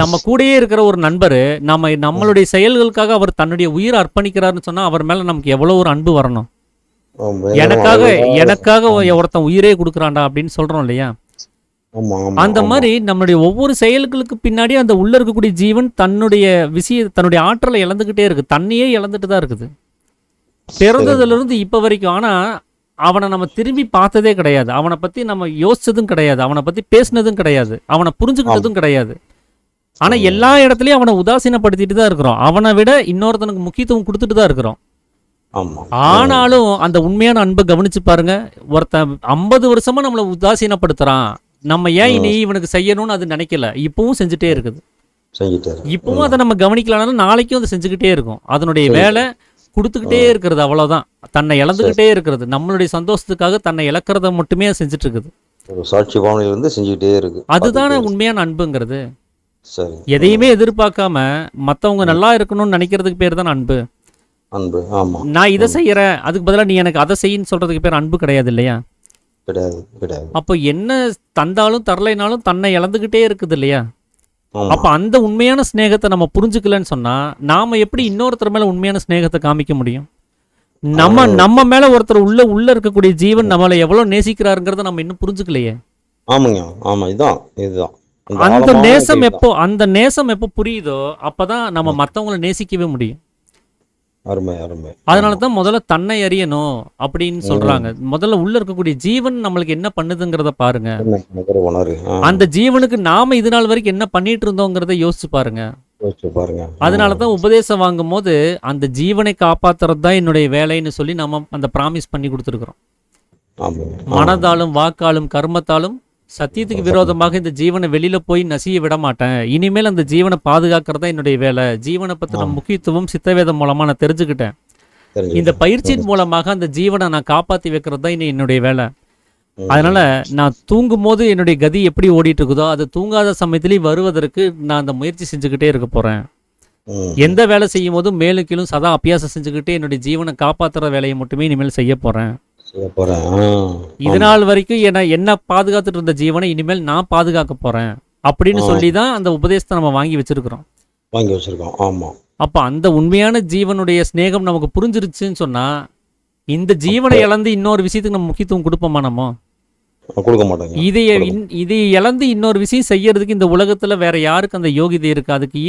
Speaker 1: நம்ம கூடயே இருக்கிற ஒரு நண்பர் நம்மளுடைய செயல்களுக்காக அவர் தன்னுடைய உயிரை அர்ப்பணிக்கிறாருன்னு சொன்னா அவர் மேல நமக்கு எவ்வளவு ஒரு அன்பு வரணும். எனக்காக ஒருத்தன் உயிரே கொடுக்குறான்டா அப்படின்னு சொல்றோம் இல்லையா?
Speaker 5: ஆமா ஆமா
Speaker 1: அந்த
Speaker 5: ஆமா
Speaker 1: மாதிரி நம்மளுடைய ஒவ்வொரு செயல்களுக்கு பின்னாடி அந்த உள்ள இருக்கக்கூடிய ஜீவன் தன்னுடைய தன்னுடைய ஆற்றலை இழந்துகிட்டே இருக்கு, தன்னையே இழந்துட்டு தான் இருக்குது பிறந்ததுல
Speaker 5: சரிங்க
Speaker 1: இருந்து இப்ப வரைக்கும். ஆனா அவனை நம்ம திரும்பி பார்த்ததே கிடையாது, அவனை பத்தி நம்ம யோசிச்சதும் கிடையாது, அவனை பத்தி பேசினதும் கிடையாது, அவனை
Speaker 5: ஆமா
Speaker 1: புரிஞ்சுக்கிட்டதும் கிடையாது. ஆனா
Speaker 5: ஆமாங்க
Speaker 1: எல்லா இடத்துலயும் அவனை உதாசீனப்படுத்திட்டு தான் இருக்கிறோம், அவனை விட இன்னொருத்தனுக்கு முக்கியத்துவம் கொடுத்துட்டு தான் இருக்கிறோம்.
Speaker 5: ஆமா
Speaker 1: ஆனாலும் அந்த உண்மையான அன்பை கவனிச்சு பாருங்க. ஒருத்தன் 50 வருஷமா நம்மளை உதாசீனப்படுத்துறான், நம்ம ஏன் இனி இவனுக்கு செய்யணும்னு அது நினைக்கல, இப்பவும் செஞ்சுட்டே இருக்குது.
Speaker 5: செஞ்சுட்டாரு
Speaker 1: இப்பவும் அதை நம்ம கவனிக்கலனாலும் நாளைக்கும் அதை செஞ்சுக்கிட்டே இருக்கும். அதனுடைய
Speaker 5: செஞ்சு
Speaker 1: வேலை கொடுத்துக்கிட்டே இருக்கிறது, அவ்வளவுதான். தன்னை
Speaker 5: சரி
Speaker 1: இழந்துகிட்டே இருக்கிறது, நம்மளுடைய சந்தோஷத்துக்காக தன்னை இழக்கிறத மட்டுமே அது செஞ்சுட்டு இருக்குது.
Speaker 5: ஒரு சாட்சி பாவனையிலிருந்து செஞ்சுக்கிட்டே இருக்கு,
Speaker 1: அதுதானே
Speaker 5: பார்த்துக்கிட்டே இருக்கு.
Speaker 1: உண்மையான அன்புங்கிறது.
Speaker 5: சரி
Speaker 1: எதையுமே எதிர்பார்க்காம மற்றவங்க நல்லா இருக்கணும்னு நினைக்கிறதுக்கு பேர் தான் அன்பு.
Speaker 5: அன்பு ஆமா
Speaker 1: நான் இதை
Speaker 5: ஆமா
Speaker 1: செய்யறேன், அதுக்கு பதிலாக நீ எனக்கு அதை செய்யின்னு சொல்றதுக்கு பேர் அன்பு கிடையாது இல்லையா?
Speaker 5: கிடையாது கிடையாது
Speaker 1: அப்போ என்ன தந்தாலும் தரலைனாலும் தன்னை இழந்துகிட்டே இருக்குது இல்லையா?
Speaker 5: ஆமா
Speaker 1: அப்போ அந்த உண்மையான ஸ்நேகத்தை நம்ம புரிஞ்சுக்கலன்னு சொன்னா நாம எப்படி இன்னொருத்தர் மேல உண்மையான ஸ்நேகத்தை காமிக்க முடியும்? நம்ம
Speaker 5: அவன்
Speaker 1: நம்ம மேல ஒருத்தர் உள்ள இருக்கக்கூடிய ஜீவன் நம்மளை எவ்வளவு நேசிக்கிறாருங்கிறத நம்ம இன்னும் புரிஞ்சுக்கலையே.
Speaker 5: ஆமாங்க ஆமா இதுதான் இந்த
Speaker 1: அந்த
Speaker 5: ஆழமான
Speaker 1: நேசம்
Speaker 5: இதுதான்.
Speaker 1: எப்போ அந்த நேசம் எப்போ புரியுதோ அப்பதான் நம்ம மத்தவங்களை நேசிக்கவே முடியும்.
Speaker 5: அருமை அருமை
Speaker 1: அதனால
Speaker 5: ஆமா
Speaker 1: தான் முதல்ல தன்னை அறியணும் அப்படின்னு சொல்றாங்க. முதல்ல உள்ள இருக்கக்கூடிய ஜீவன் நம்மளுக்கு என்ன பண்ணுதுங்கிறத பாருங்க.
Speaker 5: என்ன நினைக்கிற உணரு
Speaker 1: அந்த ஜீவனுக்கு நாம இது நாள் வரைக்கும் என்ன பண்ணிட்டு இருந்தோங்கிறத யோசிச்சு பாருங்க.
Speaker 5: யோசிச்சு பாருங்க
Speaker 1: அதனால தான் உபதேசம் வாங்கும் போது அந்த ஜீவனை காப்பாத்துறது தான் என்னுடைய வேலைன்னு சொல்லி நம்ம அந்த ப்ராமிஸ் பண்ணி கொடுத்துருக்குறோம்.
Speaker 5: ஆமாங்க
Speaker 1: மனதாலும் வாக்காலும் கர்மத்தாலும் சத்தியத்துக்கு விரோதமாக இந்த ஜீவனை வெளியில போய் நசிய விட மாட்டேன். இனிமேல் அந்த ஜீவனை பாதுகாக்கிறதா என்னுடைய வேலை. ஜீவனை பத்தின முக்கியத்துவம் சித்தவேதம் மூலமா நான் தெரிஞ்சுக்கிட்டேன். இந்த
Speaker 5: தெரிஞ்சுக்கிட்டேன்
Speaker 1: பயிற்சியின் மூலமாக அந்த ஜீவனை நான் காப்பாத்தி வைக்கிறது தான் இனி என்னுடைய வேலை. அதனால நான் தூங்கும் போது என்னுடைய கதி எப்படி ஓடிட்டு இருக்குதோ அது தூங்காத சமயத்திலேயே வருவதற்கு நான் அந்த முயற்சி செஞ்சுக்கிட்டே இருக்க போறேன். எந்த வேலை செய்யும் போதும் மேலும் கீழும் சதா அபியாசம் செஞ்சுக்கிட்டே என்னுடைய ஜீவனை காப்பாத்துற வேலையை மட்டுமே இனிமேல் செய்ய போறேன்.
Speaker 5: செய்ய போறேன்
Speaker 1: இது நாள் வரைக்கும் என்ன பாதுகாத்துட்டு இருந்த ஜீவனை இனிமேல் நான் பாதுகாக்க போறேன் அப்படின்னு சொல்லி தான் அந்த உபதேசத்தை நம்ம வாங்கி வச்சிருக்கிறோம்.
Speaker 5: வாங்கி வச்சிருக்கோம் ஆமா
Speaker 1: அப்ப அந்த உண்மையான ஜீவனுடைய ஸ்நேகம் நமக்கு புரிஞ்சிருச்சுன்னு சொன்னா இந்த ஜீவனை இழந்து இன்னொரு விஷயத்துக்கு நம்ம முக்கியத்துவம் கொடுப்போமா? நம்ம
Speaker 5: கொடுக்க மாட்டேங்க
Speaker 1: இதை இழந்து இன்னொரு விஷயம் செய்யறதுக்கு இந்த உலகத்துல வேற யாருக்கு அந்த யோகிதை இருக்கு? அதுக்கு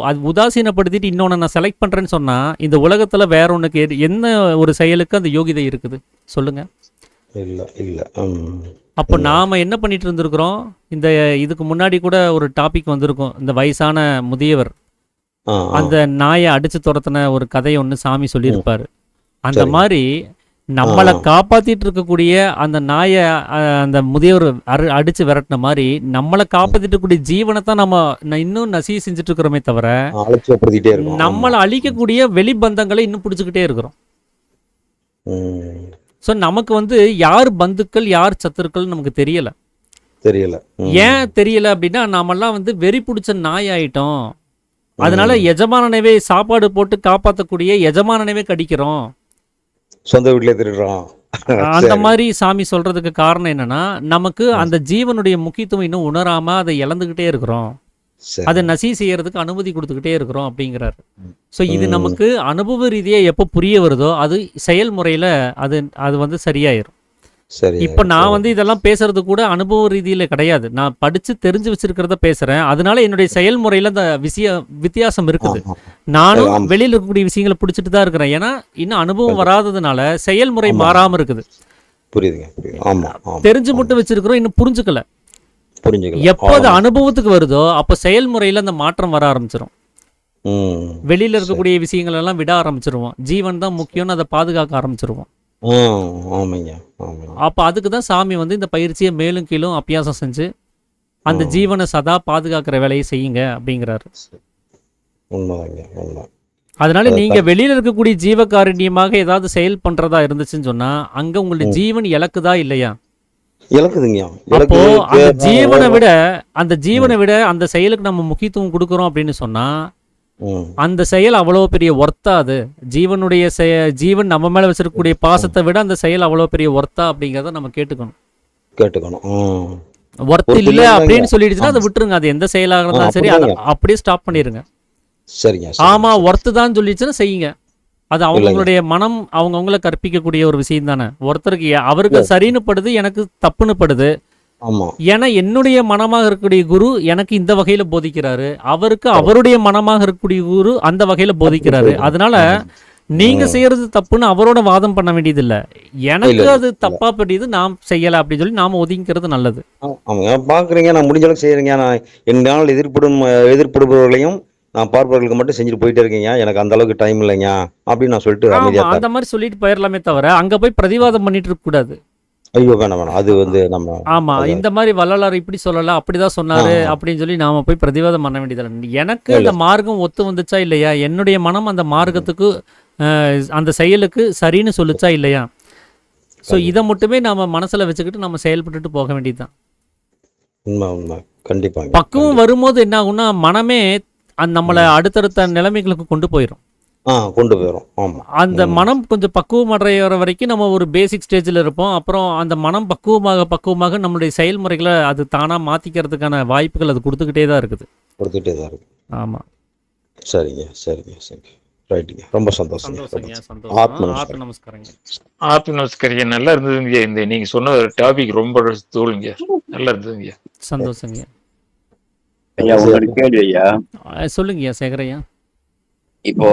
Speaker 1: அது உதாசீனப்படுத்திட்டு இன்னொன்னு நான் செலக்ட் பண்றேன்னு சொன்னா இந்த உலகத்துல வேற ஒண்ணுக்கு என்ன ஒரு செயலுக்கு அந்த யோகிதை இருக்குது சொல்லுங்க?
Speaker 5: இல்ல இல்ல
Speaker 1: அப்போ நாம என்ன பண்ணிட்டு இருந்திருக்கிறோம்? இதுக்கு முன்னாடி கூட ஒரு டாபிக் வந்திருக்கும், இந்த வயசான முதியவர் அந்த நாயை அடிச்சு துரத்தின ஒரு கதையை ஒன்று சாமி சொல்லியிருப்பாரு. அந்த மாதிரி நம்மளை காப்பாத்திட்டு இருக்கக்கூடிய அந்த நாயை அந்த முதியவர் அடிச்சு விரட்டின மாதிரி நம்மளை காப்பாத்திட்டு இருக்கக்கூடிய ஜீவனை தான் நம்ம இன்னும் நசி செஞ்சுட்டு இருக்கிறோமே தவிர
Speaker 5: அலட்சியப்படுத்திட்டே இருக்கோம்.
Speaker 1: நம்மளை அழிக்கக்கூடிய வெளிபந்தங்களை இன்னும் பிடிச்சுக்கிட்டே இருக்கிறோம். ஸோ நமக்கு யார் பந்துக்கள் யார் சத்துருக்கள் நமக்கு தெரியல. ஏன் தெரியல அப்படின்னா நாமெல்லாம் வெறி பிடிச்ச நாய் ஆயிட்டோம். அதனால எஜமானனவே சாப்பாடு போட்டு காப்பாற்றக்கூடிய எஜமானனவே கடிக்கிறோம்,
Speaker 5: சொந்த வீட்டிலே திருடுறோம்.
Speaker 1: அந்த மாதிரி சாமி சொல்றதுக்கு காரணம் என்னன்னா நமக்கு அந்த ஜீவனுடைய முக்கியத்துவம் இன்னும் உணராம அதை இழந்துகிட்டே இருக்கிறோம், அதை நசி செய்யறதுக்கு அனுமதி கொடுத்துக்கிட்டே இருக்கிறோம் அப்படிங்கிறாரு. ஸோ இது நமக்கு அனுபவ ரீதியா எப்போ புரிய வருதோ அது செயல்முறையில அது சரியாயிரும். இப்ப நான் இதெல்லாம் பேசுறது கூட அனுபவ ரீதியில கிடையாது, நான் படிச்சு தெரிஞ்சு வச்சிருக்கிறத பேசுறேன். அதனால என்னுடைய செயல்முறையில அந்த வித்தியாசம் இருக்குது. நானும் வெளியில இருக்கக்கூடிய விஷயங்களை பிடிச்சிட்டு தான் இருக்கிறேன், ஏன்னா இன்னும் அனுபவம் வராததுனால செயல்முறை மாறாம இருக்குது. தெரிஞ்சு மட்டும் வச்சிருக்கிறோம், இன்னும் புரிஞ்சுக்கல. எப்போ அது அனுபவத்துக்கு வருதோ அப்ப செயல்முறையில அந்த மாற்றம் வர ஆரம்பிச்சிடும். வெளியில இருக்கக்கூடிய விஷயங்கள் எல்லாம் விட ஆரம்பிச்சிருவோம், ஜீவன் தான் முக்கியம்னு அதை பாதுகாக்க ஆரம்பிச்சிருவோம். அப்ப அதுக்கு தான் சாமி இந்த பயிற்சியை மேலும் கீழும் அபியாசம் செஞ்சு அந்த ஜீவனை சதா பாதுகாக்கிற வேலையை செய்யுங்க அப்படிங்கிறாரு. அதனால நீங்க வெளியில இருக்கக்கூடிய ஜீவகாருண்யமாக ஏதாவது செயல் பண்றதா இருந்துச்சுன்னு சொன்னா அங்க உங்களுடைய ஜீவன் இலக்குதா இல்லையா? அப்போ அந்த ஜீவனை விட அந்த செயலுக்கு நம்ம முக்கியத்துவம் கொடுக்கறோம் அப்படின்னு சொன்னா அந்த செயல் அவ்வளவு பெரிய ஒர்த்தா? அது ஜீவனுடைய ஜீவன் நம்ம மேல வச்சிருக்கக்கூடிய பாசத்தை விட அந்த செயல் அவ்வளவு பெரிய ஒர்த்தா அப்படிங்கறத நம்ம கேட்டுக்கணும். ஒர்த் இல்ல அப்படின்னு சொல்லிடுச்சுன்னா அதை விட்டுருங்க, அது எந்த செயலாக இருந்தாலும் சரி அதை அப்படியே ஸ்டாப் பண்ணிருங்க. ஆமா ஒர்த்து தான் சொல்லிடுச்சுன்னா செய்யுங்க, அது அவங்களுடைய மனம் அவங்கவுங்கள கற்பிக்கக்கூடிய ஒரு விஷயம் தானே. ஒருத்தருக்கு அவருக்கு சரின்னு படுது, எனக்கு தப்புன்னு படுது,
Speaker 5: ஆமா
Speaker 1: ஏன்னா என்னுடைய மனமாக இருக்கக்கூடிய குரு எனக்கு இந்த வகையில போதிக்கிறாரு, அவருக்கு அவருடைய மனமாக இருக்கக்கூடிய குரு அந்த வகையில போதிக்கிறாரு. அதனால நீங்க செய்யறது தப்புன்னு அவரோட வாதம் பண்ண வேண்டியது இல்ல. எனக்கு
Speaker 5: இல்ல,
Speaker 1: அது தப்பா பட்டியது, நாம் செய்யல அப்படின்னு சொல்லி நாம ஒதுங்கிக்கிறது நல்லது.
Speaker 5: ஆமாங்க பாக்குறீங்க, நான் முடிஞ்ச அளவுக்கு செய்யறேங்க. நான் என்னால் எதிர்ப்படுபவர்களையும் நான் பார்ப்பவர்களுக்கு மட்டும் செஞ்சுட்டு போயிட்டே இருக்கீங்க. எனக்கு அந்த அளவுக்கு டைம் இல்லைங்க அப்படின்னு நான் சொல்லிட்டு
Speaker 1: ஆமா,
Speaker 5: அமைதியா
Speaker 1: அந்த மாதிரி சொல்லிட்டு போயிடலாமே தவிர அங்க போய் பிரதிவாதம் பண்ணிட்டு இருக்க கூடாது.
Speaker 5: ஐயோ வேணாம் வேணாம், அது வந்து நம்ம
Speaker 1: ஆமா, இந்த மாதிரி வள்ளலார் இப்படி சொல்லல, அப்படிதான் சொன்னாரு
Speaker 5: ஆ.
Speaker 1: அப்படின்னு சொல்லி நாம போய் பிரதிவாதம் பண்ண வேண்டியதில்லை. எனக்கு
Speaker 5: இல்ல.
Speaker 1: அந்த மார்க்கம் ஒத்து வந்துச்சா இல்லையா, என்னுடைய மனம் அந்த மார்க்கத்துக்கு அந்த செயலுக்கு சரின்னு சொல்லுச்சா இல்லையா, ஸோ இதை மட்டுமே நாம மனசுல வச்சுக்கிட்டு நம்ம செயல்பட்டுட்டு போக வேண்டியதுதான்.
Speaker 5: உண்மை உண்மை கண்டிப்பாங்க.
Speaker 1: பக்குவம் வரும்போது என்ன ஆகும்னா மனமே நம்மளை அடுத்தடுத்த நிலைமைகளுக்கு கொண்டு போயிடும்.
Speaker 5: கொண்டு போயிடும். ஆமா
Speaker 1: அந்த மனம் கொஞ்சம் பக்குவம் அடைகிற வரைக்கும் நம்ம ஒரு பேசிக் ஸ்டேஜில் இருப்போம். அப்புறம் அந்த மனம் பக்குவமாக நம்மளுடைய செயல்முறைகளை அது தானாக மாற்றிக்கிறதுக்கான வாய்ப்புகள் அது கொடுத்துக்கிட்டே தான் இருக்குது.
Speaker 5: கொடுத்துட்டே தான் இருக்கு.
Speaker 1: ஆமாம்,
Speaker 5: சரிங்க சரிங்க சரிங்க ரைட்டுங்க. ரொம்ப சந்தோஷம்.
Speaker 1: சந்தோஷம்.
Speaker 5: ஆத்ம
Speaker 1: ஆத்ம நமஸ்காரங்க.
Speaker 2: நமஸ்காரிங்க. நல்லா இருந்ததுங்க. இந்த நீங்க சொன்ன டாபிக் ரொம்ப தோலுங்க. நல்லா இருந்ததுங்க.
Speaker 1: சந்தோஷங்க.
Speaker 4: ஐயா உங்களோட கேள்வி ஐயா,
Speaker 1: சொல்லுங்கய்யா சேகரையா.
Speaker 4: இப்போ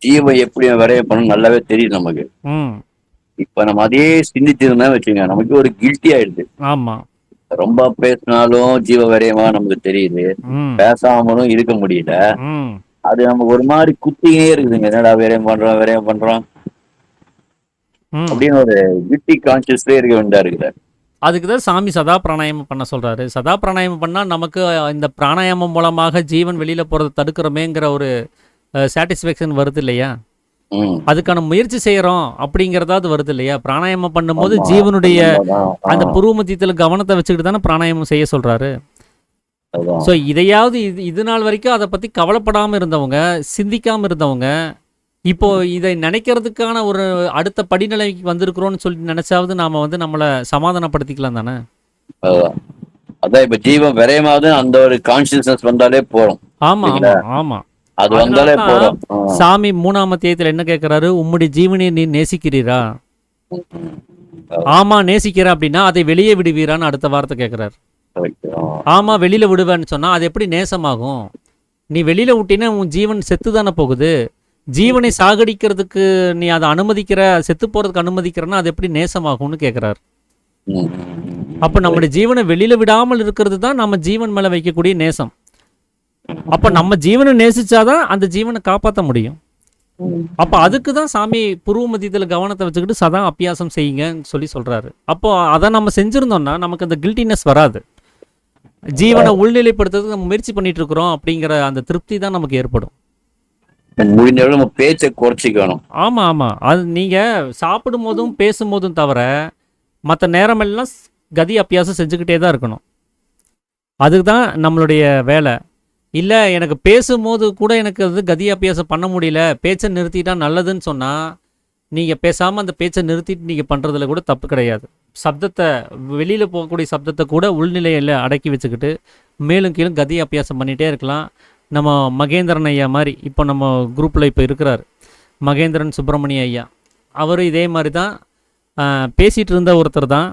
Speaker 4: ஜீவ எப்படி விரைய பண்ணணும் நல்லாவே தெரியுது நமக்கு.
Speaker 1: ம்,
Speaker 4: இப்ப நம்ம அதே சிந்திச்சிருந்தா வச்சுங்க, நமக்கு ஒரு கில்ட்டி ஆயிடுது.
Speaker 1: ஆமாம்.
Speaker 4: ரொம்ப பேசினாலும் ஜீவ விரயமா நமக்கு தெரியுது,
Speaker 1: ம்,
Speaker 4: பேசாமலும் இருக்க முடியல.
Speaker 1: ம்,
Speaker 4: அது நமக்கு ஒரு மாதிரி குத்தியே இருக்குதுங்க. என்னடா விரயம் பண்றோம்
Speaker 1: ம்.
Speaker 4: அப்படின்னு ஒரு கில்ட்டி கான்சியஸ்லயே இருக்க வேண்டியதா இருக்குது.
Speaker 1: அதுக்கு தான் சாமி சதா பிராணாயாமம் பண்ண சொல்றாரு. சதா பிராணாயாமம் பண்ணால் நமக்கு இந்த பிராணாயாமம் மூலமாக ஜீவன் வெளியில் போகிறத தடுக்கிறோமேங்கிற ஒரு சாட்டிஸ்ஃபேக்ஷன் வருது இல்லையா, அதுக்கான முயற்சி செய்கிறோம் அப்படிங்கிறதாவது வருது இல்லையா. பிராணாயாமம் பண்ணும்போது ஜீவனுடைய அந்த புருவ மத்தியத்தில் கவனத்தை வச்சுக்கிட்டு தானே பிராணாயாமம் செய்ய சொல்கிறாரு. ஸோ இதையாவது இது நாள் வரைக்கும் அதை பற்றி கவலைப்படாமல் இருந்தவங்க, சிந்திக்காமல் இருந்தவங்க, இப்போ இதை நினைக்கிறதுக்கான ஒரு அடுத்த படிநிலைக்கு வந்திருக்கிறோன்னு சொல்லி நினைச்சாவது நாம வந்து நம்மளை சமாதானப்படுத்திக்கலாம் தானே.
Speaker 4: அதான் இப்ப ஜீவன் விரயமாவது அந்த ஒரு கான்சியஸ்னஸ் வந்தாலே போறோம்.
Speaker 1: ஆமா ஆமா ஆமா,
Speaker 4: அது வந்தாலே போறோம்.
Speaker 1: சாமி 3ஆம் அத்தியாயத்தில் என்ன கேட்கிறாரு, உம்முடைய ஜீவனை நீ நேசிக்கிறீரா? ஆமா நேசிக்கிறேன் அப்படின்னா அதை வெளியே விடுவீரான்னு அடுத்த வார்த்தை கேட்கிறாரு. ஆமா வெளியில விடுவேன்னு சொன்னா அது எப்படி நேசமாகும்? நீ வெளியில விட்டினா உன் ஜீவன் செத்து தானே போகுது. ஜீவனை சாகடிக்கிறதுக்கு நீ அதை அனுமதிக்கிற, செத்து போறதுக்கு அனுமதிக்கிறன்னா அது எப்படி நேசமாகும்னு கேட்கிறாரு. அப்ப நம்முடைய ஜீவனை வெளியில விடாமல் இருக்கிறது தான் நம்ம ஜீவன் மேல வைக்கக்கூடிய நேசம். அப்ப நம்ம ஜீவனை நேசிச்சாதான் அந்த ஜீவனை காப்பாற்ற முடியும். அப்ப அதுக்கு தான் சாமி புருவ மத்தியத்தில் கவனத்தை வச்சுக்கிட்டு சதா அபியாசம் செய்யுங்கன்னு சொல்லி சொல்றாரு. அப்போ அதை நம்ம செஞ்சிருந்தோம்னா நமக்கு அந்த கில்ட்டினஸ் வராது. ஜீவனை உள்நிலைப்படுத்துறதுக்கு நம்ம முயற்சி பண்ணிட்டு இருக்கிறோம் அப்படிங்கிற அந்த திருப்தி தான் நமக்கு ஏற்படும்.
Speaker 4: முடிஞ்ச நம்ம பேச்சை குறைச்சிக்கணும்.
Speaker 1: ஆமா ஆமா, அது நீங்க சாப்பிடும் போதும் பேசும்போதும் தவிர மற்ற நேரமெல்லாம் கதி அபியாசம் செஞ்சுக்கிட்டே தான் இருக்கணும். அதுக்கு தான் நம்மளுடைய வேலை. இல்லை எனக்கு பேசும்போது கூட எனக்கு அது கதி அபியாசம் பண்ண முடியல, பேச்சை நிறுத்திட்டா நல்லதுன்னு சொன்னால் நீங்கள் பேசாமல் அந்த பேச்சை நிறுத்திட்டு நீங்கள் பண்ணுறதுல கூட தப்பு கிடையாது. சப்தத்தை வெளியில் போகக்கூடிய சப்தத்தை கூட உள்நிலையில் அடக்கி வச்சுக்கிட்டு மேலும் கீழும் கதி அபியாசம் பண்ணிகிட்டே இருக்கலாம். நம்ம மகேந்திரன் ஐயா மாதிரி இப்போ நம்ம குரூப்பில் இப்போ இருக்கிறார் மகேந்திரன் சுப்பிரமணிய ஐயா, அவர் இதே மாதிரி தான் பேசிகிட்டு இருந்த ஒருத்தர் தான்.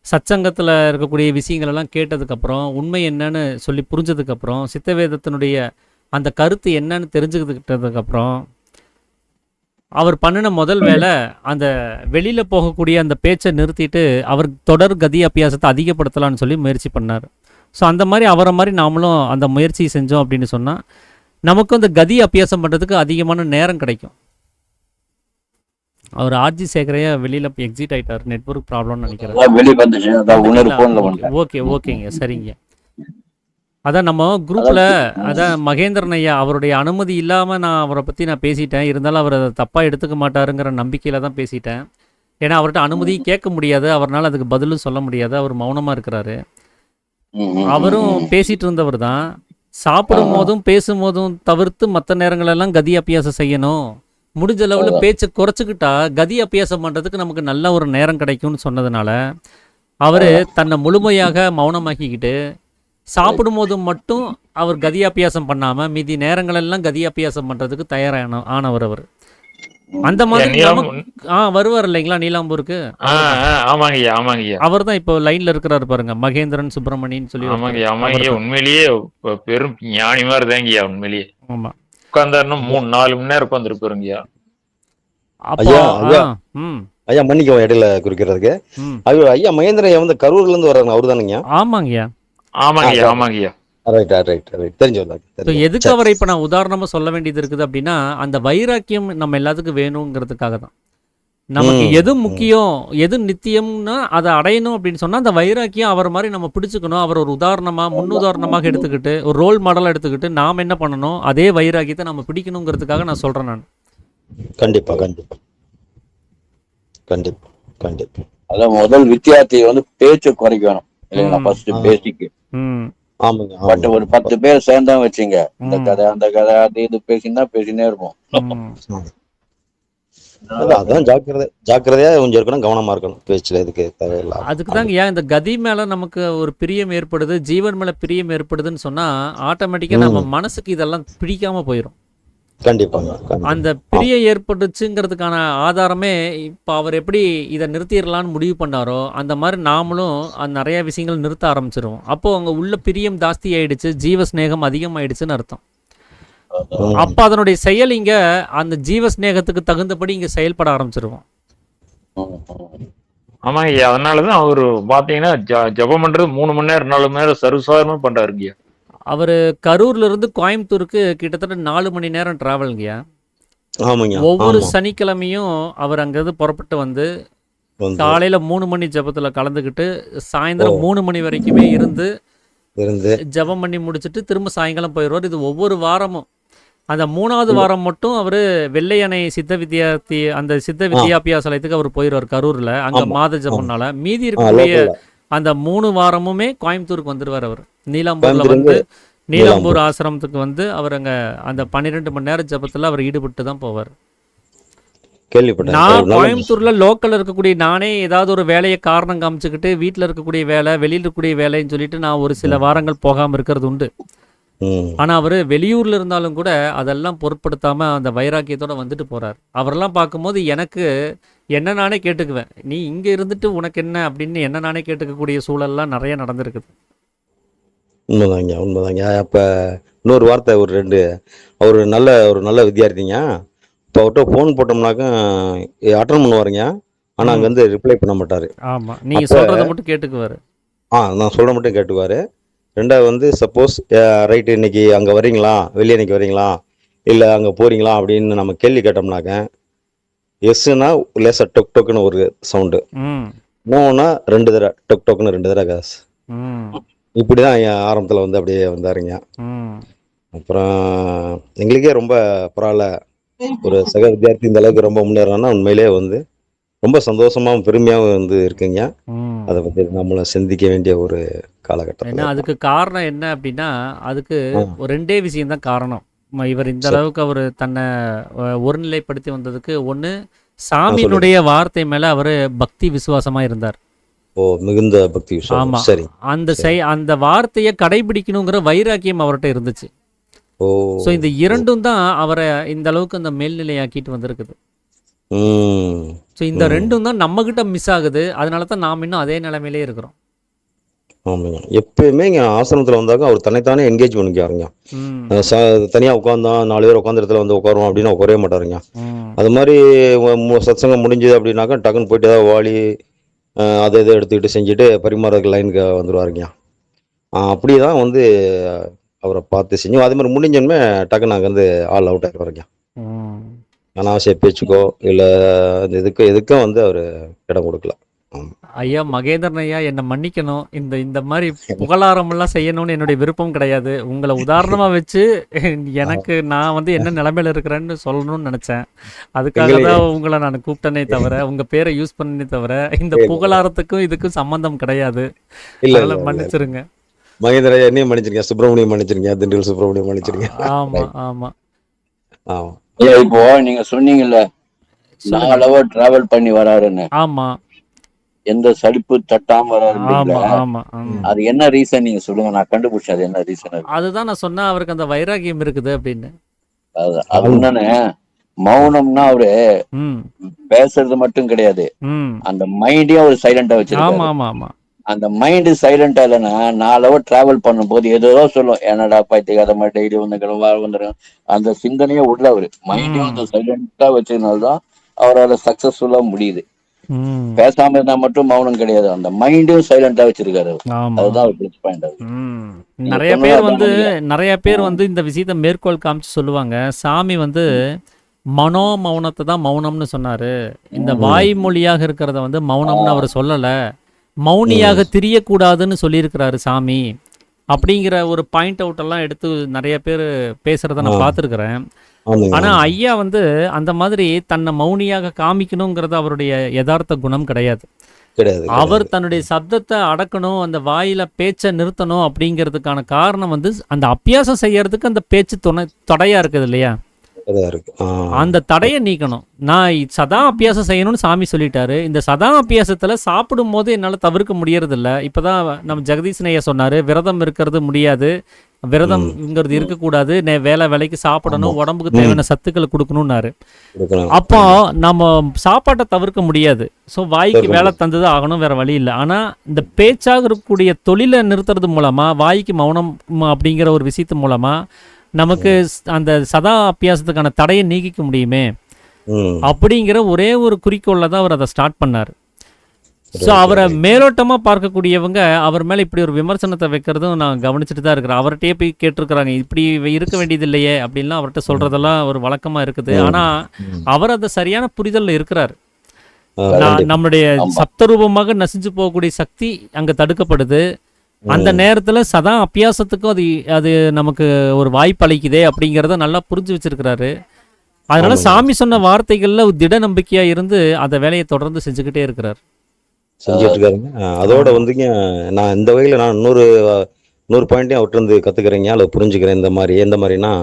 Speaker 1: சச்சங்கத்தில் இருக்கக்கூடிய விஷயங்களெல்லாம் கேட்டதுக்கப்புறம் உண்மை என்னன்னு சொல்லி புரிஞ்சதுக்கப்புறம் சித்தவேதத்தினுடைய அந்த கருத்து என்னன்னு தெரிஞ்சுக்கிட்டதுக்கப்புறம் அவர் பண்ணின முதல் வேலை அந்த வெளியில் போகக்கூடிய அந்த பேச்சை நிறுத்திட்டு அவர் தொடர் கதி அபியாசத்தை அதிகப்படுத்தலான்னு சொல்லி முயற்சி பண்ணார். ஸோ அந்த மாதிரி அவரை மாதிரி நாமளும் அந்த முயற்சியை செஞ்சோம் அப்படின்னு சொன்னால் நமக்கும் அந்த கதி அபியாசம் பண்ணுறதுக்கு அதிகமான நேரம் கிடைக்கும். அவர் ஆர்ஜி சேகரையா வெளியில் எக்ஸிட் ஆகிட்டார், நெட்வொர்க் ப்ராப்ளம்னு நினைக்கிறேன். ஓகேங்க சரிங்க. அதான் நம்ம குரூப்பில் அதான் மகேந்திரன் ஐயா அவருடைய அனுமதி இல்லாமல் நான் அவரை பற்றி நான் பேசிட்டேன். இருந்தாலும் அவர் அதை தப்பாக எடுத்துக்க மாட்டாருங்கிற நம்பிக்கையில் தான் பேசிட்டேன். ஏன்னா அவர்கிட்ட அனுமதியும் கேட்க முடியாது, அவரால் அதுக்கு பதிலும் சொல்ல முடியாது, அவர் மௌனமாக இருக்கிறாரு. அவரும் பேசிகிட்டு இருந்தவர் தான். சாப்பிடும் போதும் பேசும்போதும் தவிர்த்து மற்ற நேரங்களெல்லாம் கதி அபியாசம் செய்யணும், முடிஞ்ச அளவில் பேச்சை குறைச்சிக்கிட்டா கதி அபியாசம் பண்ணுறதுக்கு நமக்கு நல்ல ஒரு நேரம் கிடைக்கும்னு சொன்னதுனால அவர் தன்னை முழுமையாக மௌனமாக்கிக்கிட்டு சாப்பிடும்போது மட்டும் அவர் கதி அபியாசம் பண்ணாமல் மீதி நேரங்களெல்லாம் கதி அபியாசம் பண்ணுறதுக்கு தயாரான ஆனவர் அவர். அந்த மாதிரி
Speaker 2: நீலாம்
Speaker 1: நமக்கு வருவார் இல்லைங்களா நீலாம்பூருக்கு.
Speaker 2: ஆமாங்கய்யா ஆமாங்கய்யா
Speaker 1: அவர் தான் இப்போ லைன்ல இருக்கிறாரு பாருங்க, மகேந்திரன் சுப்பிரமணின்னு சொல்லி ஒருத்தர்.
Speaker 2: ஆமாங்கய்யா ஆமாங்கய்யா
Speaker 1: அவர்தான்.
Speaker 2: உண்மையிலேயே பெரும் ஞானி மாதிரி தாங்கய்யா உண்மையிலேயே
Speaker 1: ஆமா.
Speaker 2: உட்காந்தாருன்னா 3-4 மணி நேரம் உட்காந்துருப்பாருங்கய்யா.
Speaker 1: அப்போ
Speaker 5: ஐயா ஐயா
Speaker 1: ம்
Speaker 5: ஐயா மன்னிக்கவும் இடையில குறிக்கிறதுக்கு.
Speaker 1: ம்
Speaker 5: ஐயா மகேந்திரன் ஐயா வந்து கரூர்ல இருந்து வர்றாங்க, அவரு தானுங்க?
Speaker 1: ஆமாங்கய்யா.
Speaker 2: ஆமாங்கய்யா ஆமாங்கய்யா
Speaker 5: ரைட் ரைட் ரைட், தெரிஞ்சு வந்தாங்க.
Speaker 1: இப்போ எதுக்கு அவரை இப்போ நான் உதாரணமாக சொல்ல வேண்டியது இருக்குது அப்படின்னா, அந்த வைராக்கியம் நம்ம எல்லாத்துக்கும் வேணுங்கிறதுக்காக தான். நமக்கு எது முக்கியம், எது நித்தியம்னா அதை அடையணும் அப்படின்னு சொன்னால் அந்த வைராக்கியம் அவர் மாதிரி நம்ம பிடிச்சிக்கணும். அவர் ஒரு உதாரணமாக முன்னுதாரணமாக எடுத்துக்கிட்டு ஒரு ரோல் மாடலாக எடுத்துக்கிட்டு நாம் என்ன பண்ணணும், அதே வைராக்கியத்தை நம்ம பிடிக்கணுங்கிறதுக்காக நான் சொல்கிறேன் நான்.
Speaker 5: கண்டிப்பா கண்டிப்பா கண்டிப்பா கண்டிப்பா.
Speaker 4: அதான் முதல் வித்தியார்த்தி வந்து பேச்சு குறைக்கணும் இல்லைங்களா, ஃபர்ஸ்ட் பேசிக்.
Speaker 1: ம்
Speaker 5: ஆமாங்க
Speaker 4: பட்
Speaker 5: ஆமாங்க.
Speaker 4: ஒரு 10 பேர் சேர்ந்தா வச்சுங்க, இந்த
Speaker 1: ம்.
Speaker 4: கதை அந்த கதை அது இது பேசினே இருப்போம்.
Speaker 1: ம்.
Speaker 5: அதான் ஜாக்கிரதையா கொஞ்சம் இருக்கணும், கவனமா இருக்கணும் பேச்சுல, இதுக்கு தேவையில்லை.
Speaker 1: அதுக்கு தாங்க ஏன் இந்த கதி மேலே நமக்கு ஒரு பிரியம் ஏற்படுது, ஜீவன் மேலே பிரியம் ஏற்படுதுன்னு சொன்னால் ஆட்டோமேட்டிக்காக நம்ம மனசுக்கு இதெல்லாம் பிடிக்காம போயிடும்.
Speaker 5: கண்டிப்பாங்க கண்டிப்பா.
Speaker 1: அந்த பிரியம் ஏற்பட்டுச்சுங்கிறதுக்கான ஆதாரமே இப்போ அவர் எப்படி இதை நிறுத்திடலான்னு முடிவு பண்ணாரோ அந்த மாதிரி நாமளும் நிறைய விஷயங்கள் நிறுத்த ஆரம்பிச்சிருவோம். அப்போ அங்கே உள்ள பிரியம் ஜாஸ்தி ஆயிடுச்சு, ஜீவ ஸ்நேகம் அதிகமாயிடுச்சுன்னு அர்த்தம். அப்போ அதனுடைய செயல் இங்க அந்த ஜீவ ஸ்நேகத்துக்கு தகுந்தபடி இங்க செயல்பட ஆரம்பிச்சிருவோம்.
Speaker 2: ஆமாங்கய்யா அதனாலதான் அவரு பாத்தீங்கன்னா ஜபம் பண்றது 3 மணி நேரம் 4 மணி நேரம் சர்வசாதாரணமா பண்றாருங்கய்யா.
Speaker 1: அவர் கரூர்ல இருந்து கோயம்புத்தூருக்கு கிட்டத்தட்ட 4 மணி நேரம் டிராவலுங்கய்யா.
Speaker 5: ஆமாங்க.
Speaker 1: ஒவ்வொரு
Speaker 5: ஆமா.
Speaker 1: சனிக்கிழமையும் அவர் அங்கிருந்து புறப்பட்டு வந்து
Speaker 5: வந்து
Speaker 1: காலையில 3 மணி ஜபத்துல கலந்துக்கிட்டு சாயந்தரம் 3 மணி வரைக்குமே இருந்து
Speaker 5: இருந்து
Speaker 1: ஜபம் பண்ணி முடிச்சுட்டு திரும்ப சாயங்காலம் போயிடுவார். இது ஒவ்வொரு வாரமும். அந்த 3வது வாரம் மட்டும் அவர் வெள்ளையணை சித்த வித்யாபியாசலயத்துக்கு அவர் போயிடுவார் கரூர்ல, அங்க
Speaker 5: ஆமா,
Speaker 1: மாத
Speaker 5: ஆமா.
Speaker 1: ஜபம்னால. மீதி இருக்கக்கூடிய
Speaker 5: லோக்கல்ல
Speaker 1: அந்த 3 வாரமுமே கோயம்புத்தூருக்கு வந்துடுவார் அவர். நீலாம்பூர்ல
Speaker 5: கோயம்புத்தூர்
Speaker 1: வந்து நீலாம்பூர்
Speaker 5: நீலாம்பூர்.
Speaker 1: ஆசிரமத்துக்கு வந்து அவர் அங்க அந்த 12 மணி நேரம் ஜபத்துல அவர் ஈடுபட்டு தான் போவார்.
Speaker 5: கேள்விப்பட்டேன்.
Speaker 1: நான்
Speaker 5: நல்ல
Speaker 1: கோயம்புத்தூர்ல லோக்கல்ல இருக்கக்கூடிய நானே ஏதாவது ஒரு வேலையை காரணம் காமிச்சுக்கிட்டு வீட்டில் இருக்கக்கூடிய வேலை வெளியில் இருக்கக்கூடிய வேலைன்னு சொல்லிட்டு நான் ஒரு சில வாரங்கள் போகாம இருக்கிறது உண்டு.
Speaker 5: ம்.
Speaker 1: ஆனா அவர் வெளியூர்ல இருந்தாலும் கூட அதெல்லாம் பொருட்படுத்தாம அந்த வைராக்கியத்தோட வந்துட்டு போறார். அவரெல்லாம் பார்க்கும்போது எனக்கு என்ன நானே கேட்டுக்குவேன், நீ இங்க இருந்துட்டு உனக்கு என்ன அப்படின்னு என்ன நானே கேட்டுக்கக்கூடிய சூழல்லாம் நிறைய நடந்திருக்குது.
Speaker 5: உண்மைதாங்க உண்மைதாங்க. அப்ப இன்னொரு வார்த்தை ஒரு 2 அவர் ஒரு நல்ல வித்தியார்த்திங்க. இப்போ அவர்கிட்ட ஃபோன் போட்டோம்னாக்கா அட்டன் பண்ணுவாருங்க. ஆனா அங்க
Speaker 1: ம்.
Speaker 5: வந்து ரிப்ளை பண்ண மாட்டாரு.
Speaker 1: ஆமா, நீங்க
Speaker 5: அப்ப
Speaker 1: சொல்றத மட்டும் கேட்டுக்குவாரு.
Speaker 5: நான் சொல்ல மட்டும் கேட்டுக்குவாரு. 2வது வந்து சப்போஸ் ரைட்டு இன்னைக்கு அங்க வரீங்களா, வெளியே இன்னைக்கு வரீங்களா, இல்ல அங்க போறீங்களா அப்படின்னு நம்ம கேள்வி கேட்டோம்னாக்க எஸ்னா லேசா டொக் டொக்குன்னு ஒரு சவுண்டு,
Speaker 1: ம்
Speaker 5: நோனா 2 தடவை டொக் டொக்குன்னு 2 தடவை காசு.
Speaker 1: ம்
Speaker 5: இப்படிதான் என் ஆரம்பத்துல வந்து அப்படியே வந்தாருங்க.
Speaker 1: ம்
Speaker 5: அப்புறம் எங்களுக்கே ரொம்ப பரவாயில்ல, ஒரு சக வித்தியார்த்தி இந்த அளவுக்கு ரொம்ப முன்னேறான்னா உண்மையிலேயே வந்து ரொம்ப சந்தோஷமாவும் பெருமையாவும் வந்து இருக்குங்க.
Speaker 1: ம்
Speaker 5: அதை பத்தி நம்மளும் சிந்திக்க வேண்டிய ஒரு
Speaker 1: ஏன்னா
Speaker 5: காலகட்டத்தில்.
Speaker 1: அதுக்கு காரணம் என்ன அப்படின்னா, அதுக்கு ஒரு 2 விஷயம் தான் காரணம். இவர் இந்த
Speaker 5: சரி.
Speaker 1: அளவுக்கு அவர் தன்னை ஒருநிலைப்படுத்தி வந்ததுக்கு ஒன்று,
Speaker 5: சொல்லுங்க.
Speaker 1: சாமியினுடைய வார்த்தை மேலே அவர் பக்தி விசுவாசமா இருந்தார்.
Speaker 5: ஓ, மிகுந்த பக்தி விஷயம்.
Speaker 1: ஆமா,
Speaker 5: சரி
Speaker 1: அந்த வார்த்தையை கடைபிடிக்கணுங்கிற வைராக்கியம் அவர்கிட்ட இருந்துச்சு.
Speaker 5: ஓ.
Speaker 1: ஸோ இந்த இரண்டும் தான் அவரை இந்த அளவுக்கு அந்த மேல்நிலையாக்கிட்டு வந்திருக்குது.
Speaker 5: ம்
Speaker 1: ஸோ இந்த ரெண்டும் தான் நம்மகிட்ட மிஸ் ஆகுது. அதனால தான் நாம் இன்னும் அதே நிலைமையிலே இருக்கிறோம்.
Speaker 5: ஆமாங்க. எப்பயுமே இங்கே ஆசிரமத்தில் வந்தாக்க அவர் தன்னைத்தானே என்கேஜ் பண்ணிக்காருங்க.
Speaker 1: ம்
Speaker 5: தனியாக உட்காந்தோம் 4 பேர் உட்காந்த இடத்துல வந்து உட்காருவோம் அப்படின்னு உட்காரவே மாட்டாருங்க.
Speaker 1: ம்
Speaker 5: அது மாதிரி சத்சங்கம் முடிஞ்சுது அப்படின்னாக்கா டக்குன்னு போயிட்டு ஏதாவது வாளி அதை இதை எடுத்துக்கிட்டு செஞ்சுட்டு பரிமாறதுக்கு லைனுக்கு வந்துடுவாருங்க. அப்படி தான் வந்து அவரை பார்த்து செஞ்சோம். அதே மாதிரி முடிஞ்சோன்மே டக்குன்னு நாங்கள் வந்து ஆல் அவுட் ஆகிடுவாருங்க.
Speaker 1: ம்
Speaker 5: அனாவசிய பேச்சுக்கோ இல்லை எதுக்கும் வந்து அவர் இடம் கொடுக்கல.
Speaker 1: ஐயா மகேந்திரன் ஐயா, என்னை மன்னிக்கணும். இந்த மாதிரி புகழாரமெல்லாம் செய்யணும்னு என்னுடைய விருப்பம் கிடையாது. உங்களை உதாரணமாக வச்சு எனக்கு நான் வந்து என்ன நிலைமையில இருக்கிறேன்னு சொல்லணும்னு நினச்சேன். அதுக்காக தான் உங்களை நான் கூப்பிட்டனே தவிர, உங்கள் பேரை யூஸ் பண்ணனே தவிர, இந்த புகழாரத்துக்கும் இதுக்கும் சம்மந்தம் கிடையாது.
Speaker 5: இல்லை
Speaker 1: அதனால மன்னிச்சிருங்க.
Speaker 5: மகேந்திர என்னையும் மன்னிச்சிருக்கேன், சுப்பிரமணியம் மன்னிச்சிருக்கேன், திண்டுக்கல் சுப்பிரமணியம் மன்னிச்சிருக்கேன்.
Speaker 1: ஆமாம் ஆமாம்
Speaker 5: ஆமாம்.
Speaker 4: இப்போ நீங்க சொன்னீங்கல்ல 4 ஹவர் டிராவல் பண்ணி வராருன்னு,
Speaker 1: ஆமாம்
Speaker 4: எந்த சலிப்பு தட்டாம வராரு,
Speaker 1: ஆமாம் ஆமாம்.
Speaker 4: அது என்ன ரீசன் நீங்க சொல்லுங்க, நான் கண்டுபிடிச்சேன் அது என்ன ரீசன்.
Speaker 1: அதுதான் நான் சொன்னேன், அவருக்கு அந்த வைராகியம் இருக்குது அப்படின்னு.
Speaker 4: அது என்னன்னு மௌனம்னா அவரு
Speaker 1: ம்
Speaker 4: பேசுறது மட்டும் கிடையாது,
Speaker 1: ம்
Speaker 4: அந்த மைண்டையும் அவர் சைலண்டா
Speaker 1: ஆமா
Speaker 4: வச்சிருக்காரு.
Speaker 1: ஆமா ஆமா
Speaker 4: அந்த மைண்டு சைலண்டா இல்லைன்னா 4 ஹவர் டிராவல் பண்ணும்போது ஏதோ சொல்லும், என்னடா பைத்தியக்கார மாதிரி டெய்லி வந்துக்கிறோம் வா வந்துடும், அந்த சிந்தனையே உள்ள அவரு மைண்டையும்
Speaker 1: ம்
Speaker 4: அந்த சைலண்டா வச்சதுனாலதான் அவரால் சக்சஸ்ஃபுல்லா முடியுது.
Speaker 1: ம்
Speaker 4: பேசாம இருந்தா மட்டும் மௌனம் கிடையாது, அந்த மைண்டையும் சைலண்டா வச்சிருக்காரு அவர்.
Speaker 1: ஆமா
Speaker 4: அதுதான்
Speaker 1: ஆமா
Speaker 4: ஒரு பிளஸ் பாயிண்ட் அது.
Speaker 1: ம்
Speaker 4: நீங்க
Speaker 1: நிறைய
Speaker 4: சொன்னது
Speaker 1: பேர்
Speaker 4: அதான்
Speaker 1: வந்து
Speaker 4: நினைக்கிறேன்.
Speaker 1: நிறைய பேர்
Speaker 4: ம்,
Speaker 1: வந்து இந்த விஷயத்த மேற்கோள் காமிச்சு சொல்லுவாங்க. சாமி வந்து
Speaker 4: ம்,
Speaker 1: மனோ மௌனத்தை தான் மௌனம்னு சொன்னாரு. இந்த
Speaker 4: ம்.
Speaker 1: வாய்மொழியாக இருக்கிறத வந்து
Speaker 4: ஆ,
Speaker 1: மௌனம்னு அவர் சொல்லல.
Speaker 5: ம்
Speaker 1: மௌனியாக திரியக்கூடாதுன்னு சொல்லியிருக்கிறாரு சாமி. அப்படிங்கிற ஒரு பாயிண்ட் அவுட் எல்லாம் எடுத்து நிறைய பேர் பேசுறத
Speaker 5: ஆ
Speaker 1: நான் பார்த்துருக்கிறேன்.
Speaker 5: ஆமாங்க
Speaker 1: ஆனா
Speaker 5: ஆமாங்க.
Speaker 1: ஐயா வந்து அந்த மாதிரி தன்னை மௌனியாக காமிக்கணுங்கிறது அவருடைய யதார்த்த குணம் கிடையாது.
Speaker 5: கிடையாது
Speaker 1: அவர்
Speaker 5: கிடையாது.
Speaker 1: தன்னுடைய சப்தத்தை அடக்கணும், அந்த வாயில பேச்சை நிறுத்தணும் அப்படிங்கிறதுக்கான காரணம் வந்து அந்த அபியாசம் செய்யறதுக்கு அந்த பேச்சு தடையா இருக்குது இல்லையா?
Speaker 5: அதான் இருக்கு.
Speaker 1: அந்த தடையை நீக்கணும். நான் சதா அபியாசம் செய்யணும்னு சாமி சொல்லிட்டாரு. இந்த சதா அபியாசத்துல சாப்பிடும் போது என்னால தவிர்க்க முடியறதில்ல. இப்பதான் நம்ம ஜெகதீசன் ஐயா சொன்னாரு, விரதம் இருக்கிறது முடியாது,
Speaker 5: ம்
Speaker 1: விரதம்ங்கிறது
Speaker 4: ம்,
Speaker 1: இருக்கக்கூடாது, வேலைக்கு
Speaker 5: ஆமா.
Speaker 1: சாப்பிடணும், உடம்புக்கு
Speaker 5: ம்
Speaker 1: தேவையான சத்துக்களை கொடுக்கணும்னாரு.
Speaker 5: கொடுக்கணும்.
Speaker 1: அப்போ
Speaker 5: ஆமா.
Speaker 1: நம்ம சாப்பாட்டை தவிர்க்க முடியாது. ஸோ வாய்க்கு
Speaker 5: தவிர்க்க
Speaker 1: வேலை
Speaker 5: முடியாது.
Speaker 1: தந்தது ஆகணும், வேற வழி இல்லை. ஆனால் இந்த பேச்சாக இருக்கக்கூடிய தொழிலை நிறுத்துறது மூலமா வாய்க்கு மௌனம் அப்படிங்கிற ஒரு விஷயத்து மூலமா நமக்கு
Speaker 5: ம்
Speaker 1: அந்த சதா அபியாசத்துக்கான தடையை நீக்கிக்க முடியுமே
Speaker 5: ம்
Speaker 1: அப்படிங்கிற ஒரே ஒரு குறிக்கோளில் தான் அவர் அதை ஸ்டார்ட் பண்ணார். ஸோ
Speaker 5: ரைட்
Speaker 1: அவரை
Speaker 5: ரைட்.
Speaker 1: மேலோட்டமாக பார்க்கக்கூடியவங்க அவர் மேலே இப்படி ஒரு விமர்சனத்தை வைக்கிறதும் நான் கவனிச்சுட்டு தான் இருக்கிறேன். அவர்கிட்டயே போய் கேட்டிருக்கிறாங்க, இப்படி இருக்க வேண்டியது இல்லையே அப்படின்லாம் அவர்கிட்ட
Speaker 5: ம்
Speaker 1: சொல்கிறதெல்லாம் ஒரு வழக்கமாக இருக்குது.
Speaker 5: ம்
Speaker 1: ஆனால்
Speaker 5: ம்.
Speaker 1: அவர் அந்த சரியான புரிதலில் இருக்கிறார்.
Speaker 5: கண்டிப்பா.
Speaker 1: நம்முடைய
Speaker 4: ஆமா.
Speaker 1: சப்தரூபமாக நசிஞ்சு போகக்கூடிய சக்தி அங்கே தடுக்கப்படுது. அந்த
Speaker 5: ம்
Speaker 1: நேரத்தில் சதா அபியாசத்துக்கும் அது அது நமக்கு ஒரு வாய்ப்பு அளிக்குதே அப்படிங்கிறத நல்லா புரிஞ்சு வச்சிருக்கிறாரு. அதனால
Speaker 5: ஆமாங்க.
Speaker 1: சாமி சொன்ன வார்த்தைகளில் ஒரு திட நம்பிக்கையாக இருந்து அந்த வேலையை தொடர்ந்து செஞ்சுக்கிட்டே இருக்கிறார்.
Speaker 5: செஞ்சுட்டு இருக்காருங்க. அதோட
Speaker 1: ஆமாம்.
Speaker 5: வந்துங்க, நான் இந்த வகையில் நான் இன்னொரு பாயிண்ட்டையும் அவர்கிட்ட இருந்து கற்றுக்கிறேங்க, அதை புரிஞ்சுக்கிறேன். எந்த மாதிரினா,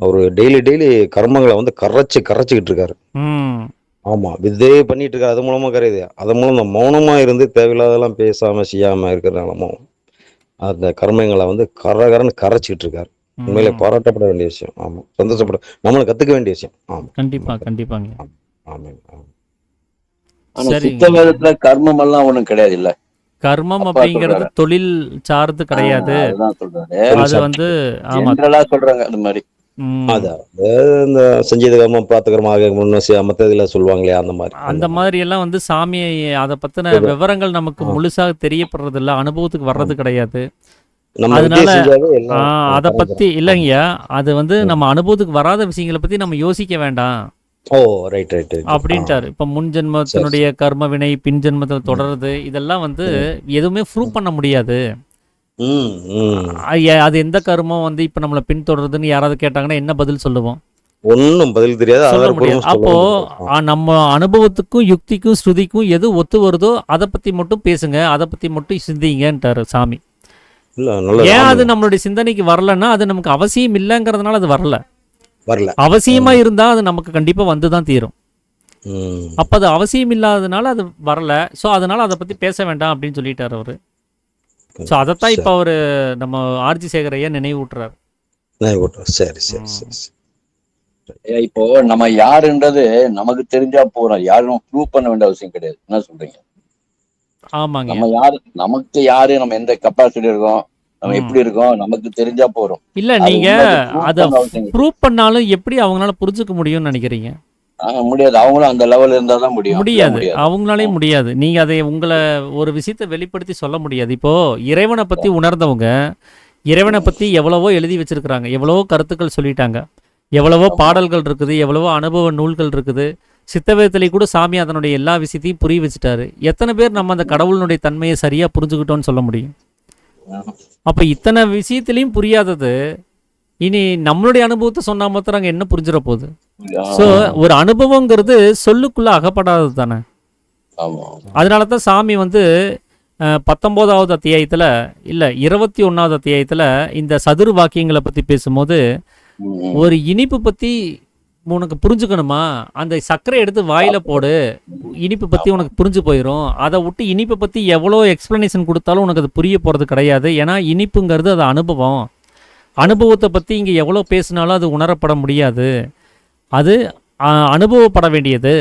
Speaker 5: அவர் டெய்லி டெய்லி கர்மங்களை வந்து கரைச்சிக்கிட்டு இருக்காரு.
Speaker 1: ம்
Speaker 5: ஆமாம், இதே பண்ணிட்டு இருக்காரு. அது மூலமாக கரையுது. அது மூலம் இந்த மௌனமாக இருந்து தேவையில்லாதெல்லாம் பேசாமல் செய்யாமல் இருக்கிறனாலமும் அந்த கர்மங்களை வந்து கரகரன்னு கரைச்சிக்கிட்டு இருக்காரு. உண்மையிலே
Speaker 1: ம்
Speaker 5: பாராட்டப்பட வேண்டிய விஷயம். ஆமாம்,
Speaker 1: ம்.
Speaker 5: சந்தோஷப்பட நம்மளும் கற்றுக்க வேண்டிய விஷயம். ஆமாம்
Speaker 1: கண்டிப்பா
Speaker 5: ஆமாம்
Speaker 1: கண்டிப்பாங்க.
Speaker 5: ஆமாம் ஆமாம் ஆமாம்.
Speaker 4: ஆனா சித்த
Speaker 1: சரிங்க.
Speaker 4: வேதத்துல கர்மம் எல்லாம் ஒண்ணும் கிடையாது இல்ல.
Speaker 1: கர்மம்
Speaker 4: அப்பா
Speaker 1: அப்படிங்கிறது
Speaker 4: சொல்றாரு.
Speaker 1: தொழில் சார்ந்து கிடையாது.
Speaker 4: அதுதான் சொல்றாரு.
Speaker 5: தொழில்
Speaker 1: அது வந்து
Speaker 5: சார்ந்து
Speaker 1: ஆமா.
Speaker 4: ஜென்ரலா சொல்றாங்க அது மாதிரி.
Speaker 1: ம்
Speaker 5: அதான் இந்த செஞ்சது கர்மம் பிராத்த கர்மம் ஆக முன்ன மற்ற இதில் சொல்லுவாங்களே, அந்த மாதிரி
Speaker 1: அந்த மாதிரி எல்லாம் வந்து சாமி அதை பத்தின
Speaker 5: இது,
Speaker 1: விவரங்கள் நமக்கு
Speaker 5: ஆ,
Speaker 1: முழுசாக தெரியப்படுறது இல்ல, அனுபவத்துக்கு வர்றது
Speaker 5: ஆமாம்.
Speaker 1: கிடையாது.
Speaker 5: நம்ம
Speaker 1: அதனால
Speaker 5: வித்தியை செஞ்சாவே எல்லாம்
Speaker 1: அதை பத்தி
Speaker 5: கரைஞ்சிடும்.
Speaker 1: இல்லைங்கய்யா, அது வந்து
Speaker 5: ம்.
Speaker 1: நம்ம அனுபவத்துக்கு வராத விஷயங்களை பத்தி நம்ம யோசிக்க வேண்டாம்
Speaker 5: ஓ, ரைட் ரைட் ரைட்.
Speaker 1: அப்படின்ட்டாரு. இப்ப முன்
Speaker 5: சரி
Speaker 1: ஜென்மத்தினுடைய
Speaker 5: சரி.
Speaker 1: கர்ம வினை பின் ஜென்மத்தில்
Speaker 5: ம்
Speaker 1: தொடருது, இதெல்லாம் வந்து
Speaker 5: ம்
Speaker 1: எதுவுமே ப்ரூவ் பண்ண முடியாது.
Speaker 5: ம் ம்.
Speaker 1: அது எந்த கர்மம் வந்து இப்ப நம்மளை பின்தொடருதுன்னு யாராவது கேட்டாங்கன்னா என்ன பதில் சொல்லுவோம்?
Speaker 5: ஒன்றும் பதில் தெரியாது,
Speaker 1: சொல்ல முடியாது.
Speaker 5: ஆதாரப்பூர்வம்
Speaker 1: அப்போ
Speaker 5: சொல்லவும் தெரியாது.
Speaker 1: நம்ம அனுபவத்துக்கும் யுக்திக்கும் ஸ்ருதிக்கும் எது ஒத்து வருதோ அதை பத்தி மட்டும் பேசுங்க, அதை பத்தி மட்டும் சிந்திங்கன்ட்டாரு சாமி.
Speaker 5: இல்லை, நல்லது.
Speaker 1: ஏன் அது
Speaker 5: ஆமாங்க,
Speaker 1: நம்மளுடைய சிந்தனைக்கு வரலன்னா அது நமக்கு அவசியம் இல்லைங்கிறதுனால அது வரல.
Speaker 5: வரல.
Speaker 1: அவசியமா
Speaker 5: ம்
Speaker 1: இருந்தா அது நமக்கு கண்டிப்பா வந்து தான் தீரும்.
Speaker 5: ம்.
Speaker 1: அப்ப அது அவசியம் இல்லாததுனால அது வரல. ஸோ அதனால அதை பத்தி பேச வேண்டாம் அப்படின்னு சொல்லிட்டாரு அவரு. ஸோ அதைத்தான் இப்ப
Speaker 5: சரி,
Speaker 1: அவரு நம்ம ஆர்ஜி சேகர் ஐயா நினைவூட்டுறாரு.
Speaker 5: நான் விட்டுறேன். சரி சரி
Speaker 1: ம்.
Speaker 5: சரி சரி.
Speaker 4: இப்போ நம்ம யாருன்றது நமக்கு தெரிஞ்சா போறோம், யாரும் ப்ரூவ் பண்ண வேண்டிய அவசியம் கிடையாது. என்ன சொல்றீங்க?
Speaker 1: ஆமாங்க.
Speaker 4: நம்ம யாரு, நமக்கு யாரு, நம்ம எந்த கெப்பாசிட்டி இருக்கோம், நம்ம
Speaker 1: ம்.
Speaker 4: எப்படி இருக்கோம், நமக்கு தெரிஞ்சா போறோம்.
Speaker 1: இல்ல
Speaker 4: அது
Speaker 1: நீங்க
Speaker 4: உண்மைக்கு ப்ரூவ்
Speaker 1: அதை
Speaker 4: பண்ண அவசியம் கிடையாது.
Speaker 1: ப்ரூவ் பண்ணாலும் எப்படி அவங்களால புரிஞ்சுக்க முடியும்னு நினைக்கிறீங்க?
Speaker 4: முடியாது. அவங்களும் அந்த லெவல்ல இருந்தா தான் முடியும். அப்படிலாம்
Speaker 1: முடியாது.
Speaker 4: முடியாது.
Speaker 1: அவங்களாலே முடியாது. நீங்க அதை உங்களை ஒரு விஷயத்தை வெளிப்படுத்தி சொல்ல முடியாது. இப்போ இறைவனை பத்தி உணர்ந்தவங்க இறைவனை பத்தி எவ்வளவோ எழுதி வச்சிருக்கிறாங்க, எவ்வளவோ கருத்துக்கள் சொல்லிட்டாங்க, எவ்வளவோ
Speaker 4: ஆமா.
Speaker 1: பாடல்கள் இருக்குது, எவ்வளவோ அனுபவ நூல்கள் இருக்குது. சித்தவேதத்திலே கூட சாமி அதனுடைய எல்லா விஷயத்தையும் புரிய வச்சுட்டாரு. எத்தனை பேர் நம்ம அந்த கடவுளினுடைய தன்மையை சரியா புரிஞ்சுக்கிட்டோம்னு சொல்ல முடியும்? அப்ப இத்தனை விஷயத்திலையும் புரியாதது இனி நம்மளுடைய அனுபவத்தை சொன்னா மாத்திரம் அங்க என்ன புரிஞ்சிட போகுது? ஸோ ஒரு அனுபவங்கிறது சொல்லுக்குள்ள அகப்படாதது தானே.
Speaker 4: ஆமா.
Speaker 1: அதனால தான் சாமி வந்து 19வது அத்தியாயத்தில் இல்லை 21வது அத்தியாயத்தில் இந்த சதுர் வாக்கியங்களை பற்றி பேசும்போது,
Speaker 4: ம்.
Speaker 1: ஒரு இனிப்பு பற்றி உனக்கு புரிஞ்சுக்கணுமா, அந்த சர்க்கரை எடுத்து வாயில போடு, இனிப்பு பற்றி
Speaker 4: ஆமா.
Speaker 1: உனக்கு புரிஞ்சு போயிடும். அதை விட்டு இனிப்பை பற்றி எவ்வளோ எக்ஸ்ப்ளனேஷன் கொடுத்தாலும் உனக்கு அது புரிய போகிறது கிடையாது. ஏன்னா இனிப்புங்கிறது அது அனுபவம். அனுபவத்தை பற்றி இங்கே எவ்வளோ பேசினாலும் அது உணரப்பட முடியாது. அது அனுபவப்பட வேண்டியது.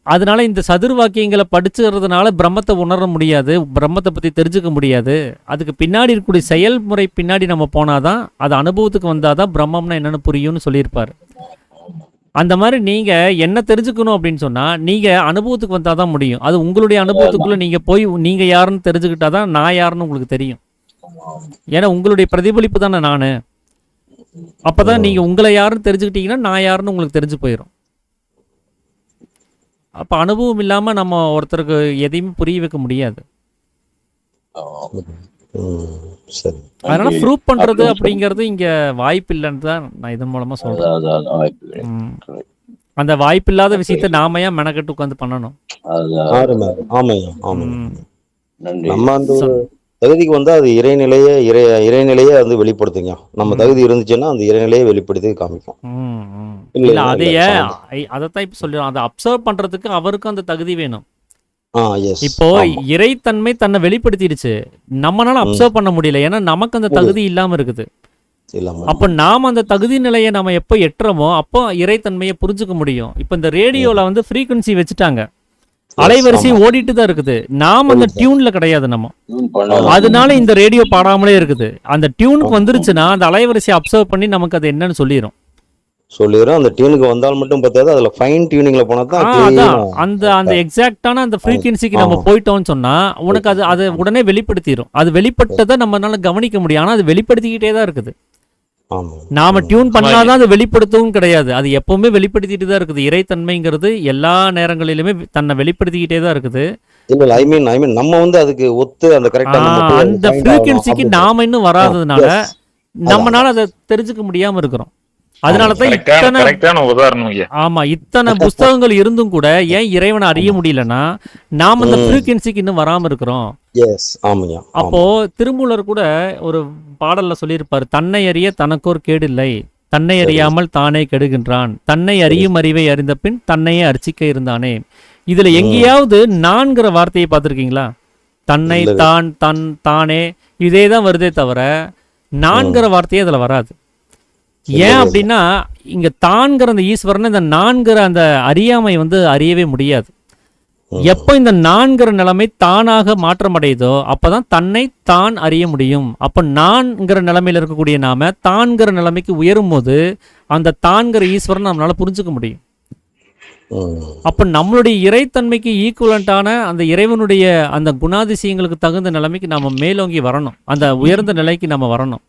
Speaker 1: அதனால இந்த சதுர் வாக்கியங்களை படிச்சுறதுனால பிரம்மத்தை உணர முடியாது, பிரம்மத்தை பற்றி தெரிஞ்சுக்க முடியாது. அதுக்கு பின்னாடி இருக்கக்கூடிய செயல்முறை பின்னாடி நம்ம போனாதான், அது அனுபவத்துக்கு வந்தாதான் பிரம்மம்னா என்னென்னு புரியும்னு சொல்லியிருப்பார். அந்த மாதிரி நீங்கள் என்ன தெரிஞ்சுக்கணும் அப்படின்னு சொன்னால் நீங்கள் அனுபவத்துக்கு வந்தால் தான் முடியும். அது உங்களுடைய அனுபவத்துக்குள்ளே நீங்கள் போய் நீங்கள் யாருன்னு தெரிஞ்சுக்கிட்டா தான் நான் யாருன்னு உங்களுக்கு தெரியும். ஏன்னா உங்களுடைய பிரதிபலிப்பு தானே நான். அப்போ தான் நீங்கள் உங்களை யாருன்னு தெரிஞ்சுக்கிட்டீங்கன்னா நான் யாருன்னு உங்களுக்கு தெரிஞ்சு போயிடும். அப்போ அனுபவம் இல்லாமல் நம்ம ஒருத்தருக்கு எதையுமே புரிய வைக்க முடியாது.
Speaker 5: சரி.
Speaker 1: அதனால ப்ரூவ் பண்ணுறது அப்படிங்கிறது இங்கே வாய்ப்பு இல்லைன்னு தான் நான் இதன் மூலமாக சொல்கிறேன். அந்த வாய்ப்பில்லாத விஷயத்த நாம ஏன் மெனக்கெட்டு உட்காந்து பண்ணணும்?
Speaker 5: ஆமாய்யா, ஆமாம். நம்ம அந்த ஒரு தகுதிக்கு வந்தா அது இறைநிலையே வந்து வெளிப்படுத்துங்க. நம்ம தகுதி இருந்துச்சுன்னா அந்த இறைநிலையை வெளிப்படுத்தி காமிக்கும்.
Speaker 1: இல்ல அதைத்தான் இப்ப சொல்லிடுறோம். அதை அப்சர்வ் பண்றதுக்கு அவருக்கும் அந்த தகுதி வேணும். இப்போ இறைத்தன்மை தன்னை வெளிப்படுத்திடுச்சு, நம்மளால அப்சர்வ் பண்ண முடியல. ஏன்னா நமக்கு அந்த தகுதி இல்லாம இருக்குது. அப்ப நாம அந்த தகுதி நிலையை நம்ம எப்போ எட்டுறோமோ அப்போ இறைத்தன்மையை புரிஞ்சுக்க முடியும். இப்ப இந்த ரேடியோல வந்து ஃப்ரீக்வன்சி வச்சுட்டாங்க, அலைவரிசை ஓடிட்டு தான் இருக்குது. நாம அந்த டியூன்ல கிடையாது நம்ம. அதனால இந்த ரேடியோ பாடாமலே இருக்குது. அந்த டியூனுக்கு வந்துருச்சுன்னா அந்த அலைவரிசை அப்சர்வ் பண்ணி நமக்கு அது என்னன்னு சொல்லிடும்.
Speaker 5: அந்த டியூனுக்கு வந்தால் மட்டும் பார்த்தாது, அதுல ஃபைன் டியூனிங்ல போனா தான்
Speaker 1: அந்த எக்ஸாக்ட்டான அந்த ஃப்ரீக்வன்சிக்கு நம்ம போயிட்டோம்னு சொன்னா உனக்கு அது உடனே வெளிப்படுத்திடும். அது வெளிப்பட்டதை நம்மளால கவனிக்க முடியும். ஆனா அது வெளிப்படுத்திக்கிட்டே தான் இருக்குது. நாம டியூன் பண்ணாதான் அது வெளிப்படுத்தவும் கிடையாது. அது எப்பவுமே வெளிப்படுத்திட்டு தான் இருக்குது. இறைத்தன்மைங்கிறது எல்லா நேரங்களிலுமே தன்னை வெளிப்படுத்திக்கிட்டே தான் இருக்குது.
Speaker 5: நம்ம வந்து அதுக்கு ஒத்து அந்த
Speaker 1: அந்த ஃப்ரீக்வன்சிக்கு நாம இன்னும் வராததுனால நம்மனால அதை தெரிஞ்சுக்க முடியாம இருக்கிறோம். அதனாலதான் இத்தனை புஸ்தகங்கள் இருந்தும் கூட ஏன் இறைவனை அறிய முடியலன்னா நாம அந்த ஃப்ரீக்வன்சிக்கு இன்னும் வராம இருக்கிறோம். அப்போ திருமூலர் கூட ஒரு பாடல்ல சொல்லியிருப்பாரு, தன்னை அறிய தனக்கோர் கேடில்லை, தன்னை அறியாமல் தானே கெடுகின்றான், தன்னை அறியும் அறிவை அறிந்த பின் தன்னையே அர்ச்சிக்க இருந்தானே. இதுல எங்கேயாவது நான்கிற வார்த்தையை பார்த்திருக்கீங்களா? தன்னை தான் தன் தானே இதேதான் வருதே தவிர நான்கிற வார்த்தையே அதுல வராது. ஏன் அப்படின்னா இங்க தான்கிற அந்த ஈஸ்வரன் இந்த நான்கிற அந்த அறியாமை வந்து அறியவே முடியாது. எப்போ இந்த நான்கிற நிலைமை தானாக மாற்றமடையுதோ அப்பதான் தன்னை தான் அறிய முடியும். அப்ப நான்கிற நிலைமையில இருக்கக்கூடிய நாம தான்கிற நிலைமைக்கு உயரும் போது அந்த தான்கிற ஈஸ்வரன் நம்மளால புரிஞ்சுக்க முடியும். அப்ப நம்மளுடைய இறைத்தன்மைக்கு ஈக்குவலண்டான அந்த இறைவனுடைய அந்த குணாதிசயங்களுக்கு தகுந்த நிலைமைக்கு நாம மேலோங்கி வரணும், அந்த உயர்ந்த நிலைக்கு நம்ம வரணும்.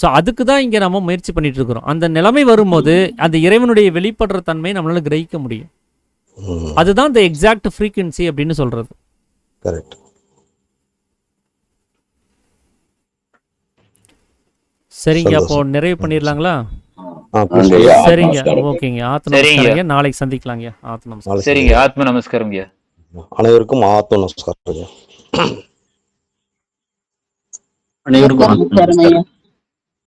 Speaker 1: ஸோ அதுக்கு தான் இங்கே நம்ம முயற்சி பண்ணிட்டு இருக்கிறோம். அந்த நிலைமை வரும்போது அந்த இறைவனுடைய வெளிப்படுற தன்மையை நம்மளால கிரகிக்க முடியும். அதுதான் இந்த எக்ஸாக்ட் ஃப்ரீக்வன்சி அப்படின்னு சொல்றது.
Speaker 5: கரெக்ட்.
Speaker 1: சரிங்க, அப்போ நிறைவு பண்ணிடலாங்களா? சரிங்க, ஓகேங்க. ஆத்ம நமஸ்காரங்க, நாளைக்கு சந்திக்கலாங்க. ஆத்ம நமஸ்காரம்.
Speaker 2: சரிங்க, ஆத்ம நமஸ்காரங்க.
Speaker 5: அனைவருக்கும் ஆத்ம நமஸ்காரம்.
Speaker 6: அனைவருக்கும்